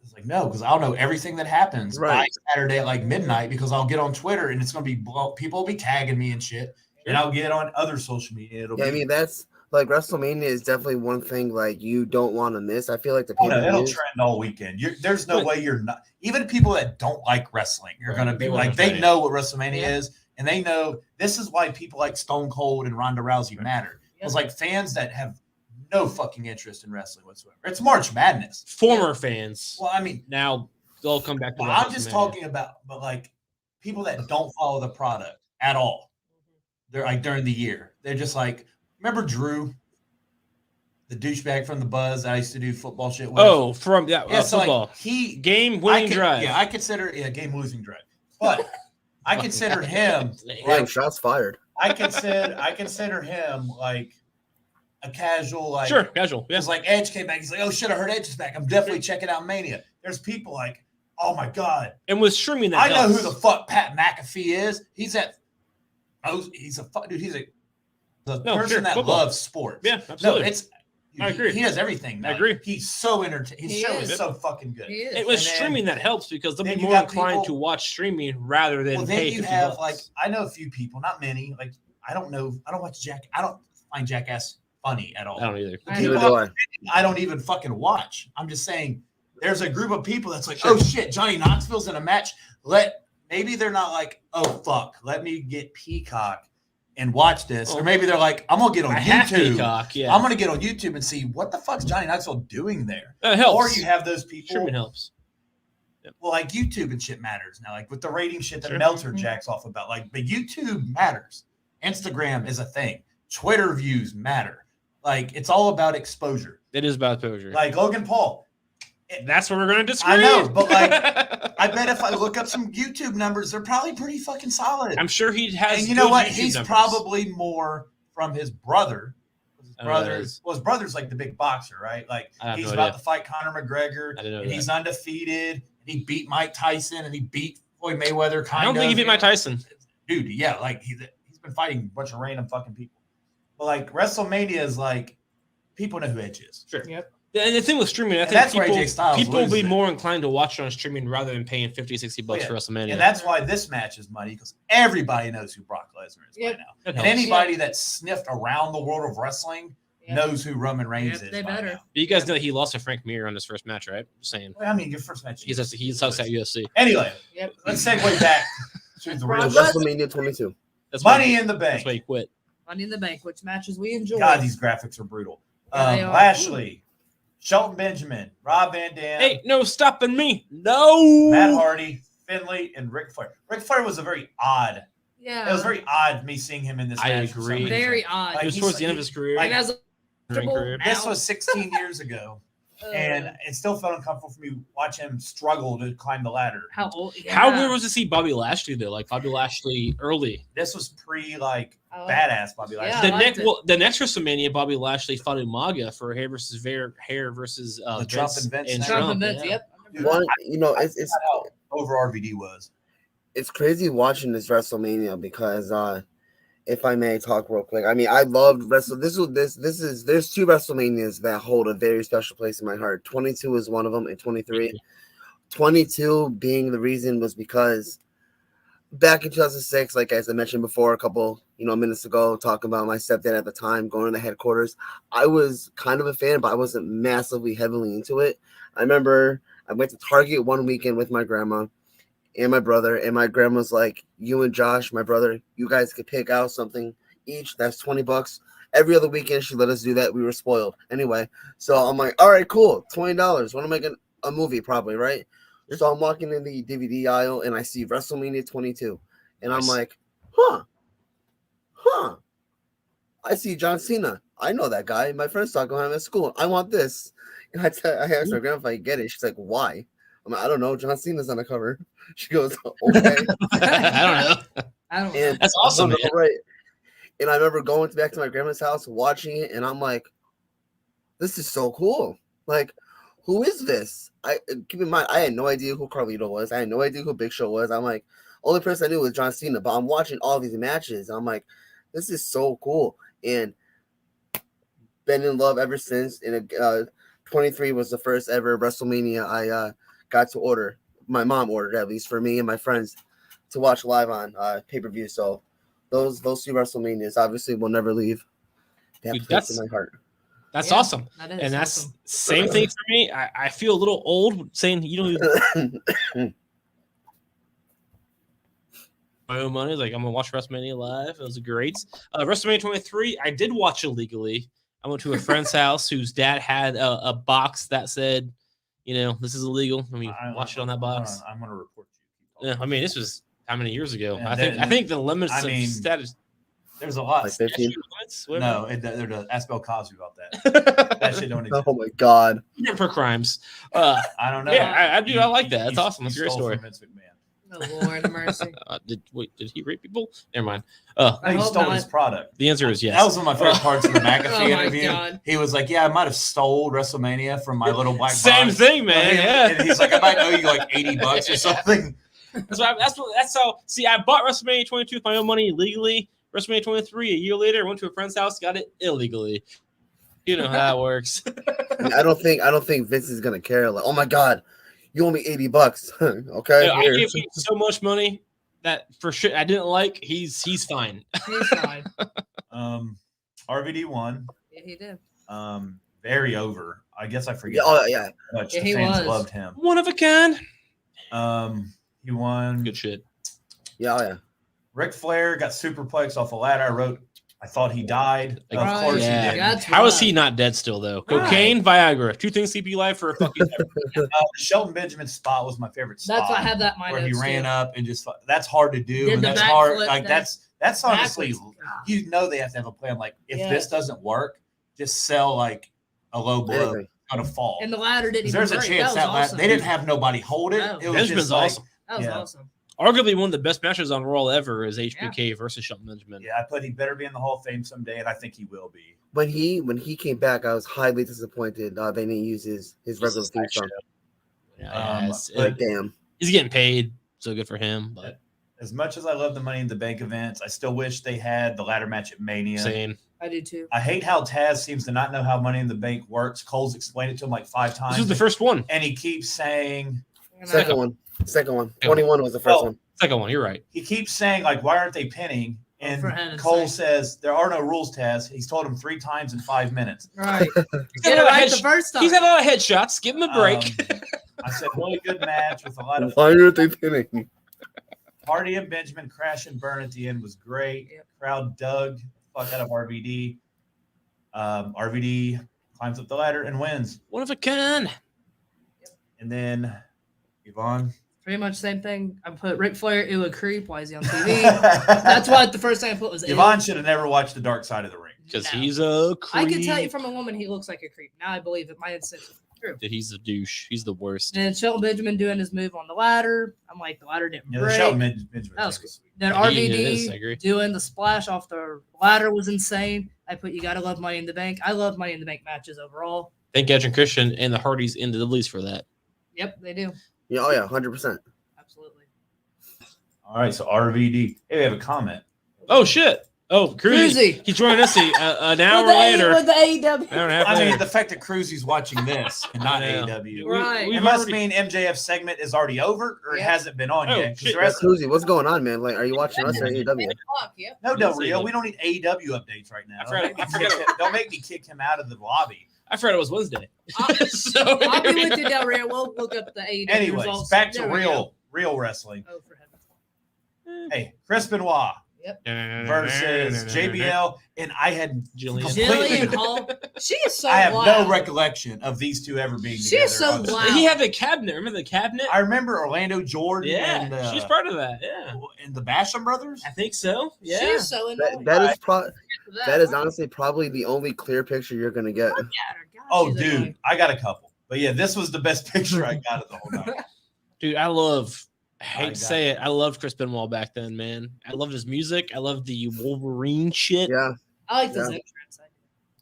it's like no, because I'll know everything that happens by Right. Saturday at like midnight, because I'll get on Twitter and it's gonna be people will be tagging me and shit. And I'll get on other social media. It'll Yeah, I be mean that's like WrestleMania is definitely one thing like you don't want to miss. I feel like the oh, no, it'll pay-per-views. trend all weekend. There's no Right. way you're not. Even people that don't like wrestling are Right. going to be They want like, they WrestleMania. know what WrestleMania Yeah. is, and they know this is why people like Stone Cold and Ronda Rousey matter. It's like fans that have no fucking interest in wrestling whatsoever. It's March Madness. former fans. Well, I mean, Now they'll come back to. well, watch I'm just WrestleMania. talking about, but like people that don't follow the product at all. They're like during the year, they're just like, remember Drew, the douchebag from the Buzz that I used to do football shit with. Oh, from yeah, so football like he game winning drive. Yeah, I consider game losing drive, but I consider him Damn, like shots fired. I consider him like a casual like Sure, casual. Yeah. Because like Edge came back, he's like, oh shit, I heard Edge is back. I'm definitely checking out Mania. There's people like, oh my god, And with streaming, that I know helps. who the fuck Pat McAfee is. He's a dude. He's a person sure, that football. loves sports. Yeah, absolutely. No, it's. I agree. He does everything. Now. I agree. He's so entertaining. His He show is. is so fucking good. He is. It was And then- streaming that helps because they'll then be you more got inclined people- to watch streaming rather than Well, pay then you $50. have like I know a few people, not many. Like I don't watch I don't find Jackass funny at all. I don't either. The I people Neither do I. I don't even fucking watch. I'm just saying there's a group of people that's like, Sure. oh shit, Johnny Knoxville's in a match. Maybe they're not like, oh fuck, let me get Peacock and watch this. Or maybe they're like, I'm gonna get on I have YouTube. Peacock, yeah. I'm gonna get on YouTube and see what the fuck's Johnny Knoxville doing there. That helps. Or you have those people. Streaming helps. Well, like YouTube and shit matters now. Like with the rating shit that Sure. Meltzer jacks off about. Like, but YouTube matters. Instagram is a thing. Twitter views matter. Like, it's all about exposure. It is about exposure. Like Logan Paul. That's what we're going to disagree. I know, but like, I bet if I look up some YouTube numbers, they're probably pretty fucking solid. I'm sure he has. And you know good what? YouTube He's numbers. probably more from his brother. His I don't know who that brother, is. well, his brother's like the big boxer, right? Like I have he's no about idea. to fight Conor McGregor, I didn't know and that. he's undefeated. And he beat Mike Tyson, and he beat Floyd Mayweather. I don't think he beat Mike Tyson. Dude, yeah, like he's been fighting a bunch of random fucking people. But like WrestleMania is like people know who Edge is. Sure. Yep. And the thing with streaming, I And think that's where AJ Styles people will be loses it. more inclined to watch it on streaming rather than paying $50, $60 Oh, yeah. for WrestleMania. And that's why this match is money, because everybody knows who Brock Lesnar is Yep. by now. That And helps. anybody that's sniffed around the world of wrestling Yeah. knows who Roman Reigns Yep, is. they by better. now. You guys know that he lost to Frank Mir on his first match, right? Just saying. Well, I mean, your first match. He sucks at UFC. Anyway, Yep. let's segue back to the real Brock shit. WrestleMania 22. That's why Money in the Bank. That's why he quit. Money in the Bank, which matches we enjoy. God, these graphics are brutal. Yeah, they are. Lashley, Shelton Benjamin, Rob Van Dam, Hey, no stopping me. No. Matt Hardy, Finlay, and Ric Flair. Ric Flair was a very odd. Yeah. It was very odd me seeing him in this I match. for some agree. reason. very odd. Like, It was he's- towards the end of his career. like, and as a career. This was 16 years ago, and it still felt uncomfortable for me to watch him struggle to climb the ladder. how old? Yeah. How weird was to see Bobby Lashley though? Like Bobby Lashley early. This was pre I like- badass Bobby Lashley. Yeah, I liked it. The next WrestleMania, Bobby Lashley fought Umaga for hair versus hair versus The Trump and Vince thing. Trump and yeah. Vince, yep. Dude, One, I it's how over RVD was. it's crazy watching this WrestleMania because if I may talk real quick, I mean I loved there's two WrestleManias that hold a very special place in my heart. 22 is one of them, and 23. 22 being the reason was because back in 2006, like as I mentioned before, a couple minutes ago, talking about my stepdad at the time going to the headquarters, I was kind of a fan, but I wasn't massively heavily into it. I remember I went to Target one weekend with my grandma and my brother, and my grandma's like, you and Josh, my brother, you guys could pick out something each. That's $20. Every other weekend she let us do that. We were spoiled. Anyway, so I'm like, all right, cool, $20. Want to make a movie probably, right? So I'm walking in the DVD aisle and I see WrestleMania 22. And I'm like, huh. I see John Cena. I know that guy. My friends talk about him at school. I want this. And I asked my grandma if I could get it. She's like, why? I'm like, I don't know. John Cena's on the cover. She goes, okay. I don't know. I don't know. And That's awesome, I don't know, man. right? And I remember going back to my grandma's house, watching it, and I'm like, this is so cool. Like, who is this? Keep in mind, I had no idea who Carlito was. I had no idea who Big Show was. I'm like, only person I knew was John Cena. But I'm watching all these matches. I'm like, this is so cool. And been in love ever since. And 23 was the first ever WrestleMania I got to order. My mom ordered, at least for me and my friends, to watch live on pay-per-view. So those two WrestleManias obviously will never leave that Dude, place in my heart. That's Yeah, awesome. That is And that's awesome. same thing for me. I feel a little old saying you don't even my own money. Like, I'm gonna watch WrestleMania live. It was great. WrestleMania 23, I did watch illegally. I went to a friend's house whose dad had a box that said, this is illegal. I mean, watch it on that box. I'm gonna report you. Yeah, I mean, this was how many years ago? Yeah, I think the limits I of mean, status. There's a lot. Like 15. Limits, No, they're the ask Bill Cosby about that. That shit don't exist. Oh my god. for crimes. I don't know. Yeah, I do. I like that. That's awesome. That's a great stole story. from Vince McMahon. Oh, Lord have mercy. Did he rape people? Never mind. No, I he hope stole not. his product. The answer is yes. That was one of my favorite parts of the McAfee Oh my interview. God. He was like, "Yeah, I might have stole WrestleMania from my little black Same box." thing, man. Yeah. And he's like, "I might owe you like $80 or something." That's how. See, I bought WrestleMania 22 with my own money illegally. WrestleMania 23 a year later, I went to a friend's house, got it illegally. You know how that works. I don't think Vince is gonna care. Like, oh my god, you owe me $80. Okay. I here. gave him so much money that for shit I didn't like, he's fine. He's fine. RVD won. Yeah, he did. Very over. I guess I forget. Yeah, oh yeah. How much Yeah, the he fans was. loved him. One of a kind. He won. Good shit. Yeah, oh yeah. Ric Flair got superplexed off a ladder. I wrote, I thought he died. Of Right. course Yeah. he did. That's How is right. he not dead still though? Right. Cocaine, Viagra, two things keep you alive for a fucking. Shelton Benjamin's spot was my favorite spot. That's why I have that in my where he notes, ran too. up and just that's hard to do, Did and the that's hard. backflip, Like that's honestly, backwards. they have to have a plan. Like if Yeah. this doesn't work, just sell like a low blow. Anything. Gonna fall. And the ladder didn't even There's a break. chance that that was awesome. they didn't have nobody hold it. No. It was Benjamin's just like, awesome. That was Yeah. awesome. Arguably one of the best matches on Raw ever is HBK versus Shelton Benjamin. Yeah, I put he better be in the Hall of Fame someday, and I think he will be. When he came back, I was highly disappointed. They didn't use his regular theme song. Yeah, But Damn. he's getting paid, so good for him. But as much as I love the Money in the Bank events, I still wish they had the ladder match at Mania. same. I do too. I hate how Taz seems to not know how Money in the Bank works. Cole's explained it to him like 5 times. This was the first one. And he keeps saying, Second one. 21 was the first one. Second one. You're right. he keeps saying, like, why aren't they pinning? And for heaven's Cole sake. says, there are no rules, Taz. He's told him 3 times in 5 minutes. Right. He's Get had it a lot of right the head- first time. He's had a lot of headshots. Give him a break. I said, really good match with a lot of Why aren't they pinning? Hardy and Benjamin crash and burn at the end was great. Yep. Crowd dug the fuck out of RVD. RVD climbs up the ladder and wins. One of a kind. And then Yvonne. Pretty much same thing. I put Ric Flair, ew, a creep. Why is he on TV? That's what the first thing I put was ew. Yvonne should have never watched The Dark Side of the Ring. Because No. he's a I creep. can tell you from a woman he looks like a creep. Now I believe it. My instinct is true. that he's a douche. He's the worst. And then Shelton Benjamin doing his move on the ladder. I'm like, the ladder didn't Yeah, the break. Shelton Benjamin. That was thing was Then He is, I RVD agree. doing the splash off the ladder was insane. I put you gotta love Money in the Bank. I love Money in the Bank matches overall. Thank Edge and Christian and the Hardys in the Dudleys for that. Yep, they do. Yeah, oh yeah, 100%. Absolutely. All right, so RVD. Hey, we have a comment. Oh shit! Oh, Cruzy. Cruzy. He joined us an hour With the later. with the AEW. Hour and a half I mean, later. the fact that Cruzy's watching this and not I know. AEW. Right. It We've must already- mean MJF's segment is already over or it Yeah. hasn't been on Oh, yet. 'cause shit. the rest Susie, what's going on, man? Like, are you watching us or AEW? Yep. No, Del Del Rio, we don't need AEW updates right now. I forgot- Don't make me kick him out of the lobby. I forgot it was Wednesday. I'll- So, I'll be with you, Del Rio. We'll look up the AEW Anyways, results. back to There we go. real wrestling. Oh, for heaven's sake. Hey, Chris Benoit versus JBL, and I had Jillian Hall. She is so I have loud. no recollection of these two ever being She together. is so on the loud. screen. He had the cabinet. Remember the cabinet? I remember Orlando Jordan Yeah, and she's part of that. Yeah, and the Basham brothers. I think so. She Yeah, is so annoying. That is honestly probably the only clear picture you're gonna get. Oh, dude, I got a couple, but yeah, this was the best picture I got of the whole night. dude, I hate to say it, I loved Chris Benoit back then, man. I loved his music. I loved the Wolverine shit. Yeah. I like this entrance.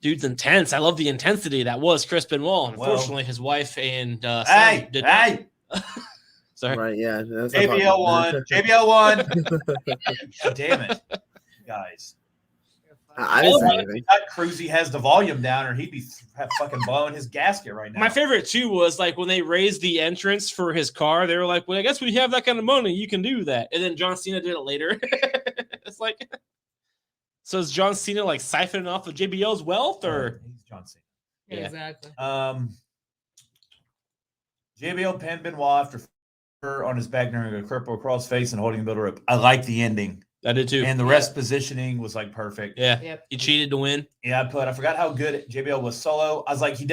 Dude's intense. I love the intensity that was Chris Benoit. Unfortunately, his wife and son did not. Sorry. Right, yeah. JBL won. JBL won. God damn it, guys. I didn't say anything. Cruzy has the volume down, or he'd be fucking blowing his gasket right now. My favorite too was like when they raised the entrance for his car. They were like, "Well, I guess when you have that kind of money, you can do that." And then John Cena did it later. It's like, so is John Cena like siphoning off of JBL's wealth, or he's John Cena? Yeah, exactly. JBL pinned Benoit after on his back during a cripple across face and holding the middle rope. I like the ending. I did too. And the rest positioning was like perfect. Yeah. Yep. He cheated to win. Yeah, I forgot how good JBL was solo. I was like, he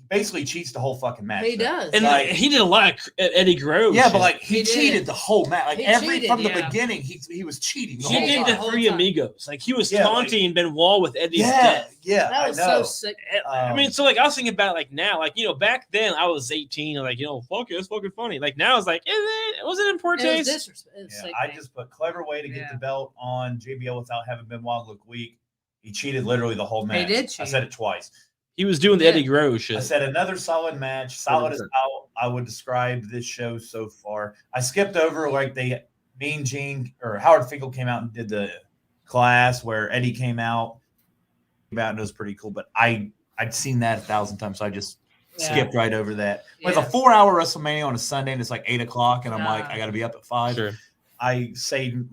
basically cheats the whole fucking match. He does. And like, he did a lot of Eddie Grove. Yeah, shit. but like he He cheated did. the whole match. Like from the yeah. beginning, he was cheating. The He whole did time. the Three Amigos. Like he was Yeah, taunting Benoit with Eddie's Yeah, death. yeah, That was I know. so sick. I mean, so like I was thinking about it, like now, like back then I was 18, and like fuck it, it's fucking funny. Like now it's like, was it in poor It was taste? disrespect. It was Yeah, sick, I man. just put clever way to get Yeah. the belt on JBL without having Benoit look weak. He cheated literally the whole match. did I cheat. said it twice. He was doing the Yeah. Eddie Grove shit. I said another solid match. Solid is 100%. how I would describe this show so far. I skipped over like Mean Gene or Howard Finkel came out and did the class where Eddie came out and it was pretty cool. But I'd seen that 1,000 times, so I just skipped right over that. With a 4-hour WrestleMania on a Sunday and it's like 8 o'clock, and I'm like, I got to be up at 5. Sure. I saved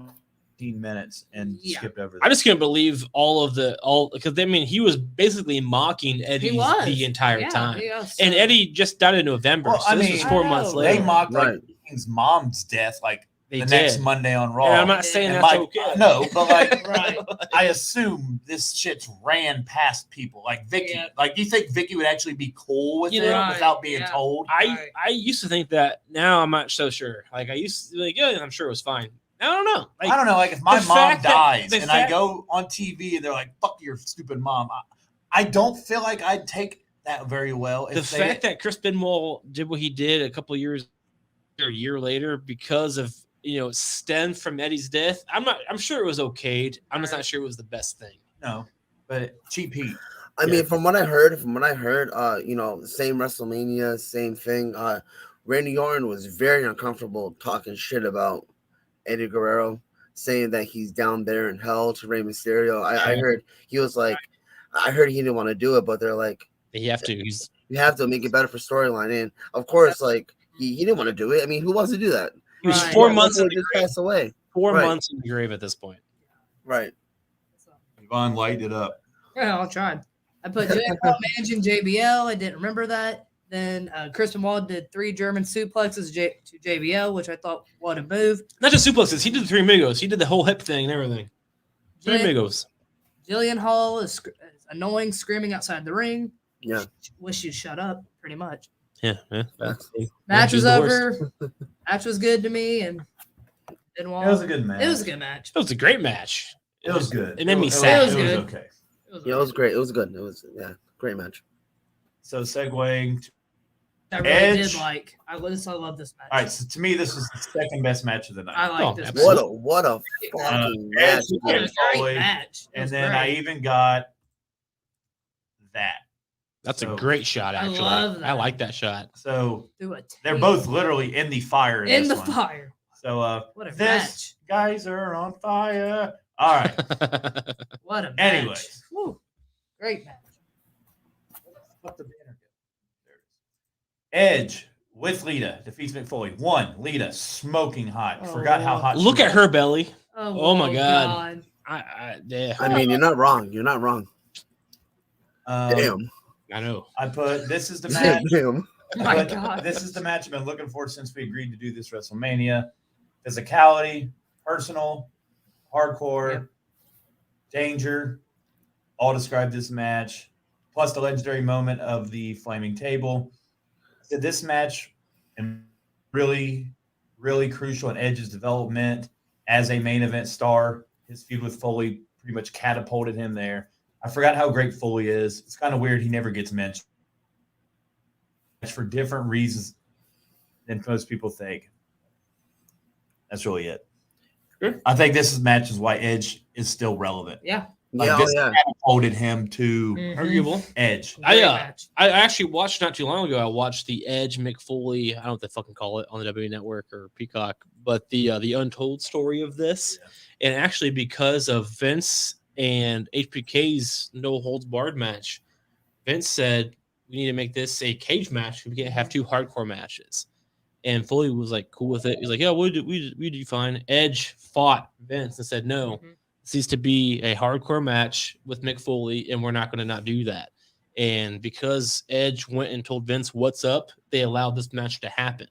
15 minutes and skipped over that. I just couldn't believe because he was basically mocking Eddie the entire time. And Eddie just died in November. Well, so this was 4 months They later. mocked like Dean's mom's death like They the did. next Monday on Raw. And I'm not saying And that's Mike- okay. No, but like Right. I assume this shit's ran past people. Like Vicky. Yeah. Like do you think Vicky would actually be cool with You it know, without being told? I used to think that. Now I'm not so sure. Like I used to be like, yeah, I'm sure it was fine. I don't know. Like, I don't know. Like if my the mom fact that- dies the and I fact- go on TV and they're like, "Fuck your stupid mom," I don't feel like I'd take that very well. The fact that Chris Benoit did what he did a couple of years or a year later because of stemmed from Eddie's death. I'm sure it was okayed. I'm just not sure it was the best thing. No, but cheap heat. I mean, from what I heard, same WrestleMania, same thing. Randy Orton was very uncomfortable talking shit about Eddie Guerrero, saying that he's down there in hell to Rey Mysterio. I heard he was like, I heard he didn't want to do it, but they're like, you have to. You have to make it better for storyline. And of course, like he didn't want to do it. I mean, who wants to do that? He was Right. 4 months in the just grave. passed away. 4 Right. months in the grave at this point. Right. Yvonne lighted it up. Yeah, I'll try. I put managing JBL. I didn't remember that. Then Chris Benoit did 3 German suplexes to JBL, which I thought, what a move. Not just suplexes. He did the Three Amigos. He did the whole hip thing and everything. Three Amigos. Jillian Hall is annoying, screaming outside the ring. Yeah. Wish you'd shut up, pretty much. Yeah. Match she's was the worst. over. Match was good to me, and Benoit. It was a good match. It was a good match. It was a great match. It was good. It made me It sad. was It was good. okay. Yeah, it was great. It was good. It was great match. So segueing. I really Edge. did like. I love this match. All right, so to me, this was the second best match of the night. I like this. absolutely. What a fucking match. Edge- It was a great Foley, match. It and was then great. I even got that. That's So- a great shot, I actually. love that. I like that shot. So Through a they're tape. both literally in the fire. in this the one. fire. So What a this match. guys are on fire. All right. What a match. Anyways. Woo. Great match. What the banner go? There it is. Edge with Lita defeats Mick Foley. 1, Lita smoking hot. Oh, Forgot how hot. Look she at was. her belly. Oh, my God. Yeah. I mean, you're not wrong. You're not wrong. Damn. I know. I put this is the match. Damn. Oh my But God. This is the match I've been looking for since we agreed to do this WrestleMania. Physicality, personal, hardcore, Yep. danger, all described this match, plus the legendary moment of the flaming table. Did this match and really, really crucial in Edge's development as a main event star. His feud with Foley pretty much catapulted him there. I forgot how great Foley is. It's kind of weird he never gets mentioned for different reasons than most people think. That's really it. Sure. I think this match is why Edge is still relevant. Yeah. Like Yeah, this yeah. catapulted him to Arguable. Edge. Great match. I actually watched not too long ago. I watched the Edge Mick Foley. I don't know what they fucking call it on the W Network or Peacock, but the untold story of this, and actually because of Vince and HBK's no holds barred match, Vince said we need to make this a cage match. We can't have two hardcore matches, and Foley was like cool with it. He's like, yeah, we do fine. Edge fought Vince and said no. This needs to be a hardcore match with Mick Foley, and we're not going to not do that. And because Edge went and told Vince what's up, they allowed this match to happen.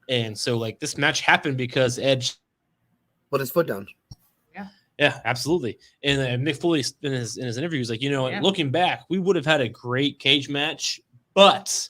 And so, like, this match happened because Edge Put his foot down. Yeah, absolutely. And Mick Foley in his interview was like, Yeah. looking back, we would have had a great cage match, but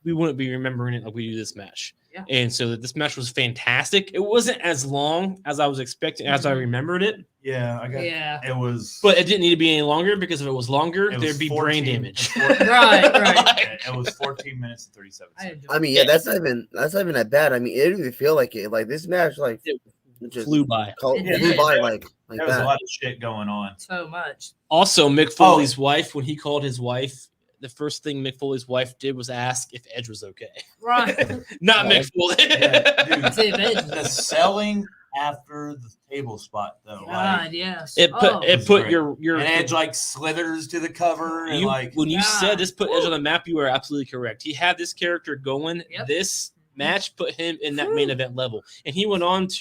we wouldn't be remembering it like we do this match. Yeah. And so this match was fantastic. It wasn't as long as I was expecting, as I remember it, Yeah, I got Yeah. it was but it didn't need to be any longer because if it was longer, it was there'd be brain 14 damage. Right. It was 14 minutes and 37 I seconds. enjoyed I mean, Yeah. that's not even that bad. I mean, it didn't even feel like it. Like this match, like It just Flew by. It flew did. by like There was a that. lot of shit going on. so much. Also, Mick Foley's wife, when he called his wife, the first thing Mick Foley's wife did was ask if Edge was okay. Right. Not Oh. Mick Foley. Yeah, dude. See, Edge. The selling after the table spot though, God, like yes. It put Oh, it was put great. your and Edge like slithers to the cover and you, like when you God. said this put Edge on the map, you were absolutely correct. He had this character going. Yep. This match put him in that main event level, and he went on to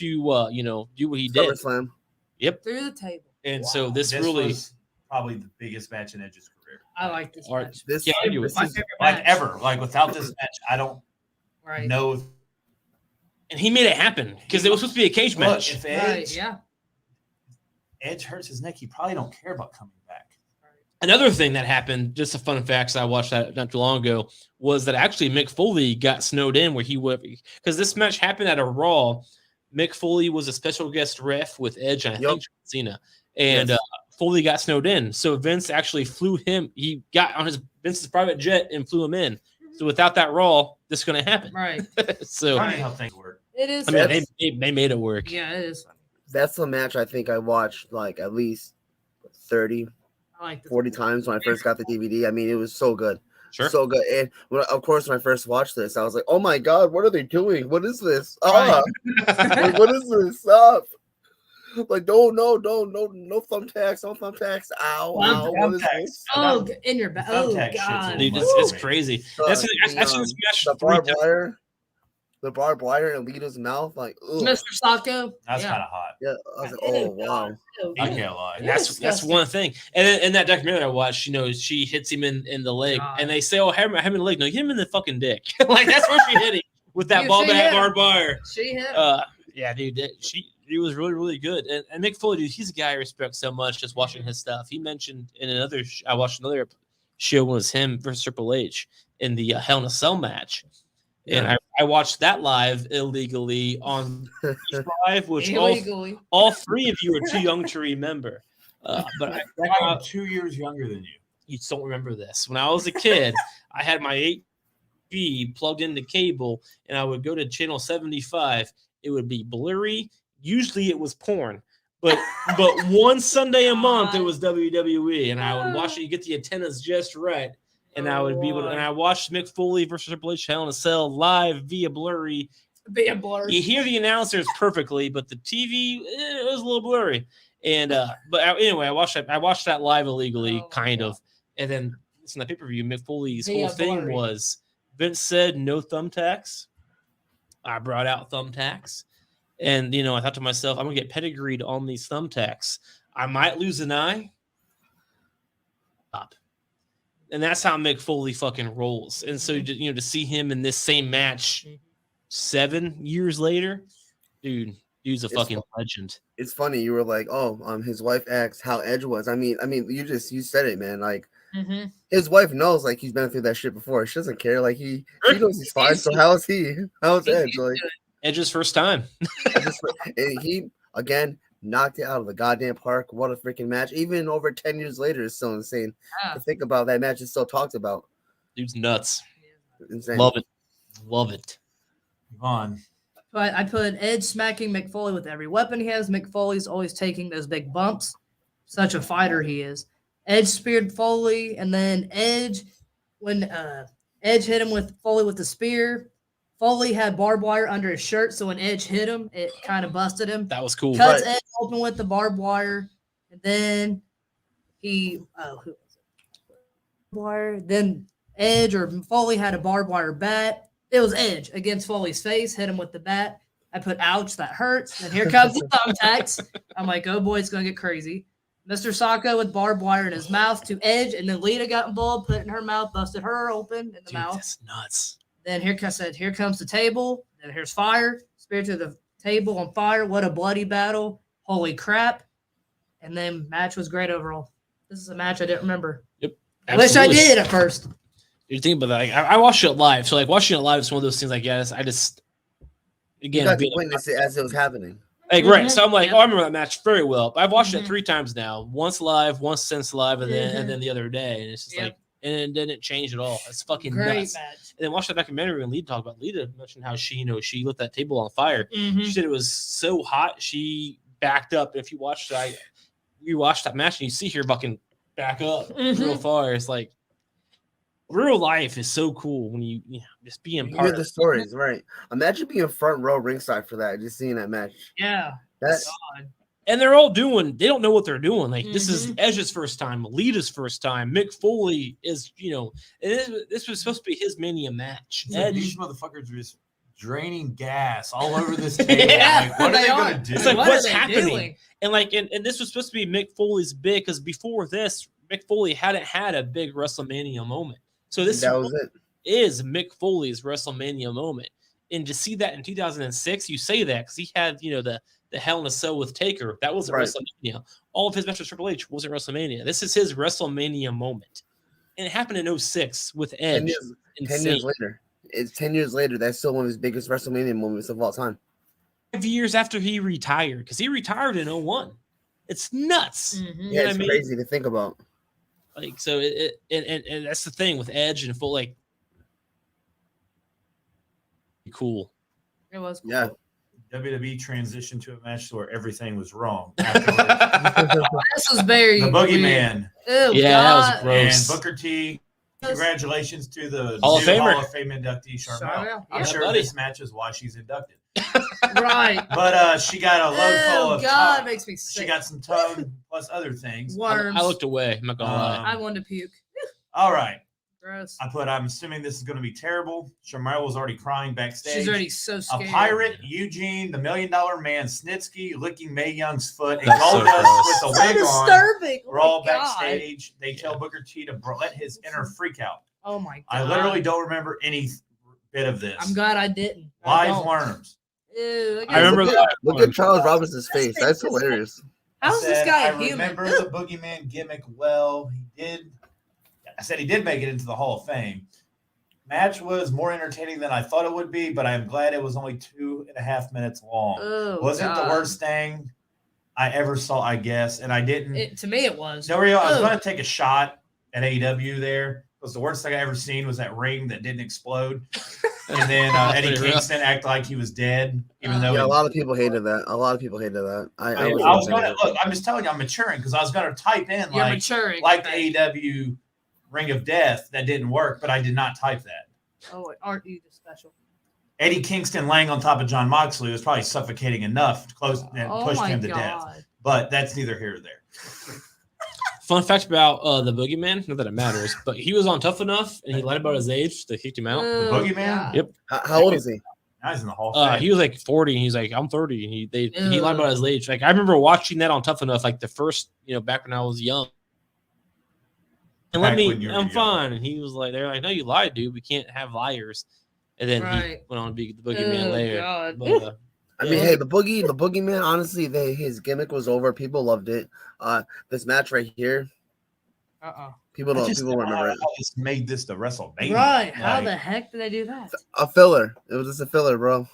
do what he did. SummerSlam. Yep. through the table. And so this this really was probably the biggest match in Edge's career. I like this Art- match. This, Yeah, I do. this My is favorite Like match. ever. Like without this match, I don't Right. know if and he made it happen because it was supposed to be a cage look, match. if Right. Edge Yeah. Edge hurts his neck, he probably don't care about coming back. Another thing that happened, just a fun fact, 'cause I watched that not too long ago, was that actually Mick Foley got snowed in where he would, because this match happened at a Raw. Mick Foley was a special guest ref with Edge and I think John Cena, and Yes. Foley got snowed in. So Vince actually flew him. He got on Vince's private jet and flew him in. So without that Raw, this is going to happen. Right. So Funny how things work. It is. I mean, That's- they made it work. Yeah, it is. Funny. that's the match I think I watched like at least 30, I like this. 40 times when I first got the DVD. I mean, it was so good. Sure. So good. And of course, when I first watched this, I was like, oh my God, what are they doing? What is this? Right. Like, what is this? Stop. Like, no thumbtacks, no thumbtacks. Ow, Well, ow. What is thumbtacks. this? Oh, in your back. Oh, Thumbtack shit's a God. Dude, little it's much. crazy. The- That's the, I've seen this match the 3 barbed times. wire. The barbed wire in Alita's mouth. Like, ugh. Mr. Sacco. That's yeah. kind of hot. Yeah, I was like, Ew, oh, God. wow. Ew. I can't lie. And that's Disgusting. one thing. And then in that documentary I watched, she hits him in the leg, God. and they say, "Oh, hit him in the leg." No, hit him in the fucking dick. Like that's where she hit him with that Dude, ball she back hit him. barbed wire. She hit. Yeah, dude, he was really really good. And Mick Foley, dude, he's a guy I respect so much. Just watching his stuff, he mentioned in another. I watched another show was him versus Triple H in the Hell in a Cell match. And I watched that live illegally on Live, which Illegally. all three of you are too young to remember. But I'm 2 years younger than you. you don't remember this. When I was a kid, I had my 8B plugged into cable, and I would go to channel 75. It would be blurry. Usually it was porn. But one Sunday a month it was WWE, and I would watch it. You get the antennas just right. And I would be able to, and I watched Mick Foley versus Triple H Hell in a Cell live via blurry. Being blurred. You hear the announcers perfectly, but the TV it was a little blurry. And anyway, I watched that live illegally, Oh, kind yeah. of. And then listen, the pay-per-view, Mick Foley's Via whole thing blurry. was Vince said no thumbtacks. I brought out thumbtacks, and I thought to myself, I'm gonna get pedigreed on these thumbtacks. I might lose an eye. Stop. And that's how Mick Foley fucking rolls. And so, to see him in this same match 7 years later, dude, Dude's a It's fucking fu- legend. It's funny. You were like, oh, his wife asked how Edge was. I mean, you said it, man. Like Mm-hmm. his wife knows, like he's been through that shit before. She doesn't care. Like he knows he's fine. He's So used how is he? How is He's Edge? used Like to it. Edge's first time. and he again knocked it out of the goddamn park. What a freaking match! Even over 10 years later, it's still insane Yeah. to think about. That match is still talked about. Dude's nuts. Insane. Love it. Love it. On. But I put Edge smacking Mick Foley with every weapon he has. Mick Foley's always taking those big bumps. Such a fighter he is. Edge speared Foley, and then when Edge hit him with Foley with the spear, Foley had barbed wire under his shirt, so when Edge hit him, it kind of busted him. That was cool. Cuts Right. Edge open with the barbed wire, and then who was it? Wire. Then Edge or Foley had a barbed wire bat. It was Edge against Foley's face, hit him with the bat. I put, ouch, that hurts. And here comes the thumbtacks. I'm like, oh boy, it's going to get crazy. Mr. Sacco with barbed wire in his mouth to Edge, and then Lita got involved, put it in her mouth, busted her open in the Dude, mouth. that's nuts. Then here comes the table. Then here's fire. Spear to the table on fire. What a bloody battle. Holy crap. And then match was great overall. This is a match I didn't remember. I wish I Absolutely. did at first. You think about that. Like, I watched it live. So like watching it live is one of those things. Like, yes, I just You again got to being- witness it as it was happening. like right. So I'm like, Yep. oh, I remember that match very well. But I've watched it Mhm. 3 times now. Once live, once since live, and Mhm. then the other day. And it's just Yep. like, and it didn't change at all. It's fucking Great nuts. match. And then watch that documentary and Lita talked about Lita mentioned how she lit that table on fire. She said it was so hot she backed up. And if you watched that match and you see her fucking back up real far, it's like real life is so cool when you just being You part hear of the it. stories, right? Imagine being front row ringside for that, just seeing that match. Yeah. That God. And they're all they don't know what they're doing. Like this is Mhm. Edge's first time, Lita's first time. Mick Foley is, this was supposed to be his Mania match. It's like Edge, these motherfuckers are just draining gas all over this table. Yeah, Like, what are they are. gonna do? It's like, What what's are they happening? doing? and this was supposed to be Mick Foley's big because before this, Mick Foley hadn't had a big WrestleMania moment. So this that was it. is Mick Foley's WrestleMania moment. And to see that in 2006, you say that because he had, the Hell in a Cell with Taker. That wasn't Right. WrestleMania. All of his matches with Triple H wasn't WrestleMania. This is his WrestleMania moment. And it happened in 06 with 10 Edge. years, 10 Insane. years later. It's 10 years later. That's still one of his biggest WrestleMania moments of all time. 5 years after he retired, because he retired in 01. It's nuts. Mhm. You know Yeah, what it's I mean? crazy to think about. Like, so and that's the thing with Edge and full, like, cool. It was cool. Yeah. WWE transitioned to a match where everything was wrong. Afterwards. This was very The weird. Boogeyman Oh, Yeah, that was God. gross. and Booker T. Congratulations to the Hall of new Famer. Hall of Fame inductee, Sharmell. Sharmell, I'm yeah. sure buddy. this match is why she's inducted. Right. But she got a load full Oh, of God, tone. makes me sick. She got some tone plus other things. Worms. I looked away. I'm not gonna lie. I wanted to puke. All right. Gross. I'm assuming this is going to be terrible. Sharmell was already crying backstage. She's already so A scared. pirate, Eugene, the $1 Million Man, Snitsky, licking Mae Young's foot, and That's told so us gross. with a So wig on. disturbing. We're Oh all my God. backstage. They tell Booker T to let his inner freak out. Oh my God. I literally don't remember any bit of this. I'm glad I didn't. I Live don't. worms. Ew, look I remember at- that. Look at Charles Robinson's face. That's hilarious. How's I this said, guy I human? remember the Boogeyman gimmick well. I said he did make it into the Hall of Fame. Match was more entertaining than I thought it would be, but I am glad it was only 2.5 minutes long. Oh, Wasn't God. the worst thing I ever saw, I guess, and I didn't. To me, it was. No, real. I was Ugh. going to take a shot at AEW there because the worst thing I ever seen was that ring that didn't explode, and then Eddie Pretty rough. Kingston act like he was dead, even though Yeah, a he- lot of people hated that. A lot of people hated that. I I was going to look. I'm just telling you, I'm maturing because I was going to type in You're like maturing. the AEW Ring of Death that didn't work, but I did not type that. Oh, aren't you just special? Eddie Kingston laying on top of John Moxley was probably suffocating enough to close and Oh pushed my him to God. death. But that's neither here or there. Fun fact about the Boogeyman, not that it matters, but he was on Tough Enough and he lied about his age. They kicked him out. Oh, Boogeyman? God. Yep. How old is he? Now he's in the Hall of Fame. He was like 40 and he's like, I'm 30. And he lied Ew. about his age. Like I remember watching that on Tough Enough, like the first, back when I was young. And Back when you were I'm young. fine. And he was like, they're like, no, you lied, dude. We can't have liars. And then he Right. went on to be the Boogeyman Oh, later. God. But, I mean, hey, the boogeyman. Honestly, his gimmick was over. People loved it. This match right here, people I don't just don't know remember it. how this made this to WrestleMania. Right. How Like, the heck did they do that? A filler. It was just a filler, bro.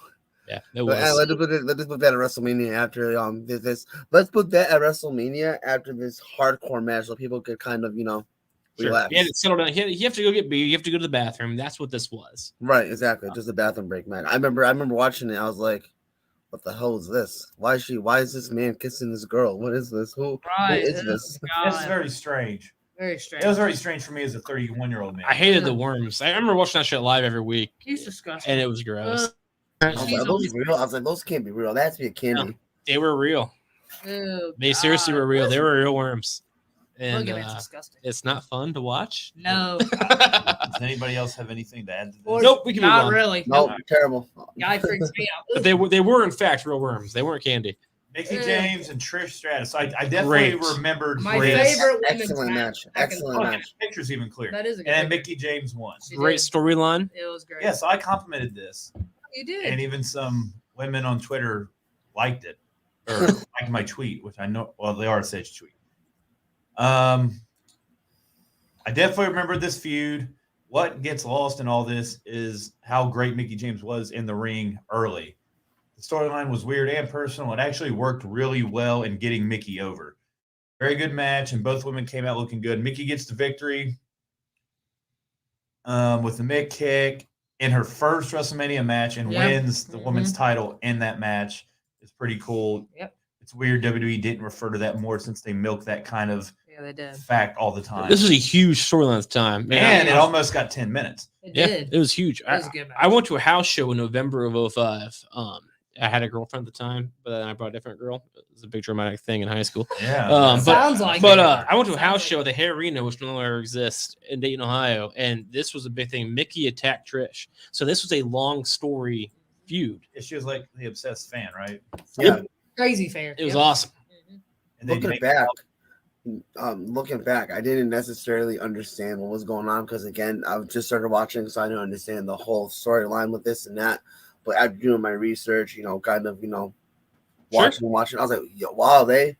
Yeah, it But, was. let's put that at WrestleMania after this. Let's put that at WrestleMania after this hardcore match, so people could kind of Sure. relax. He had to settle down. You have to go get beer. You have to go to the bathroom. That's what this was. Right, exactly. Just a bathroom break, man. I remember watching it. I was like, "What the hell is this? Why is this man kissing this girl? What is this? Who is this?" this is very strange. Very strange. It was very strange for me as a 31-year-old man. I hated the worms. I remember watching that shit live every week, He's disgusting. and it was gross. I was like, "Are those real?" I was like, "Those can't be real. That has to be a candy." They were real. Oh, They seriously were real. They were real worms. And Boogeyman's disgusting. it's not fun to watch. No. Does anybody else have anything to add to this? Or- Nope, we can move Not on. really. No, Nope. terrible. Guy freaks me out. But they were in fact real worms. They weren't candy. Mickey James and Trish Stratus. I definitely Great. remembered My this. favorite women's Excellent match. Excellent Oh, match. the picture's even clear. That is a good And picture. Mickey James won. She Great did. storyline. It was great. Yes, I complimented this. You did. And even some women on Twitter liked it. Or liked my tweet, which I know, well, the RSH tweet. I definitely remember this feud. What gets lost in all this is how great Mickey James was in the ring early. The storyline was weird and personal. It actually worked really well in getting Mickey over. Very good match, and both women came out looking good. Mickey gets the victory with the mid kick in her first WrestleMania match and wins the women's title in that match. It's pretty cool. Yep. It's weird WWE didn't refer to that more since they milked that kind of They did. fact all the time. This was a huge storyline at the time. And it almost got 10 minutes. It Yeah, did. it was huge. It was a good match. I went to a house show in November of 2005. I had a girlfriend at the time, but then I brought a different girl. It was a big dramatic thing in high school. Yeah. Sounds like But it. I went to a Sounds house like show it. at the Hair Arena, which no longer exists in Dayton, Ohio, and this was a big thing. Mickey attacked Trish, so this was a long story feud. She was like the obsessed fan, right? Yeah. Crazy fair. It was awesome. And then Looking back, I didn't necessarily understand what was going on because again, I've just started watching, so I didn't understand the whole storyline with this and that. But after doing my research, watching. I was like, wow, they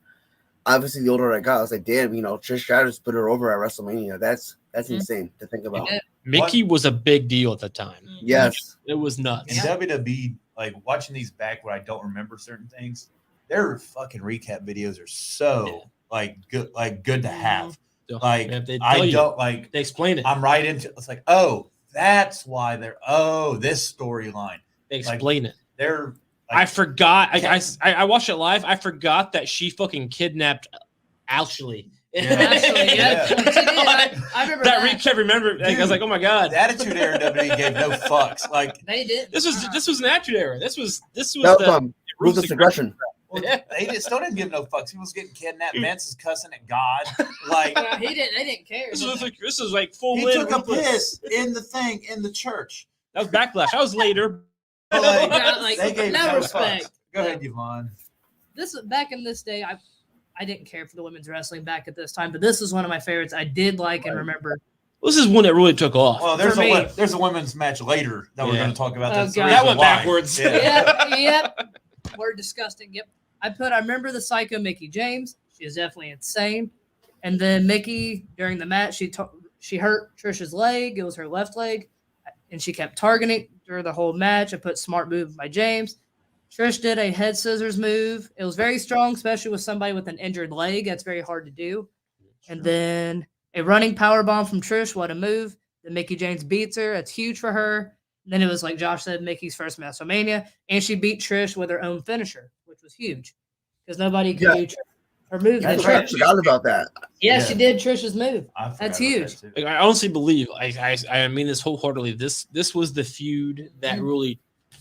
obviously the older I got, I was like, damn, Trish Stratus put her over at WrestleMania. That's insane to think about. Mickey was a big deal at the time. Yes, It was nuts. in WWE, like watching these back when I don't remember certain things, their fucking recap videos are so good to have. Like They I tell you. don't like They explained it. I'm right into it's like, oh, that's why this storyline. They explained it. They're I forgot. I watched it live. I forgot that she fucking kidnapped Ashley. Actually, yeah. Yeah. She did. I remember that that. recap. Remember? I was like, oh my god. the Attitude Era WWE gave no fucks. Like They did. This was an attitude era. This was that was the ruthless aggression. still didn't give no fucks. He was getting kidnapped. Vince is cussing at God. Like He didn't. They didn't care. This was like full. he in took a ruthless. piss in the thing in the church. That was backlash. That was later. Like, Like, they gave no no respect. fucks. Go ahead, Yvonne. This back in this day, I didn't care for the women's wrestling back at this time, but this is one of my favorites. I did like and remember. This is one that really took off. Well, For there's a women's match later that we're Yeah. going to talk about. Oh, That's the God. reason That went why. backwards. Yeah. Yep. We're disgusting. Yep. I remember the psycho Mickey James. She is definitely insane. And then Mickey, during the match, she hurt Trish's leg. It was her left leg. And she kept targeting through the whole match. I put smart move by James. Trish did a head scissors move. It was very strong, especially with somebody with an injured leg. That's very hard to do. And then a running power bomb from Trish. What a move. Then Mickey James beats her. That's huge for her. And then it was like Josh said, Mickey's first WrestleMania. And she beat Trish with her own finisher, which was huge. Because nobody could do her move. I forgot about that. Yeah, Yeah. she did Trish's move. I forgot That's about huge. that, too. Like, I honestly believe, I mean this wholeheartedly. This was the feud that really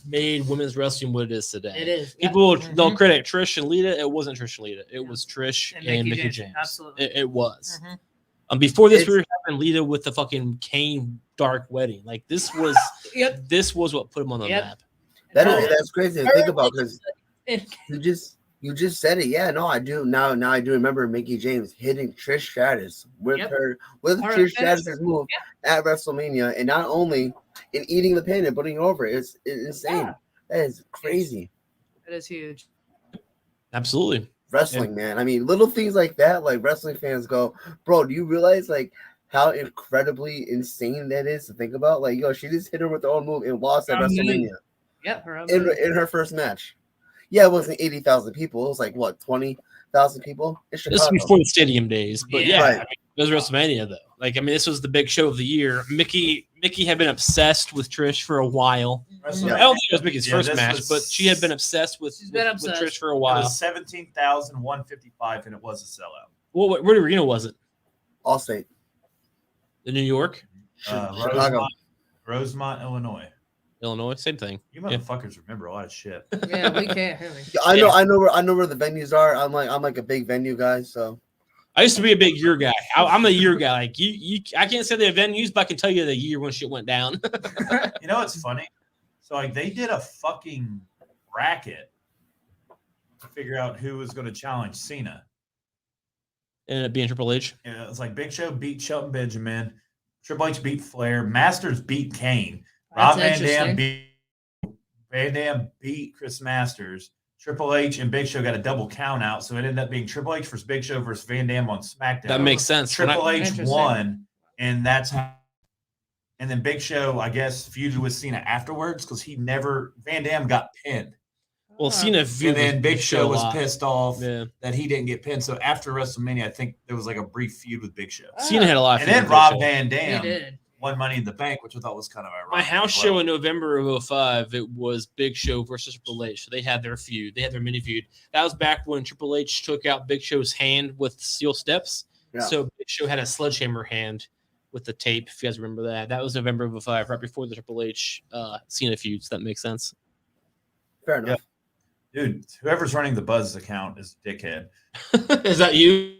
made women's wrestling what it is today. It is. People Yep. they'll credit Trish and Lita. It wasn't Trish and Lita. It was Trish And and Mickey Mickey James. James. Absolutely. It was. Mhm. Before this, It's- we were having Lita with the fucking Kane dark wedding. Like this was Yep. this was what put him on the Yep. map. That's crazy to think about because And- you just said it. Yeah, no, I do now. Now I do remember Mickey James hitting Trish Stratus with Yep. her with Her Trish finisher. Stratus's move at WrestleMania, and not only in eating the pin and putting it over, it's insane. Yeah. That is crazy. It is huge. Absolutely. Wrestling, man. I mean, little things like that, like wrestling fans go, bro, do you realize like how incredibly insane that is to think about? Like, yo, she just hit her with her own move and lost at WrestleMania Yep, her own in her first match. Yeah, it wasn't 80,000 people. It was like what, 20,000 people? It's This is Chicago. before the stadium days, but Yeah. yeah, Right. I mean, it was WrestleMania though. Like, I mean, this was the big show of the year. Mickey had been obsessed with Trish for a while. I don't think it was Mickey's first this match, was- but she had been obsessed with, She's been with obsessed. Trish for a It while. was 17,155, and it was a sellout. What arena was it? Allstate. In New York, Chicago. Rosemont, Illinois. Illinois, same thing. You motherfuckers remember a lot of shit. Yeah, we can't really. Yeah, I know where the venues are. I'm like a big venue guy, so I used to be a big year guy. I'm a year guy. Like I can't say the venues, but I can tell you the year when shit went down. You know what's funny? So like they did a fucking bracket to figure out who was going to challenge Cena. Ended up being Triple H. And it was like Big Show beat Shelton Benjamin, Triple H beat Flair, Masters beat Kane, Rob That's Van Dam beat Chris Masters. Triple H and Big Show got a double count out, so it ended up being Triple H versus Big Show versus Van Dam on SmackDown. That makes sense. Triple H Interesting. won, and that's how. And then Big Show, I guess, feuded with Cena afterwards because Van Dam got pinned. Well, Cena viewed And then Big Show was a lot. pissed off Yeah. that he didn't get pinned. So after WrestleMania, I think there was like a brief feud with Big Show. Cena had a lot of And fun then with Rob Big Show. Van He Dam did. won Money in the Bank, which I thought was kind of ironic. My house as well. show in November of 05, it was Big Show versus Triple H. So they had their feud. They had their mini feud. That was back when Triple H took out Big Show's hand with steel steps. Yeah. So Big Show had a sledgehammer hand with the tape, if you guys remember that. That was November of 05, right before the Triple H Cena feud. So that makes sense. fair enough. Dude, whoever's running the Buzz account is a dickhead. Is that you?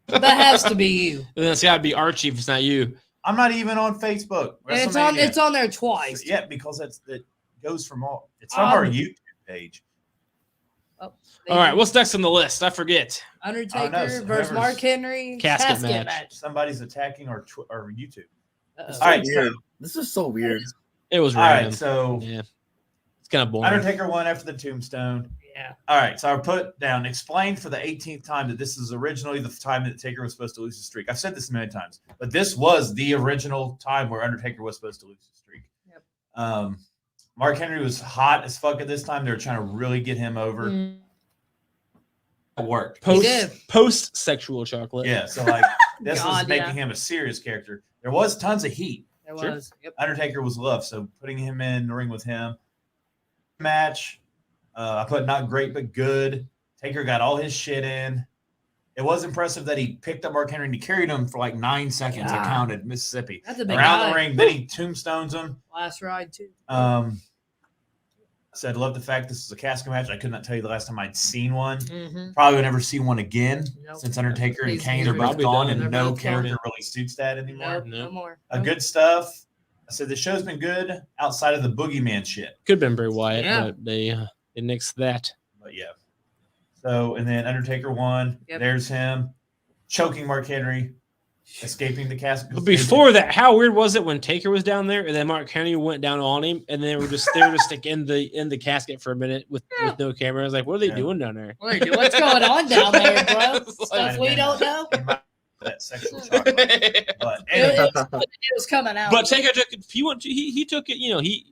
That has to be you. Then it's got to be Archie if it's not you. I'm not even on Facebook. And WrestleMania. it's on there twice. Yeah, because it goes from all. It's from our YouTube page. All right, what's next on the list? I forget. Undertaker versus whoever's- Mark Henry Casket match. Somebody's attacking our YouTube. Uh-oh. All right, Weird. so, This is so weird. It was all random. right, so Yeah, it's kind of boring. Undertaker won after the tombstone. Yeah. All right, so I put down, explained for the 18th time that this is originally the time that Taker was supposed to lose his streak. I've said this many times, but this was the original time where Undertaker was supposed to lose his streak. Yep. Mark Henry was hot as fuck at this time. They were trying to really get him over. Mm. It worked. did. Post sexual chocolate. Yeah, so like this was God, making yeah. him a serious character. There was tons of heat. There Sure. was. Yep. Undertaker was loved, so putting him in the ring with him. Match, I put not great but good. Taker got all his shit in. It was impressive that he picked up Mark Henry and he carried him for like 9 seconds. Yeah. It counted, Mississippi. That's a big Around guy. the ring, then he tombstones him. Last ride too. Said, love the fact this is a casket match. I could not tell you the last time I'd seen one. Mm-hmm. Probably will never see one again Nope. since Undertaker and He's Kane are both probably gone done. and They're no both gone. character really suits that anymore. Nope, no more. A good stuff. I said the show's been good outside of the boogeyman shit. Could have been Bray Wyatt, Yeah. but they nixed that. But yeah. So, and then Undertaker won. Yep. There's him choking Mark Henry, escaping the casket. But before that, how weird was it when Taker was down there and then Mark Henry went down on him and they were just like in the casket for a minute with no camera. I was like, what are they Yeah. doing down there? What's going on down there, bro? It's Stuff like- we don't know. He might have that sexual chocolate. But It, anyway, it was coming out. But Taker took it. He took it. You know, he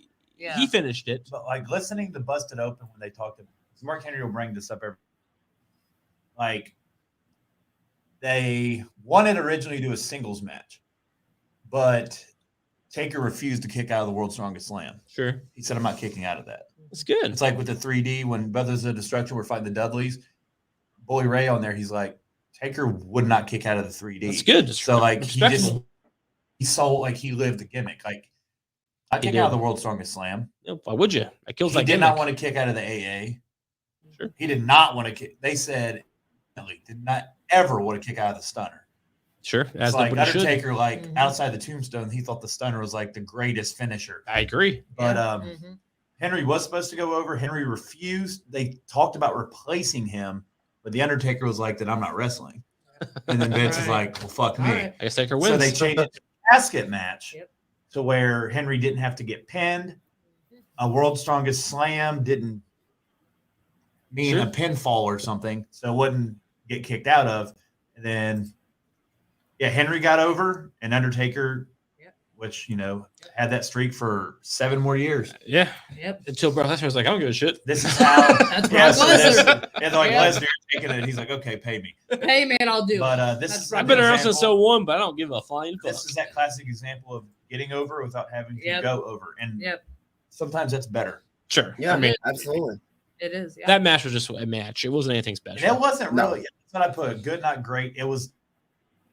finished it. but like listening to Busted Open when they talked to Mark Henry will bring this up every like they wanted originally to do a singles match, but Taker refused to kick out of the World's Strongest Slam. Sure, He said, I'm not kicking out of that. it's good. It's like with the 3D when Brothers of Destruction were fighting the Dudleys. Bully Ray on there, he's like, Taker would not kick out of the 3D. It's good. It's So like respectable. he sold like he lived the gimmick. Like I He kick out of did. the World's Strongest Slam. No, why would you? That kills He like did not want to kick out of the AA. Sure. He did not want to kick. They said did not ever want to kick out of the stunner. Sure, as It's like nobody should. Undertaker, like Mhm. outside the tombstone, he thought the stunner was like the greatest finisher. I agree. But Mhm. Henry was supposed to go over. Henry refused. They talked about replacing him, but the Undertaker was like, "Then I'm not wrestling." And then Vince is Right. like, "Well, fuck me." All right. I guess Taker So wins. they changed it to a casket match Yep. to where Henry didn't have to get pinned. A World's Strongest Slam didn't mean a pinfall or something, so it wouldn't get kicked out of. And then, Henry got over, and Undertaker, which had that streak for 7 more years. Yeah. Yep. Until Brock Lesnar was like, I don't give a shit. This is how. That's Brock Lesnar. And like Lesnar taking it, he's like, okay, pay me. Hey man, I'll do it. But this is I've been around since 01, but I don't give a flying fuck. This is that classic example of getting over without having to go over, and sometimes that's better. Sure. Yeah, I mean, absolutely. It is. Yeah. that match was just a match. It wasn't anything special. And it wasn't really. That's what I put. Good, not great. It was.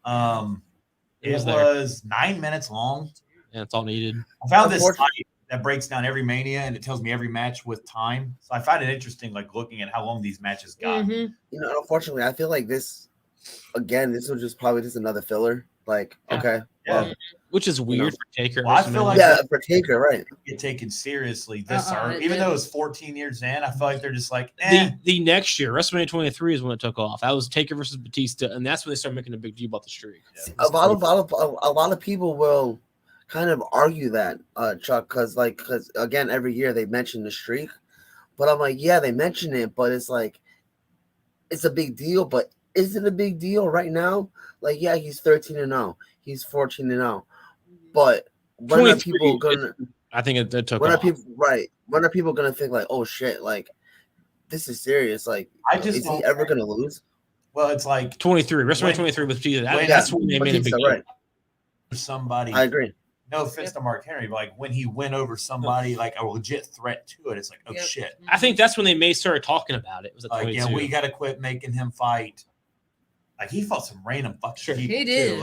It was 9 minutes long. Yeah, that's all needed. I found this site that breaks down every Mania, and it tells me every match with time. So I find it interesting, like looking at how long these matches got. Mm-hmm. Unfortunately, I feel like this was just probably just another filler. Like, okay, well, which is weird for Taker. Well, I feel like for Taker, right? Get taken seriously even though it was 14 years in. I feel like they're just like the next year, WrestleMania 23 is when it took off. That was Taker versus Batista, and that's when they started making a big deal about the streak. A lot of people will kind of argue that, Chuck, because again, every year they mention the streak, but I'm like, yeah, they mention it, but it's like it's a big deal, but is it a big deal right now? Like, yeah, he's 13-0, he's 14-0, but when are people gonna? I think it took. When are people When are people gonna think like, oh shit, like this is serious? Like, is he ever gonna lose? Well, it's like 23 WrestleMania 23 with Batista. That's when they made a big deal. Right. Somebody, I agree. No offense to Mark Henry, but like when he went over somebody like a legit threat to it, it's like, oh shit. I think that's when they started talking about it. It was like, yeah, we got to quit making him fight. Like he fought some random fucking people. He did.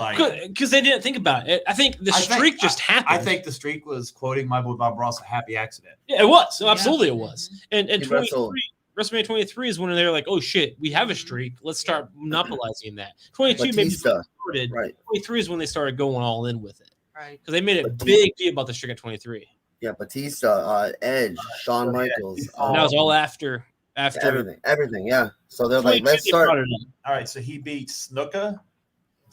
Because they didn't think about it. I think the streak just happened. I think the streak was, quoting my boy Bob Ross, a happy accident. Yeah, it was. So absolutely it was. And 23, WrestleMania 23 is when they're like, oh shit, we have a streak. Let's start monopolizing that. 22 maybe started. Right. 23 is when they started going all in with it. Right. Because they made a big deal about the streak at 23. Yeah, Batista, Edge, Shawn Michaels. And that was all after everything. Yeah. So they're like, let's start. All right. So he beat Snuka,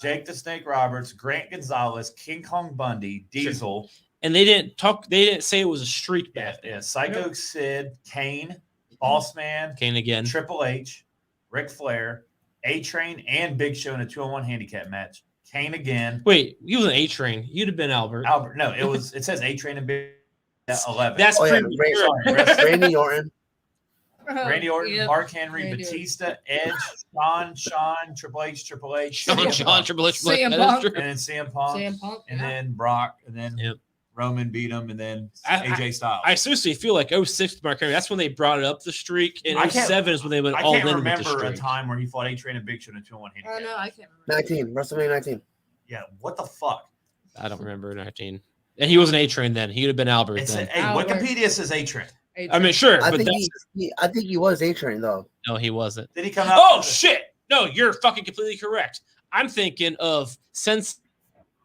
Jake the Snake Roberts, Grant Gonzalez, King Kong Bundy, Diesel. Sure. And they didn't say it was a streak back then. Yeah. Psycho Sid, Kane, Boss Man, Kane again, Triple H, Ric Flair, A-Train, and Big Show in a 2-on-1 handicap match. Kane again. Wait, he was an A-Train. You'd have been Albert. No, it says A-Train and Big 11. That's Randy Orton. Randy Orton, Mark Henry, Batista, Edge, Sean, Triple H, Triple H, Triple H, CM Punk, and then CM Punk, and then Brock, and then Roman beat him, and then AJ Styles. I seriously feel like 06 Mark Henry. That's when they brought it up the streak, and 07 is when they went all in with the streak. I can't remember a time where he fought A-Train and Big Show in a 2-on-1 handicap. Oh no, I can't remember. WrestleMania 19. Yeah, what the fuck? I don't remember 19. And he was an A-Train then. He would have been Albert then. Wikipedia says A-Train. I mean, sure, I think he was A-Train though. No, he wasn't. Did he come out? Oh shit! No, you're fucking completely correct. I'm thinking of Sense.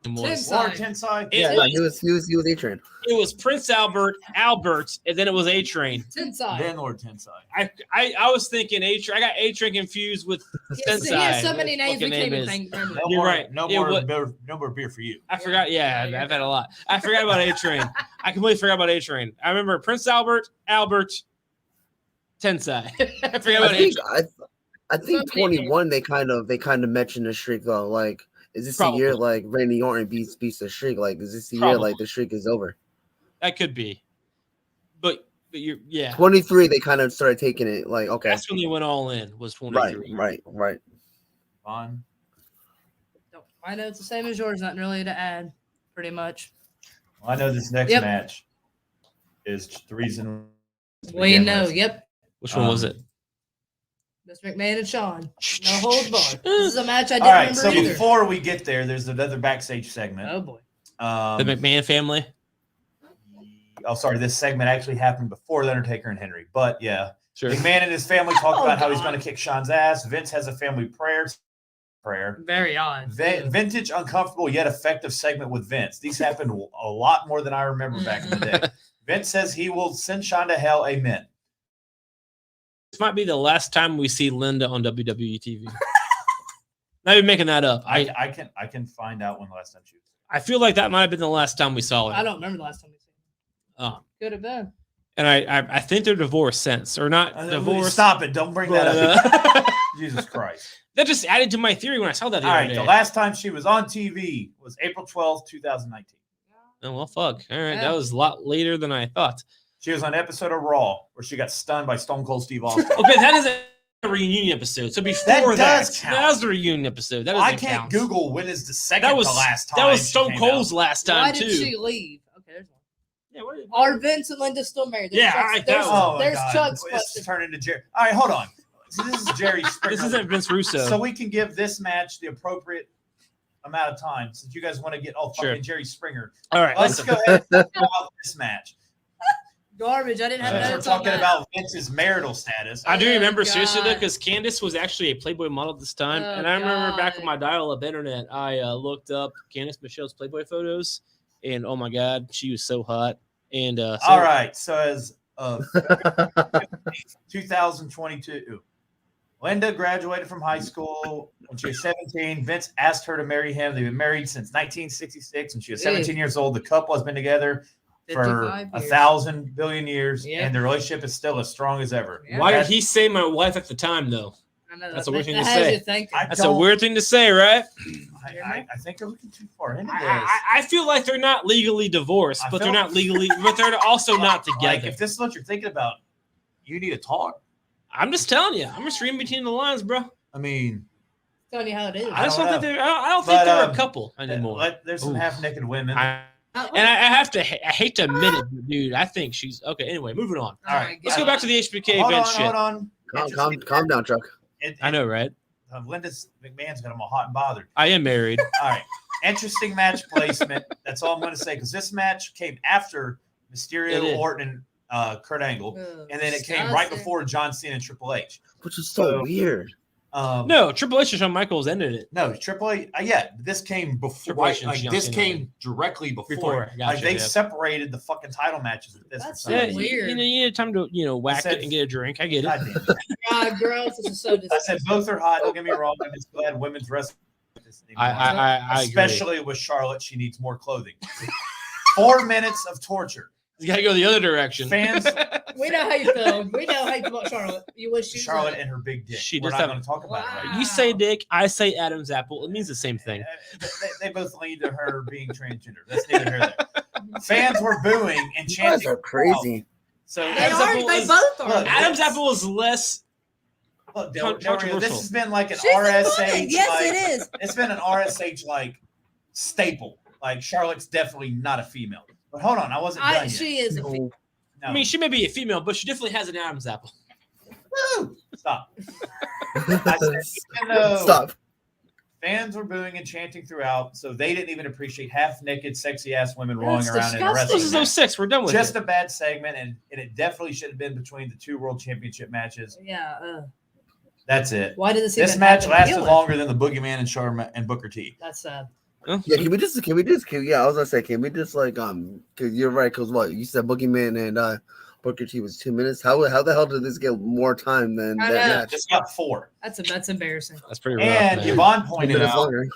Tensai. Yeah, he was A-Train. It was Prince Albert, and then it was A-Train. Tensai. Then Lord Tensai. I was thinking A-Train. I got A-Train confused with Tensai. He has so many names we can't even think. You're right. No more beer for you. I forgot. Yeah, I've had a lot. I forgot about A-Train. I completely forgot about A-Train. I remember Prince Albert, Tensai. I forgot about A-Train. I think 21 they kind of mentioned the streak though. Like, is this the year like Randy Orton beats the streak? Like, is this the year like the streak is over? That could be, but you're 23 they kind of started taking it like, okay, that's when they went all in. Was 23. Right. Fun. I know it's the same as yours. Nothing really to add, pretty much. Well, I know this next match is the reason. We know. Yep. Which one was it? Mr. McMahon and Sean. No holds barred. This is a match I didn't remember either. Before we get there, there's another backstage segment. Oh boy. The McMahon family. Oh, sorry. This segment actually happened before The Undertaker and Henry, but yeah. Sure. McMahon and his family talk about how he's going to kick Sean's ass. Vince has a family prayer. Very odd. Vintage, uncomfortable yet effective segment with Vince. These happened a lot more than I remember back in the day. Vince says he will send Sean to hell. Amen. This might be the last time we see Linda on WWE TV. Not even making that up. I can find out when the last time she was. I feel like that might have been the last time we saw her. I don't remember the last time we saw her. Oh. Could have been. And I think they're divorced since, or not divorced. Stop it! Don't bring that up. Jesus Christ! That just added to my theory when I saw that the All other right, day. the last time she was on TV was April 12th, 2019. Oh well, fuck. All right, Yeah. that was a lot later than I thought. She was on an episode of Raw where she got stunned by Stone Cold Steve Austin. Okay, that is a reunion episode. So before That does count. that was the reunion episode. That I doesn't can't count. Google when is the second That was to last time. that was she Stone came Cold's out. last time Why too. did she leave? Okay, there's one. Yeah, what did- Are Vince and Linda still married? Yeah, Chuck's- all right, there's, that one. Oh my there's God. Chuck's It's question. turned into Jerry. All right, hold on. So this is Jerry Springer. This isn't Vince Russo. So we can give this match the appropriate amount of time since you guys want to get all fucking Sure. Jerry Springer. All right, Let's listen. go ahead and talk about this match. Garbage. I didn't have Since we're notes on talking that. about Vince's marital status. I do Oh, remember seriously though, God. because Candace was actually a Playboy model at this time, Oh, and I remember back on God. my dial-up internet, I looked up Candace Michelle's Playboy photos, and oh my God, she was so hot. And All right, so as of 2022, Linda graduated from high school when she was 17. Vince asked her to marry him. They've been married since 1966. When she was 17 years old, the couple has been together for 55 years. 1,000 billion years, Yeah. and their relationship is still as strong as ever. Yeah. why did he say my wife at the time though? I know That's that- a weird thing that to has say. you thinking. I That's a don't- weird thing to say, right? I think you're looking too far into this. I feel like they're not legally divorced, I but they're feel- not legally, but they're also not together. Like, if this is what you're thinking about, you need to talk. I'm just telling you, I'm just reading between the lines, bro. I mean, Telling you how it is. I just don't don't think know. they're. I don't But, think they're a couple anymore. there's some Ooh. half-naked women. I have to. I hate to admit it, dude. I think she's okay. Anyway, moving on. All right, Let's go back to the HBK hold event on, shit. hold on. Calm down, Chuck. I know, right? Linda's McMahon's got them all hot and bothered. I am married. All right. Interesting match placement. That's all I'm going to say because this match came after It Mysterio, did. Orton, and Kurt Angle, Ugh, and then it came right disgusting. before John Cena and Triple H. Which is so So- weird. No, Triple H and Shawn Michaels ended it. No, Triple H. Yeah, this came before. Triple H and Like, John this Cena. came directly before. Gotcha, like they yeah. separated the fucking title matches with this. That's for some so Yeah, reason. weird. you need time to whack said- it and get a drink. I get it. God damn it. God, gross. This is so I disgusting. said both are hot. Don't get me wrong. I'm just glad women's wrestling. This anymore. I agree. Especially with Charlotte, she needs more clothing. 4 minutes of torture. You got to go the other direction. Fans, We know how you feel. We know how you feel about Charlotte. You wish you Charlotte and her big dick. She We're does not have- going to talk about it. Right You say Dick, I say Adam's apple. It means the same thing. They both lean to her being transgender. That's neither here nor there. Fans were booing and You guys chanting. are crazy. So They Adam's are. apple They is- both are. look, Adam's apple is less. look, Del Rio, controversial. this has been like an She's a woman. RSH. Yes, like, it is. It's been an RSH like staple. Like Charlotte's definitely not a female. But hold on, I wasn't done yet. She is. A No. No. I mean, she may be a female, but she definitely has an Adam's apple. Woo! Stop. I said, even though Stop. fans were booing and chanting throughout, so they didn't even appreciate half-naked, sexy-ass women rolling That's around in a disgusting. wrestling This is match. 06. We're done with Just it. a bad segment, and it definitely should have been between the two world championship matches. Yeah. That's it. Why did this? This even match happen to lasted begin with? longer than the Boogeyman and Sharma and Booker T. That's sad. Yeah, can we just yeah, I was gonna say, can we just like because you're right, because what you said Boogeyman and Booker T was 2 minutes. How the hell did this get more time than I that know. match? Just got 4. That's embarrassing. That's pretty rough. And man. Yvonne 2 pointed minutes out, longer.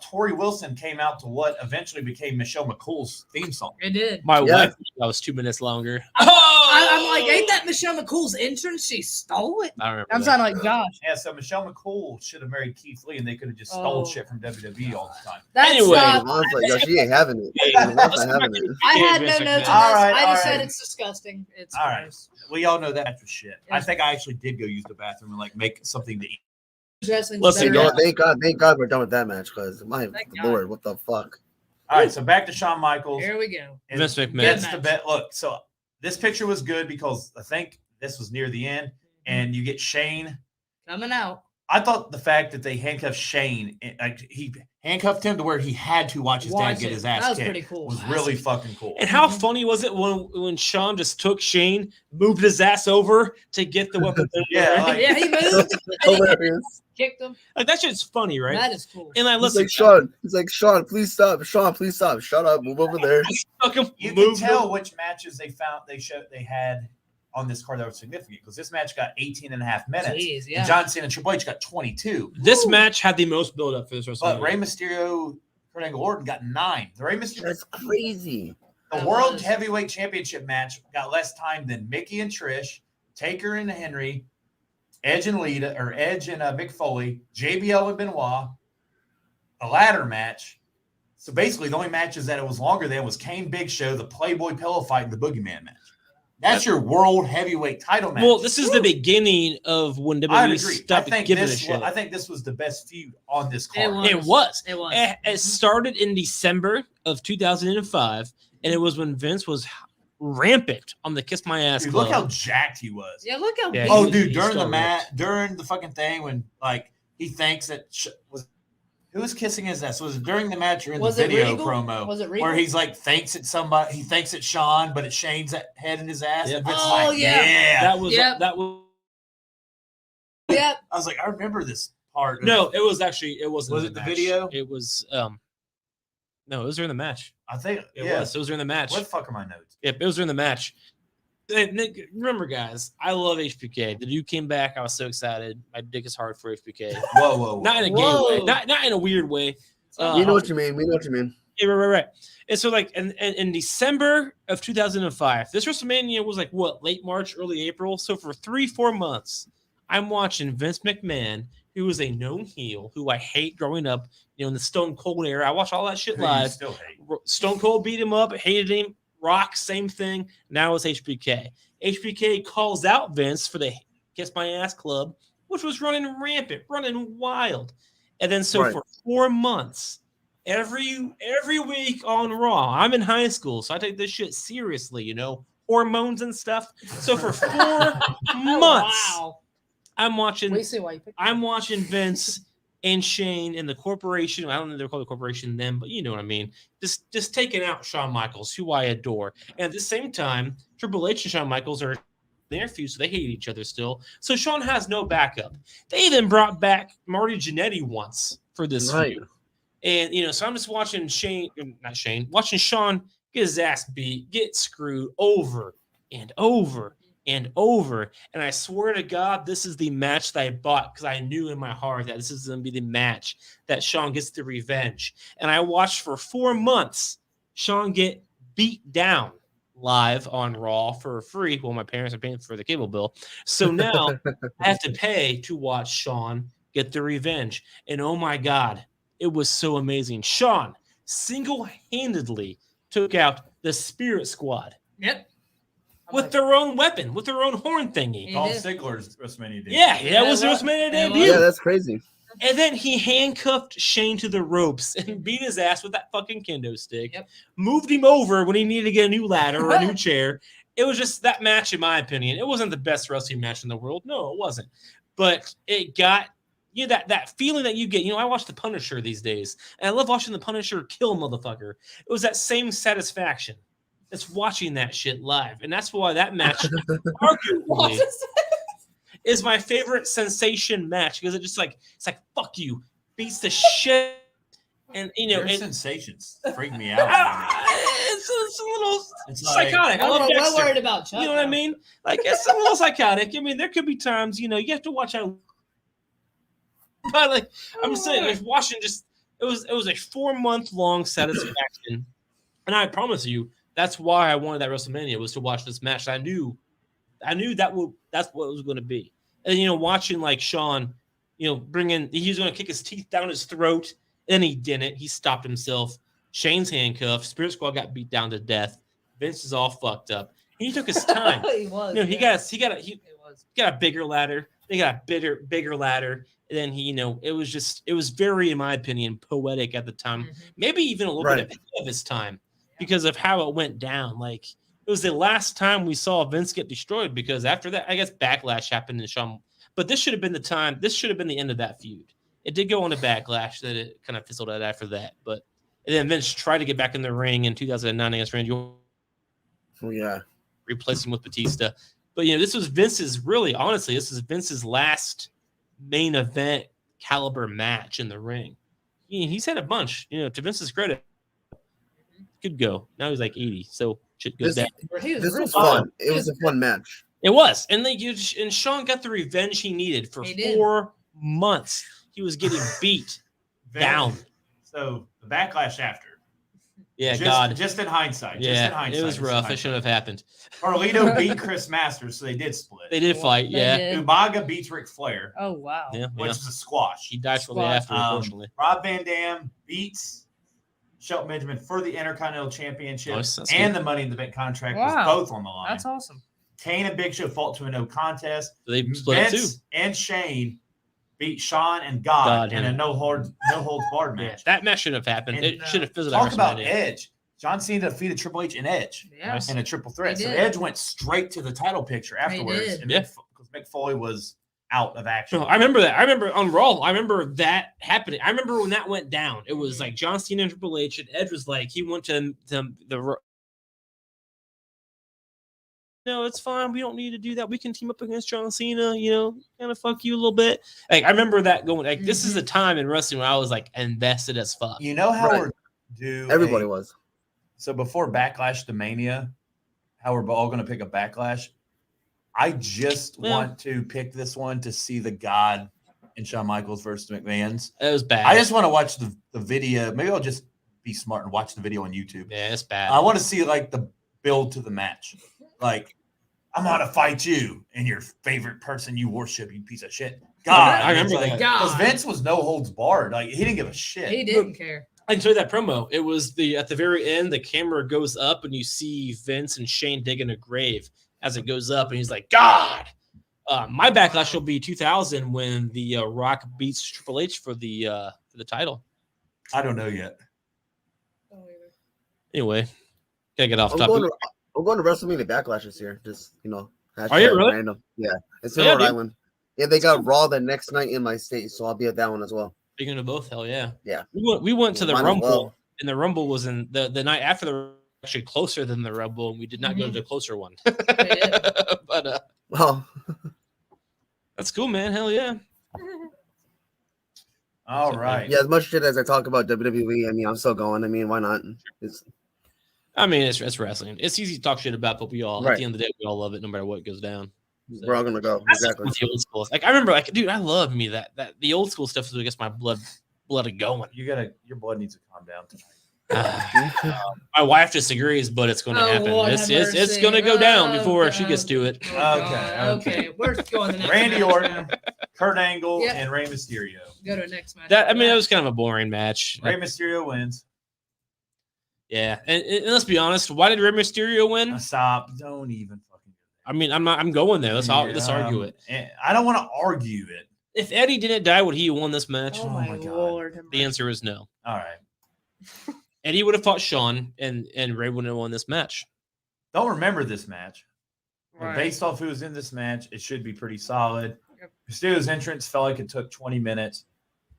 Tori Wilson came out to what eventually became Michelle McCool's theme song. It did. My Yeah. wife, that was 2 minutes longer. I'm like, ain't that Michelle McCool's entrance? She stole it. I remember. I'm that. sounding like Josh. Yeah, so Michelle McCool should have married Keith Lee, and they could have just stole Oh. shit from WWE all the time. That's Anyway. not. Yvonne's like, yo, she ain't having it. Hey, Yvonne's let's not go back having to- it. I had Yeah, no Vince notes McMahon. on All this. right, I all just said right. it's disgusting. It's All right. gross. We all know that match was shit. I Yeah. think I actually did go use the bathroom and like make something to eat. Wrestling's Listen, better No, now. thank God we're done with that match, because my Thank God. Lord, what the fuck? All right, so back to Shawn Michaels. Here we go. And Vince McMahon. gets Good the match. bet. Look, so this picture was good because I think this was near the end, and you get Shane. Coming out. I thought the fact that they handcuffed Shane, like he handcuffed him to where he had to watch his dad Watch get it. his ass That was kicked pretty cool. was really fucking cool. And how funny was it when Sean just took Shane, moved his ass over to get the weapon? Yeah, like- Yeah, he moved. and he Hilarious. kicked him. like that shit's funny, right? That is cool. And I He's listen, like, Sean. He's like, Sean, please stop. Sean, please stop. Shut up. Move over there. fucking You can moved tell him. which matches they had on this card that were significant because this match got 18 and a half minutes. Jeez, yeah. And John Cena and Triple H got 22. This Woo. match had the most build up for this But WrestleMania. Rey Mysterio, Kurt Angle, Orton got 9. The Rey Mysterio, That's crazy. The That World was. Heavyweight Championship match got less time than Mickey and Trish, Taker and Henry, Edge and Mick Foley, JBL and Benoit, a ladder match. So basically, the only matches that it was longer than was Kane Big Show, the Playboy Pillow Fight, and the Boogeyman match. That's your World Heavyweight title match. Well, this is the beginning of when I WWE agree. stopped giving a shit. I think this was the best feud on this card. It was. It was. It started in December of 2005, and it was when Vince was rampant on the Kiss My Ass Dude, Club. look how jacked he was. Yeah, look how Yeah, big. Oh, he- dude, he's during the still mat, during the fucking thing when like he thinks that who was kissing his ass? Was it during the match or in Was the it video Regal? promo? Was it Regal? Where he's like thinks it's somebody, he thinks it's Sean, but it's Shane's head in his ass. Yep. And Vince is Oh, like, yeah. That was Yep. that was Yep. I was like, I remember this part. no. It was actually it wasn't. Was in it the match. video? It was no. It was during the match. I think It was. It was during the match. What the fuck are my notes? Yep, it was during the match. Hey, Nick, remember, guys, I love HBK. The dude came back. I was so excited. My dick is hard for HBK. Whoa. Not in a gay Whoa. way. Not in a weird way. We know what you mean. We know what you mean. Yeah, right. And so, like, in December of 2005, this WrestleMania was like what, late March, early April. So for 3-4 months, I'm watching Vince McMahon, who was a known heel, who I hate growing up. In the Stone Cold era, I watched all that shit Who you live. still hate. Stone Cold beat him up, hated him. Rock, same thing. Now it's HBK. HBK calls out Vince for the Kiss My Ass Club, which was running rampant, running wild. And then so Right. for 4 months, every week on Raw, I'm in high school, so I take this shit seriously, hormones and stuff. So for 4 months, Wow. I'm watching We see why you picked. I'm watching Vince and Shane and the corporation. I don't know they're called the corporation then, but you know what I mean. Just taking out Shawn Michaels, who I adore. And at the same time, Triple H and Shawn Michaels are in their feud, so they hate each other still. So Shawn has no backup. They even brought back Marty Jannetty once for this feud. And so I'm just watching watching Shawn get his ass beat, get screwed over and over and over. And I swear to God, this is the match that I bought because I knew in my heart that this is going to be the match that Shawn gets the revenge. And I watched for 4 months Shawn get beat down live on Raw for free. Well, my parents are paying for the cable bill. So now I have to pay to watch Shawn get the revenge. And oh my God, it was so amazing. Shawn single-handedly took out the Spirit Squad. Yep. With their own weapon, with their own horn thingy. Yeah. Dolph did. Ziggler's WrestleMania debut. Yeah, that Yeah, was it the was. WrestleMania It debut. was. Yeah, that's crazy. And then he handcuffed Shane to the ropes and beat his ass with that fucking kendo stick. Yep. Moved him over when he needed to get a new ladder or a new chair. It was just that match, in my opinion. It wasn't the best wrestling match in the world. No, it wasn't. But it got that feeling that you get. I watch The Punisher these days, and I love watching The Punisher kill motherfucker. It was that same satisfaction. That's watching that shit live. And that's why that match arguably is my favorite sensation match because it's like fuck you, beats the shit, and Your and, sensations freak me out. it's a little It's like, psychotic. I love We're Dexter. worried about Chuck. You know what I now. mean? Like it's a little psychotic. I mean, there could be times you have to watch out. But like I'm just saying, like watching it was a 4-month long satisfaction, and I promise you. That's why I wanted that WrestleMania was to watch this match. I knew that's what it was going to be. And watching like Shawn, he was going to kick his teeth down his throat, and he didn't. He stopped himself. Shane's handcuffed. Spirit Squad got beat down to death. Vince is all fucked up. He took his time. He was. He was. got a bigger ladder. They got a bigger ladder. And then it was very, in my opinion, poetic at the time. Mhm. Maybe even a little Right. bit ahead of his time. Because of how it went down. Like, it was the last time we saw Vince get destroyed because after that, I guess Backlash happened in Shawn. But this should have been the time. This should have been the end of that feud. It did go on to Backlash that it kind of fizzled out after that. But and then Vince tried to get back in the ring in 2009 against Randy Orton, Oh, yeah. replace him with Batista. But, this was Vince's, really, honestly, this is Vince's last main event caliber match in the ring. He's had a bunch, to Vince's credit. Could go. Now he's like 80, so shit goes down. This was fun. It was a fun match. It was, and and Shawn got the revenge he needed for He did. 4 months. He was getting beat down. So the backlash after, Yeah, Just in hindsight. Just in Yeah, hindsight. it was just in rough. It hindsight. shouldn't have happened. Carlito beat Chris Masters, so they did split. They did fight, They yeah. did. Umaga beats Ric Flair, Oh wow. Yeah, which yeah. is a squash. He died shortly Squash. after, unfortunately. Rob Van Dam beats Shelton Benjamin for the Intercontinental Championship Nice, that's and good. the Money in the Bank contract Wow. was both on the line. That's awesome. Kane and Big Show fought to a no contest. So they split it too. Vince and Shane beat Sean and God in a no holds barred Yeah, match. that match shouldn't have happened. And, It should have fizzled out. Talk about WrestleMania. Edge. John Cena defeated Triple H and Edge Yeah. in a triple threat. He So did. Edge went straight to the title picture afterwards. did. And Yeah. because Mick Foley was out of action. No, I remember that. I remember on Raw. I remember that happening. I remember when that went down. It was like John Cena and Triple H, and Edge was like, he went to the. No, it's fine. We don't need to do that. We can team up against John Cena. Kind of fuck you a little bit. Like I remember that going. Like this is a time in wrestling when I was like invested as fuck. You know how Right. we're due. Everybody was. So before Backlash to Mania, how we're all going to pick a Backlash. I just Well- want to pick this one to see the God and Shawn Michaels versus McMahon's. It was bad. I just want to watch the video. Maybe I'll just be smart and watch the video on YouTube. Yeah, it's bad. I want to see like the build to the match. Like, I'm going to fight you and your favorite person you worship, you piece of shit. God. I remember It's that. Because God. Vince was no holds barred. Like, he didn't give a shit. He didn't care. I can tell you that promo. It was at the very end, the camera goes up and you see Vince and Shane digging a grave as it goes up, and he's like, God. My backlash will be 2000 when the Rock beats Triple H for the title. I don't know yet. Anyway, gotta get off I'm topic. going to WrestleMania Backlash this year. Just Are you really? random. Yeah, it's in Yeah, Rhode dude. Island. Yeah, they got Raw the next night in my state, so I'll be at that one as well. Speaking of both, hell yeah. Yeah. We went to the Might as Rumble, well. and the Rumble was in the night after the actually closer than the Rumble, and we did not go to the closer one. But Well, that's cool, man. Hell yeah. All right. yeah, as much shit as I talk about WWE, I mean, I'm still going. I mean, why not? It's It's wrestling. It's easy to talk shit about, but we all at Right. the end of the day, we all love it no matter what goes down. So, we're all gonna go. that's Exactly. with the old school. Like I remember, like, dude, I love me that the old school stuff is what gets my blood going. Your blood needs to calm down tonight. My wife disagrees, but it's going to Oh, happen. Lord It's have mercy. going to go down Oh, before God. she gets to it. Oh, God. Okay. Okay. We're going to the next Randy match. Orton, Kurt Angle, Yeah. and Rey Mysterio. Go to the next match. That it was kind of a boring match. Rey Mysterio wins. Yeah, and let's be honest. Why did Rey Mysterio win? Stop. Don't even fucking. I mean, I'm going there. Let's argue it. I don't want to argue it. If Eddie didn't die, would he have won this match? Oh, my my God. Lord. have The mercy. answer is no. All right. Eddie would have fought Shawn, and Ray wouldn't have won this match. Don't remember this match. But Right. based off who was in this match, it should be pretty solid. Yep. Mysterio's entrance felt like it took 20 minutes.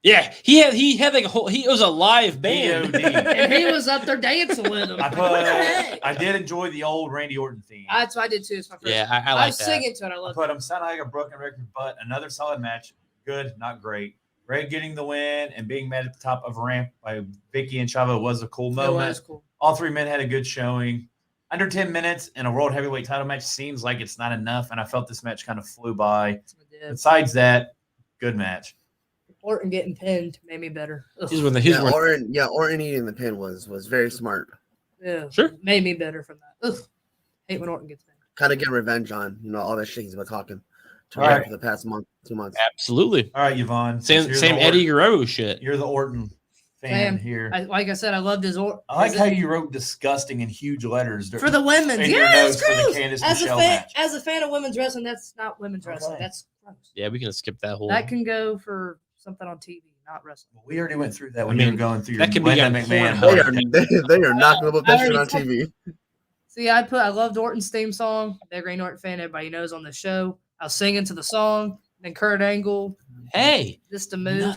Yeah, he had like a whole. It was a live band. POD. And he was up there dancing with him. I did enjoy the old Randy Orton theme. That's what I did too. It's my first. Yeah, I I like was that. singing to it. I I love put him sounded like a broken record, but another solid match. Good, not great. Ray getting the win and being met at the top of a ramp by Vicky and Chavo was a cool it. It moment. was cool. All three men had a good showing. Under 10 minutes in a world heavyweight title match seems like it's not enough, and I felt this match kind of flew by. That's what I did. Besides that, good match. Orton getting pinned made me better. Ugh. He's one of the. Orton eating the pin was very smart. Yeah, Sure. made me better from that. Ugh. Hate when Orton gets pinned. Kind of get revenge on all that shit he's been talking to All Ray right. for the past 2 months. Absolutely. All right, Yvonne. Same since you're the Eddie Orton- Guerrero shit. You're the Orton fan here. Like I said, I loved his Orton. I like how you wrote disgusting in huge letters. For the women's. in your Yeah, notes it's for the gross. Candice As a Michelle fan, match. as a fan of women's wrestling, that's not women's wrestling. Okay. That's gross. Yeah, we can skip that whole. That can go for something on TV, not wrestling. We already went through that when I you mean, were going through your that could be Linda on McMahon. Pornhub. They are not going to put that shit on I already TV. See, I loved Orton's theme song. Big Ray Orton fan, everybody knows on the show. I was singing to the song. Then Kurt Angle, Hey, just a move.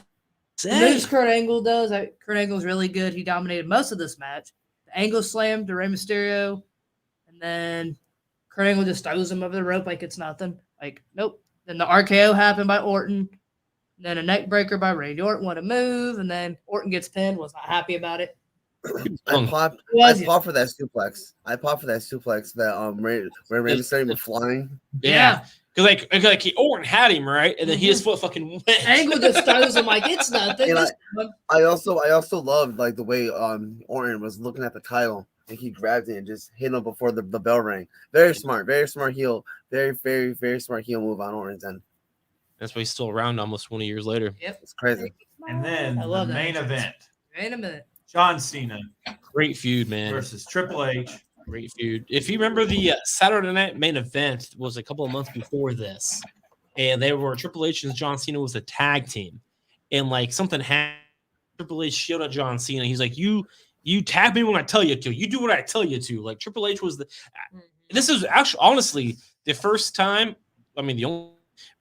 The say. moves Kurt Angle does. Kurt Angle's really good. He dominated most of this match. The Angle slam to Rey Mysterio, and then Kurt Angle just throws him over the rope like it's nothing. Like, nope. Then the RKO happened by Orton. Then a neck breaker by Randy Orton. What a move. And then Orton gets pinned. Was not happy about it. I popped for that suplex. That Rey Mysterio was flying. Yeah. Yeah, Because Orton had him right, and then his foot fucking went. Angle just throws him like it's nothing. And I also loved like the way Orton was looking at the title and he grabbed it and just hit him before the bell rang. Very smart heel. Very smart heel move on Orton's end. That's why he's still around almost 20 years later. Yep, it's crazy. And then the main event. Wait a minute. John Cena. Great feud, man. Versus Triple H. Great feud. If you remember, the Saturday Night main event was a couple of months before this, and they were Triple H and John Cena was a tag team, and like something happened. Triple H showed at John Cena. He's like, "You tag me when I tell you to. You do what I tell you to." Like Triple H was the. This is actually honestly the first time. I mean, the only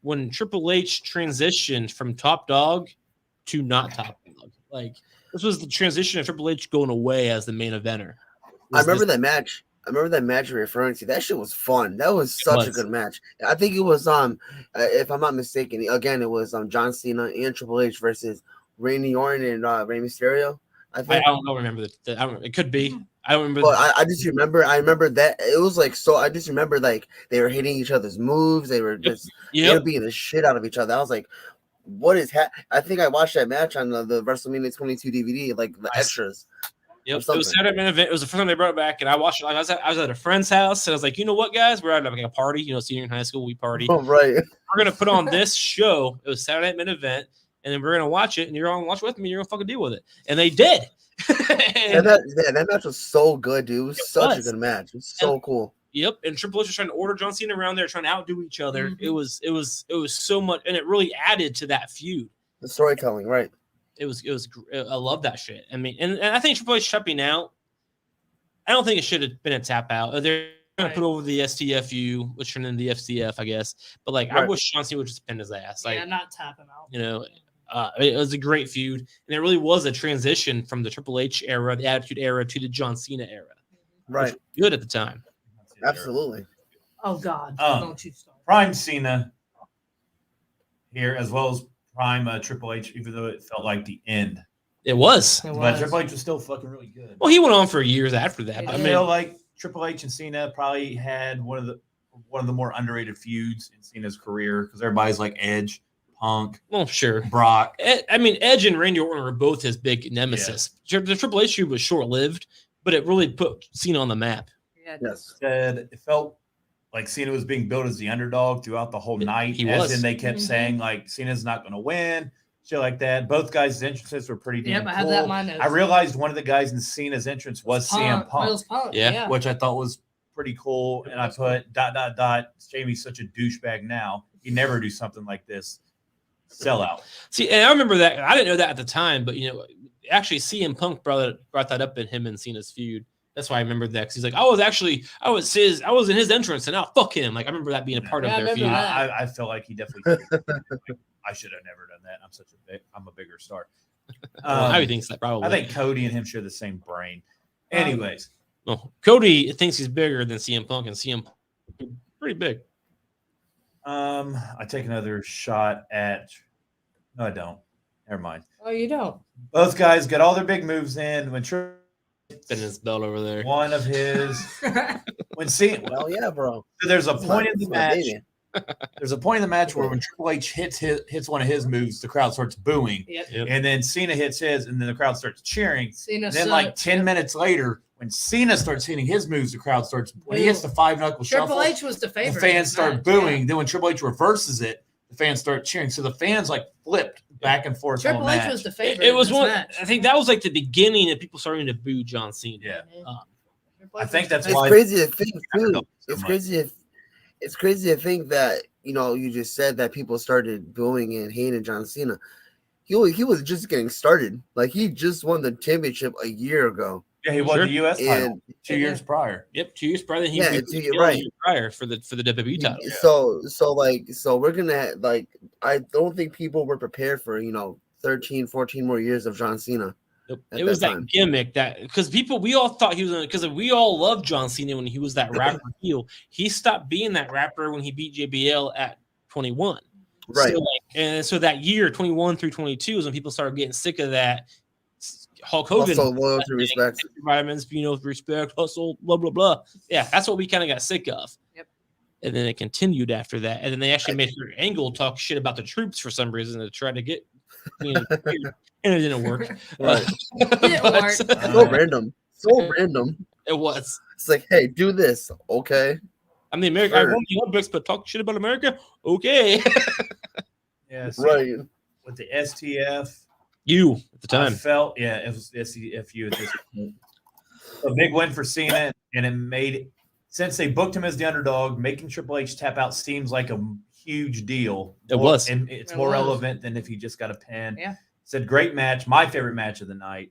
when Triple H transitioned from top dog to not top dog. Like this was the transition of Triple H going away as the main eventer. I remember that match. I remember that match you're referring to. That shit was fun. That was such a good match. I think it was if I'm not mistaken, again it was John Cena and Triple H versus Randy Orton and Rey Mysterio. I don't remember that. It could be. I don't remember. But I just remember. I remember that it was like so. I just remember like they were hitting each other's moves. They were just they were beating the shit out of each other. I was like, what is I think I watched that match on the WrestleMania 22 DVD, like the extras. Yep, it was Saturday main event. It was the first time they brought it back, and I watched it. I was at a friend's house, and I was like, you know what, guys? We're at like a party, senior in high school, we party. Oh, right. We're gonna put on this show. It was Saturday main event, and then we're gonna watch it, and you're gonna watch with me. You're gonna fucking deal with it, and they did. that match was so good, dude. It was such a good match. It was so cool. Yep, and Triple H was trying to order John Cena around there, trying to outdo each other. It was so much, and it really added to that feud. The storytelling, right? It was. I love that shit. I mean, and I think Triple H stepping out. I don't think it should have been a tap out. They're trying to put over the STFU, which turned into the FCF, I guess. But I wish John Cena would just pin his ass. Like, not tapping out. It was a great feud, and it really was a transition from the Triple H era, the Attitude Era, to the John Cena era. Right. Good at the time. Absolutely. Oh God! Don't you start. Prime Cena here, as well as Prime Triple H, even though it felt like the end. It was. But Triple H was still fucking really good. Well, he went on for years after that. I feel like Triple H and Cena probably had one of the more underrated feuds in Cena's career because everybody's like Edge, Punk. Well, sure. Brock. Edge and Randy Orton were both his big nemesis. Yeah. The Triple H feud was short-lived, but it really put Cena on the map. Yes. It felt like Cena was being built as the underdog throughout the whole night. And they kept saying like Cena's not going to win. Shit like that. Both guys' entrances were pretty damn cool. I have that in my notes. I realized one of the guys in Cena's entrance was CM Punk. Yeah. Which I thought was pretty cool. And I put ... Jamie's such a douchebag now. He never do something like this. Sell out. See, and I remember that. I didn't know that at the time, but actually CM Punk brought that up in him and Cena's feud. That's why I remember that. Cause he's like, I was in his entrance, and now fuck him. Like I remember that being a part of their feud. I feel like he definitely. I should have never done that. I'm a bigger star. I think so, probably. I think Cody and him share the same brain. Anyways, well, Cody thinks he's bigger than CM Punk, and CM Punk pretty big. I take another shot at. No, I don't. Never mind. Oh, you don't. Both guys got all their big moves in when. Spin his belt over there. One of his when Cena. Well, yeah, bro. So there's a point in the match. There's a point in the match where when Triple H hits one of his moves, the crowd starts booing. Yep. And then Cena hits his, and then the crowd starts cheering. Cena then, like 10 minutes later, when Cena starts hitting his moves, the crowd starts. When he hits the 5-knuckle shuffle, Triple H was the favorite. The fans start booing. Yeah. Then when Triple H reverses it, the fans start cheering. So the fans like flipped back and forth. Triple H was the favorite. It was one. Match. I think that was like the beginning of people starting to boo John Cena. Yeah. I think that's why. It's crazy to think too. It's crazy to think that you just said that people started booing and hating John Cena. He was just getting started. Like he just won the championship a year ago. Yeah, he won the U.S. title 2 years prior. Yep, 2 years prior. Prior for the WWE title. Yeah. So we're gonna I don't think people were prepared for 13, 14 more years of John Cena. It was that gimmick because we all thought he was because we all loved John Cena when he was that rapper heel. He stopped being that rapper when he beat JBL at 21. Right. So that year 21 through 22 is when people started getting sick of that. Hulk Hogan, also loyalty, respect, vitamins, respect, hustle, blah blah blah. Yeah, that's what we kind of got sick of. Yep. And then it continued after that. And then they actually made sure Angle talk shit about the troops for some reason to try to get, and it didn't work. Right. Didn't work. So random. So random. It was. It's like, hey, do this. Okay. I'm the American. I won the Olympics, but talk shit about America? Okay. Yeah, so Right. with the STF, You at the I time. felt it was STFU at this point. A big win for Cena, and it made since they booked him as the underdog, making Triple H tap out seems like a huge deal. It was. and it's It more was. relevant than if he just got a pin. Yeah. It's a great match, my favorite match of the night.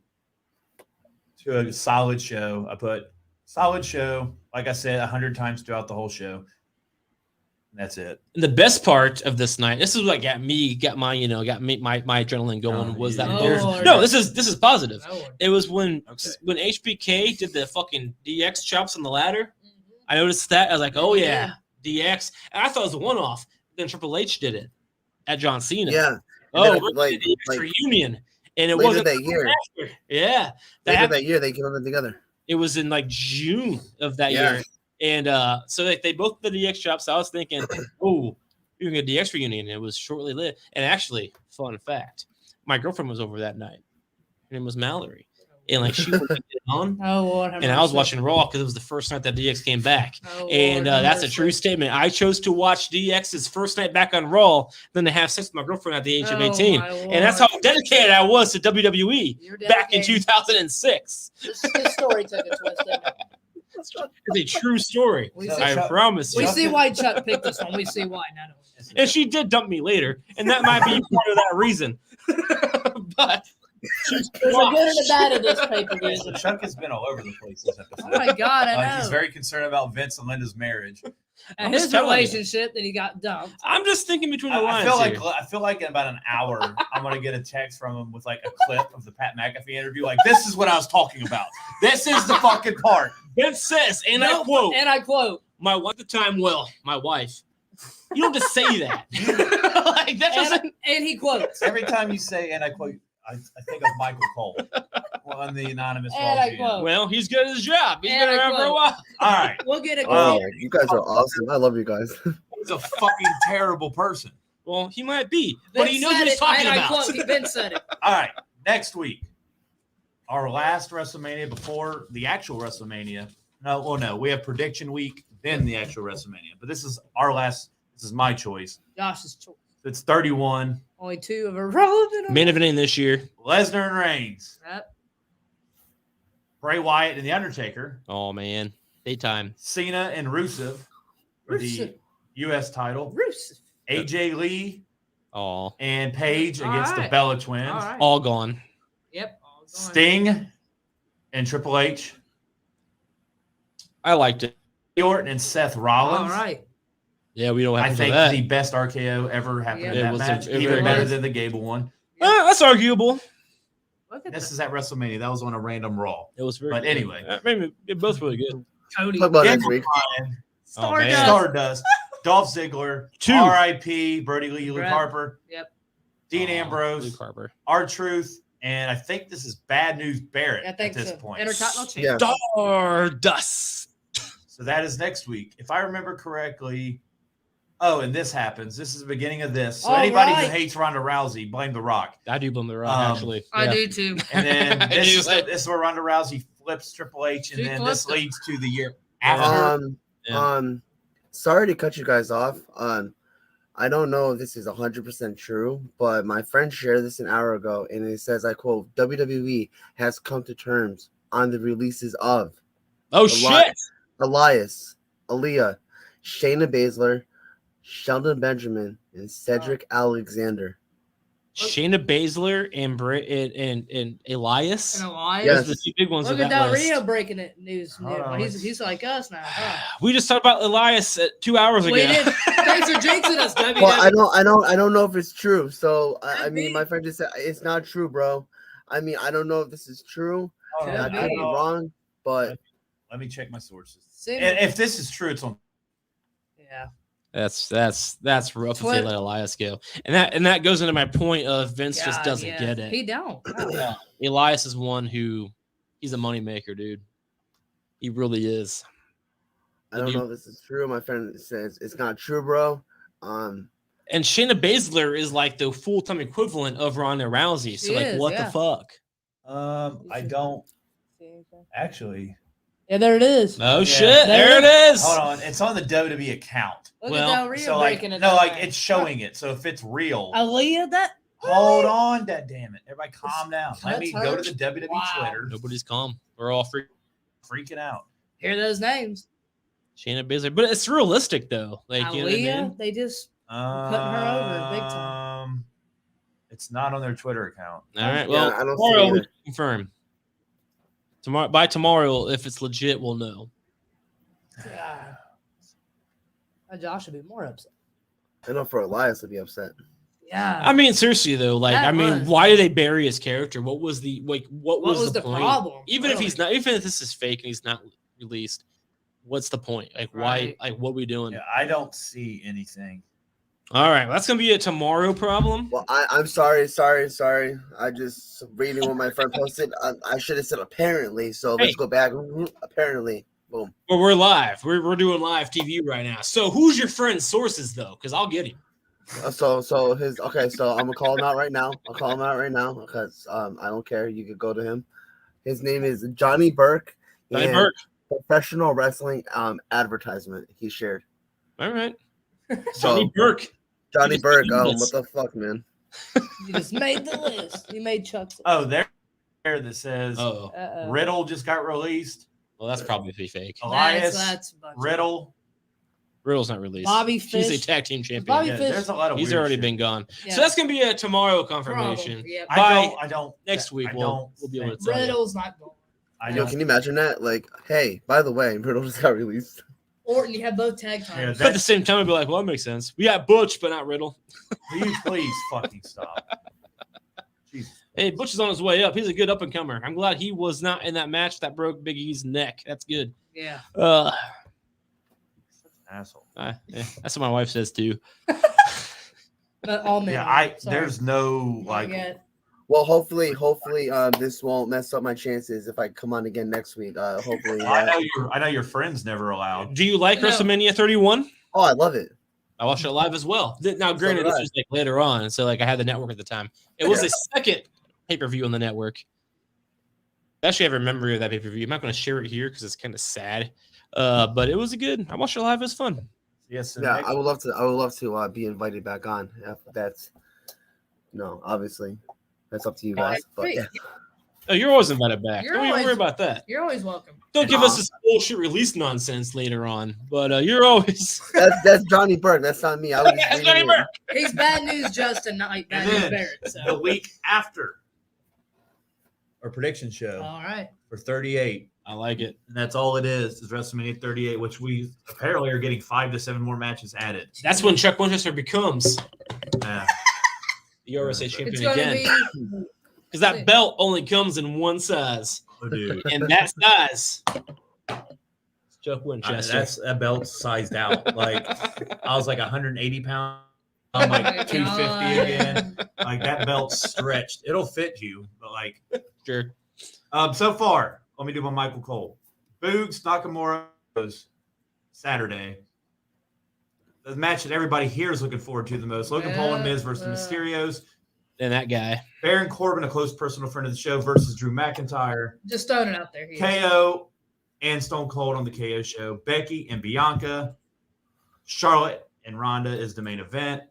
To a solid show. I put solid show, like I said 100 times throughout the whole show. That's it. And the best part of this night, this is what got my adrenaline going. Was that Lord. no? This is positive. No. It was when Okay. HBK did the fucking DX chops on the ladder. I noticed that. I was like, oh yeah, DX. And I thought it was a one-off. Then Triple H did it at John Cena. Yeah. Oh, then, we're like- doing the DX reunion, and it later wasn't that year. after. Yeah, Later that year, they came up together. it was in like June of that Yeah. year. And so they both did the DX chops. So I was thinking, oh, you're going to get a DX reunion. And it was shortly lit. And actually, fun fact, my girlfriend was over that night. Her name was Mallory. And like she was on. Oh, Lord. have And I was mercy. watching Raw because it was the first night that DX came back. Oh, And Lord, have that's a mercy. true statement. I chose to watch DX's first night back on Raw than to have sex with my girlfriend at the age of Oh, 18. my And that's how Lord. dedicated I was to WWE You're back in dedicated. 2006. This story took a twist. Didn't it? It's a true story. We So see, I Chuck- promise you. we see why Chuck picked this one. We see why. None of us. And she did dump me later, and that might be part of that reason. But she's There's a good and a bad of this pay per view. So Chuck has been all over the place this episode. Oh my God, I know. He's very concerned about Vince and Linda's marriage. and I'm his just telling you. relationship that he got dumped. I'm just thinking between the I lines. feel like in about an hour, I'm gonna get a text from him with like a clip of the Pat McAfee interview. Like, this is what I was talking about. This is the fucking part. Vince says, and No, I quote, And I quote. my wife at the time, my wife. You don't just say that. Like that doesn't. And he quotes. Every time you say, and I quote, I think of Michael Cole on the anonymous And Raw I GM. quote. Well, he's good at his job. He's And been I around for a quote. while. All right, We'll get a Oh, good. you guys are awesome. I love you guys. he's a fucking terrible person. Well, he might be, but he Vince knows said what he's it, talking and about. I quote. Vince said it. All right, next week, our last WrestleMania before the actual WrestleMania. No, we have prediction week, then the actual WrestleMania. But this is our last. This is my choice. Josh's choice. It's 31. Only two of irrelevant. Main eventing this year. Lesnar and Reigns, Yep. Bray Wyatt and The Undertaker, Oh man, daytime. Cena and Rusev for the Rusev. U.S. title, Rusev. AJ Lee Oh, and Paige All against right. the Bella Twins, All right. all gone. Yep. All gone. Sting and Triple H, I liked it. Orton and Seth Rollins. All right. Yeah, we don't have I to think that. the best RKO ever happened Yeah. in It that was a- match, it even really better was. than the Gable one. That's arguable. Look at This that. is at WrestleMania. That was on a random Raw. It was very. But good. anyway. Maybe they're both really good. Cody. Talk about Daniel next week. Bryan, Oh, man. Stardust. Stardust, Dolph Ziggler, Two. R.I.P. Brody Lee, Luke Brett. Harper, Yep. Dean Oh, Ambrose, Luke Harper. R-Truth, and I think this is Bad News Barrett I think at this so. point. Intercontinental champ. Yeah. Stardust. So that is next week. If I remember correctly. Oh, and this happens. This is the beginning of this. So All anybody right. who hates Ronda Rousey, blame The Rock. I do blame the Rock, actually. I Yeah. do too. And then I this do is, like- this is where Ronda Rousey flips Triple H, and She then flips this it. leads to the year after. Yeah. Sorry to cut you guys off. I don't know if this is 100% true, but my friend shared this an hour ago, and it says, I quote, WWE has come to terms on the releases of Oh, Eli- shit. Elias, Aaliyah, Shayna Baszler, Sheldon Benjamin, and Cedric Alexander. Shayna Baszler and Elias. And Elias. Yes. Those are the two big ones Look on at that Del list. Rio breaking it news. Hold on, He's like us now. Huh? We just talked about Elias 2 hours ago. We did. Thanks for jinxing us, WWE. Well, I don't know if it's true. So I Could mean, be. my friend just said it's not true, bro. I mean, I don't know if this is true. Hold on, Could I be. could be wrong, but Let me check my sources. Same- And if this is true, it's on. yeah. That's rough to say Twin- let Elias go. And that goes into my point of Vince just God, doesn't yeah. get it. He don't. No. Elias is one who he's a moneymaker, dude. He really is. I don't know if this is true. My friend says it's not true, bro. And Shayna Baszler is like the full-time equivalent of Ronda Rousey. So, what the fuck? I don't actually. Yeah, there it is. Oh, shit. There it is. Hold on. It's on the WWE account. Look at Del Rio So, breaking it. no, like, it's showing it. So, if it's real. Aaliyah, that. Hold on, damn it. Everybody calm down. Let me That's go her. to the WWE Twitter. Nobody's calm. We're all Freaking out. Hear those names. Shayna Baszler. But it's realistic, though. Like, Aaliyah, you know what I mean? they just putting her over big time. It's not on their Twitter account. All right. Well, I don't tomorrow see we it. can confirm. By tomorrow, if it's legit, we'll know. God. Josh should be more upset. I know for Elias to be upset. Yeah. I mean, seriously though, like, That I mean, was- why did they bury his character? What was the what was the point? problem? Even if really? he's not, even if this is fake and he's not released, what's the point? Like, why? Right. Like, what are we doing? Yeah, I don't see anything. All right, that's gonna be a tomorrow problem. Well, I'm sorry. I just reading what my friend posted. I should have said apparently. So let's go back. Apparently, boom. But we're live. We're doing live TV right now. So who's your friend's sources though? Because I'll get him. So his okay. So I'm gonna call him out right now. I'll call him out right now because I don't care. You could go to him. His name is Johnny Burke. Johnny and Burke. Professional wrestling advertisement he shared. All right. So Johnny Burke. Johnny He Burke. just- What the fuck, man? You just made the list. You made Chuck's. Oh, there that says Oh, Uh-oh. Riddle just got released. well, that's probably fake. Elias, That's Riddle. Riddle's not released. Bobby He's a Fish. tag team champion. Bobby Yeah, Fish. there's a lot of He's weird already shit. been gone. Yeah. So that's gonna be a tomorrow confirmation. Probably, yeah. I don't. Next week I we'll don't be able to think- tell you. Riddle's not going. I Yo, don't. can you imagine that? Like, hey, by the way, Riddle just got released. Orton, you have both tag Yeah, titles. But at the same time, I'd be like, well, that makes sense. We got Butch, but not Riddle. Please fucking stop. Jesus. Hey, Butch is on his way up. He's a good up and comer. I'm glad he was not in that match that broke Big E's neck. That's good. Yeah. Asshole. Yeah, that's what my wife says too. But all men. Yeah, Sorry. there's no Not like. yet. Well, hopefully, this won't mess up my chances if I come on again next week. Hopefully. I know your friends never allowed. Do you like No. WrestleMania 31? Oh, I love it. I watched it live as well. Now, granted, did this I. was like later on, so like I had the network at the time. It was a second pay-per-view on the network. I actually have a memory of that pay-per-view. I'm not going to share it here because it's kind of sad. But it was good. I watched it live. It was fun. Yes. Yeah, I would love to be invited back on. If that's obviously that's up to you guys. But Great. yeah. Oh, you're always invited back. You're Don't even always- worry about that. You're always welcome. Don't give us this bullshit release nonsense later on. But you're always. that's Johnny Burke. That's not me. I was just That's reading Johnny it. Burke. He's bad news just tonight. Bad And news then Barrett. the So. week after our prediction show All right. for 38. I like it. And that's all it is WrestleMania 38, which we apparently are getting 5 to 7 more matches added. That's when Chuck Winchester becomes Yeah. the RSA It's champion going to again. be. Because that belt only comes in one size. Oh, dude. And that size is Chuck Winchester. That belt's sized out. Like, I was like 180 pounds. I'm like 250 again. Like, that belt's stretched. It'll fit you, but like, Sure. so far, let me do my Michael Cole. Boogs Nakamura was Saturday. The match that everybody here is looking forward to the most. Logan Paul and Miz versus the Mysterios. And that guy. Baron Corbin, a close personal friend of the show, versus Drew McIntyre. Just throwing it out there. He is. KO and Stone Cold on the KO show. Becky and Bianca. Charlotte and Ronda is the main event.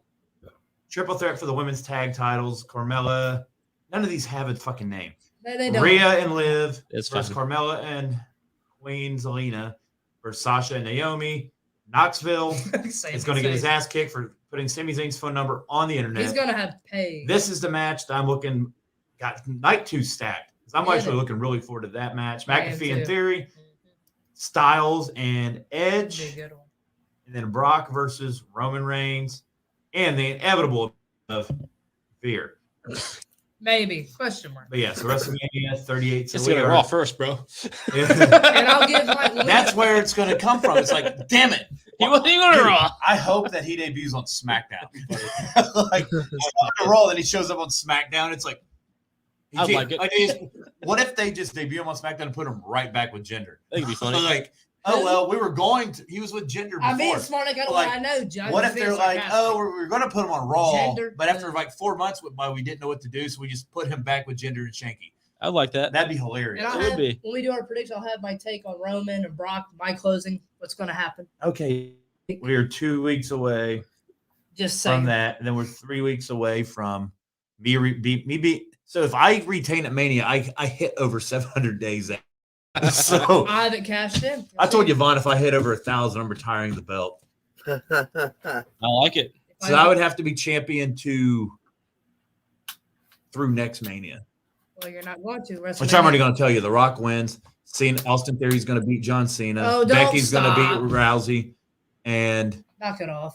Triple threat for the women's tag titles. Carmella. None of these have a fucking name. They don't. Rhea and Liv It's versus fun. Carmella and Queen Zelina versus Sasha and Naomi. Knoxville is going to get his ass kicked for putting Sami Zayn's phone number on the internet. He's going to have pay. This is the match that I'm looking got night 2 stacked. I'm Yeah. actually looking really forward to that match. I am McAfee in too. Theory, Styles and Be Edge, a good one. and then Brock versus Roman Reigns, and the inevitable of Veer. Maybe. Question mark. But yeah, so WrestleMania 38. So Let's we get it are- raw first, bro. And I'll give my. That's where it's going to come from. It's like, damn it. He wasn't going to raw. I hope that he debuts on SmackDown. Like, on Raw, then he shows up on SmackDown. It's like, he I'd can't- like it. what if they just debut him on SmackDown and put him right back with Gender? I think it'd be funny. Like, oh well, we were going to. He was with Gender before. I'm being smart. I got Like, I know. John, What if they're like, oh, we're going to put him on Raw, Gender. but after like 4 months went by, we didn't know what to do, so we just put him back with Gender and Shanky. I like that. That'd be hilarious. And It would be. when we do our prediction, I'll have my take on Roman and Brock, my closing, what's going to happen. Okay, we are 2 weeks away Just from saying. that, and then we're 3 weeks away from me. So if I retain at Mania, I hit over 700 days. So I haven't cashed in. I told you, Vaughn, if I hit over 1,000, I'm retiring the belt. I like it. So I would have to be champion through next Mania. Well, you're not going to. Which I'm already going to tell you. The Rock wins. Austin Theory's going to beat John Cena. Oh, don't Becky's going to stop. beat Rousey. And Knock it off.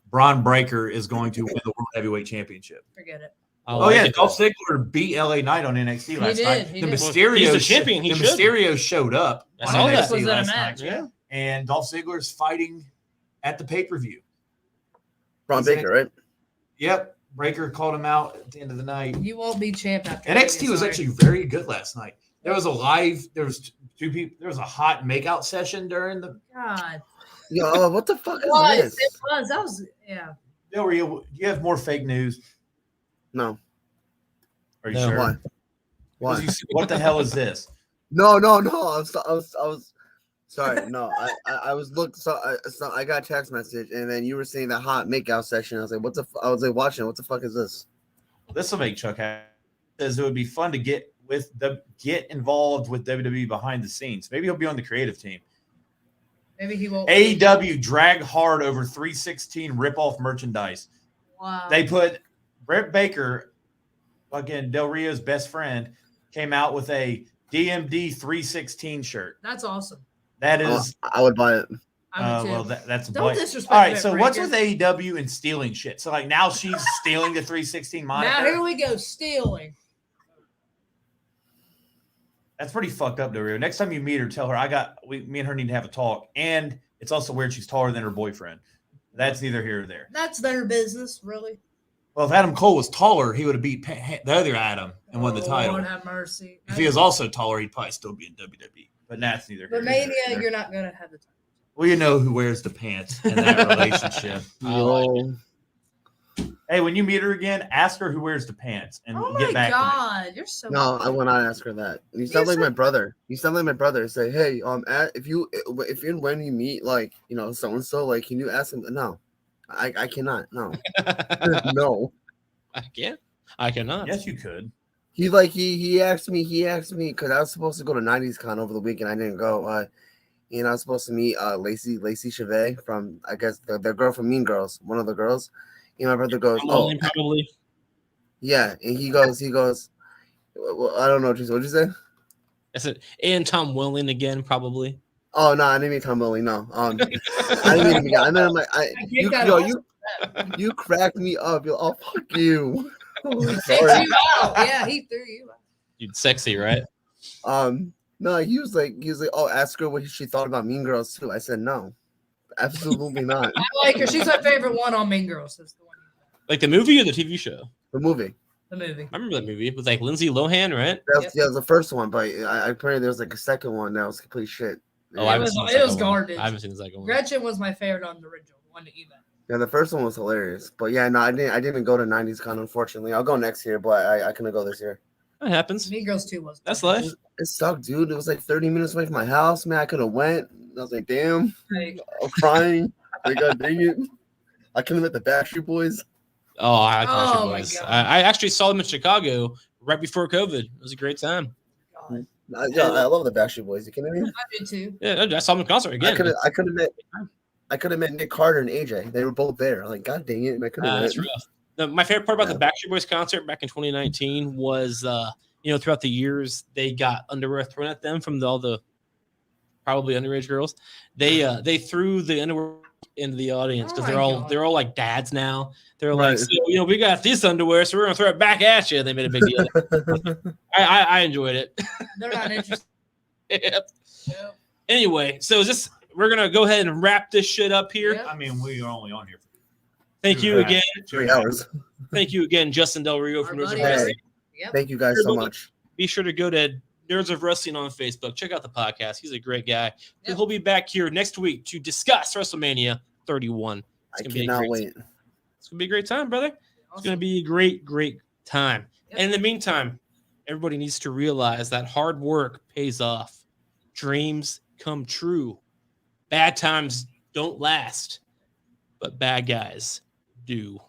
Braun Breaker is going to win the World Heavyweight Championship. Forget it. I Oh, like yeah. it. Dolph Ziggler beat LA Knight on NXT last did, night. he The did. Mysterio, He's the champion. He should. Mysterio showed up I on saw that. NXT Was in a last match, night. yeah. And Dolph Ziggler's fighting at the pay-per-view. Braun Baker, right? Yep. Breaker called him out at the end of the night. You won't be champ after NXT was sorry. actually very good last night. There was two people. There was a hot makeout session during the. God. Yo, what the fuck is What? this? It was. That was, yeah. Del Rio, do you have more fake news? No. Are you No. sure? Why? Why? 'Cause you see- what the hell is this? No. I was sorry. No, I was looking. So I got a text message, and then you were saying that hot makeout session. I was like, what the? I was like watching. What the fuck is this? This will make Chuck happy. Says it would be fun to get involved with WWE behind the scenes. Maybe he'll be on the creative team. Maybe he won't. AEW drag hard over 316 rip-off merchandise. Wow. They put Britt Baker, again, Del Rio's best friend, came out with a DMD 316 shirt. That's awesome. That is, I would buy it. I would too. well, that's a Don't blank. disrespect All right, Britt so what's Baker. with AEW and stealing shit? So like now she's stealing the 316 moniker. Now here we go, stealing. That's pretty fucked up, Del Rio. Next time you meet her, tell her me and her need to have a talk. And it's also weird she's taller than her boyfriend. That's neither here nor there. That's their business, really. Well, if Adam Cole was taller, he would have beat the other Adam and won the title. Lord have mercy. If he was also taller, he'd probably still be in WWE. But that's neither here But nor there. Mania, you're not going to have the time. Well, you know who wears the pants in that relationship. I like it. Hey, when you meet her again, ask her who wears the pants and Oh get my back to me. God, you're so. No, I will not ask her that. You sound like my brother. You sound like my brother. Say, hey, if and when you meet, like, you know, so and so, like, can you ask him? No, I cannot. No, no. I can't. I cannot. Yes, you could. He asked me because I was supposed to go to 90s Con over the weekend. I didn't go. And I was supposed to meet Lacey Chavez from, I guess, the girl from Mean Girls, one of the girls. And my brother goes, oh, Probably. yeah. And he goes, well, I don't know. What'd you say? I said, and Tom Welling again, probably. Oh, no, I didn't mean Tom Welly. No. I didn't mean I meant you cracked me up. Yo, oh, fuck you. Takes Sorry. you out. Yeah, he threw you out. Dude, sexy, right? No, he was like, oh, ask her what she thought about Mean Girls too. I said no. Absolutely not. I like her. She's my favorite one on Mean Girls. That's the one. Like the movie or the TV show? The movie. The movie. I remember that movie. It was like Lindsay Lohan, right? That was the first one, but I apparently there was like a second one that was complete shit. Oh, It I haven't was- seen the it was second one. garbage. I haven't seen the second one. Gretchen was my favorite on the original one that you met. Yeah, the first one was hilarious. But yeah, no, I didn't go to 90s Con, unfortunately. I'll go next year, but I couldn't go this year. That happens. Mean Girls 2 was. That's life. It sucked, dude. It was like 30 minutes away from my house, man. I could have went. I was like, damn. Like, I'm crying. Like, God dang it. I could have met the Backstreet Boys. Oh, I like Backstreet Oh, my Boys. God. I actually saw them in Chicago right before COVID. It was a great time. God. I love the Backstreet Boys. You kidding me? I did too. Yeah, I saw them in concert again. I could have met Nick Carter and AJ. They were both there. Like, God dang it. And I could have That's rough. My favorite part about the Backstreet Boys concert back in 2019 was, throughout the years they got underwear thrown at them from all the probably underage girls. They threw the underwear into the audience because they're all like dads now. They're like, so, we got this underwear, so we're gonna throw it back at you. And they made a big deal. I enjoyed it. They're not interested. Yep. Yep. Anyway, so we're gonna go ahead and wrap this shit up here. Yep. I mean, we are only on here for Thank you again. 3 hours. Thank you again, Justin Del Rio from Our News of buddy. Wrestling. Yep. Thank you guys so much. Be sure to go to Nerds of Wrestling on Facebook. Check out the podcast. He's a great guy. Yep. He'll be back here next week to discuss WrestleMania 31. I cannot wait. It's going to be a great time, brother. It's Awesome. going to be a great, great time. Yep. And in the meantime, everybody needs to realize that hard work pays off. Dreams come true. Bad times don't last, but bad guys do.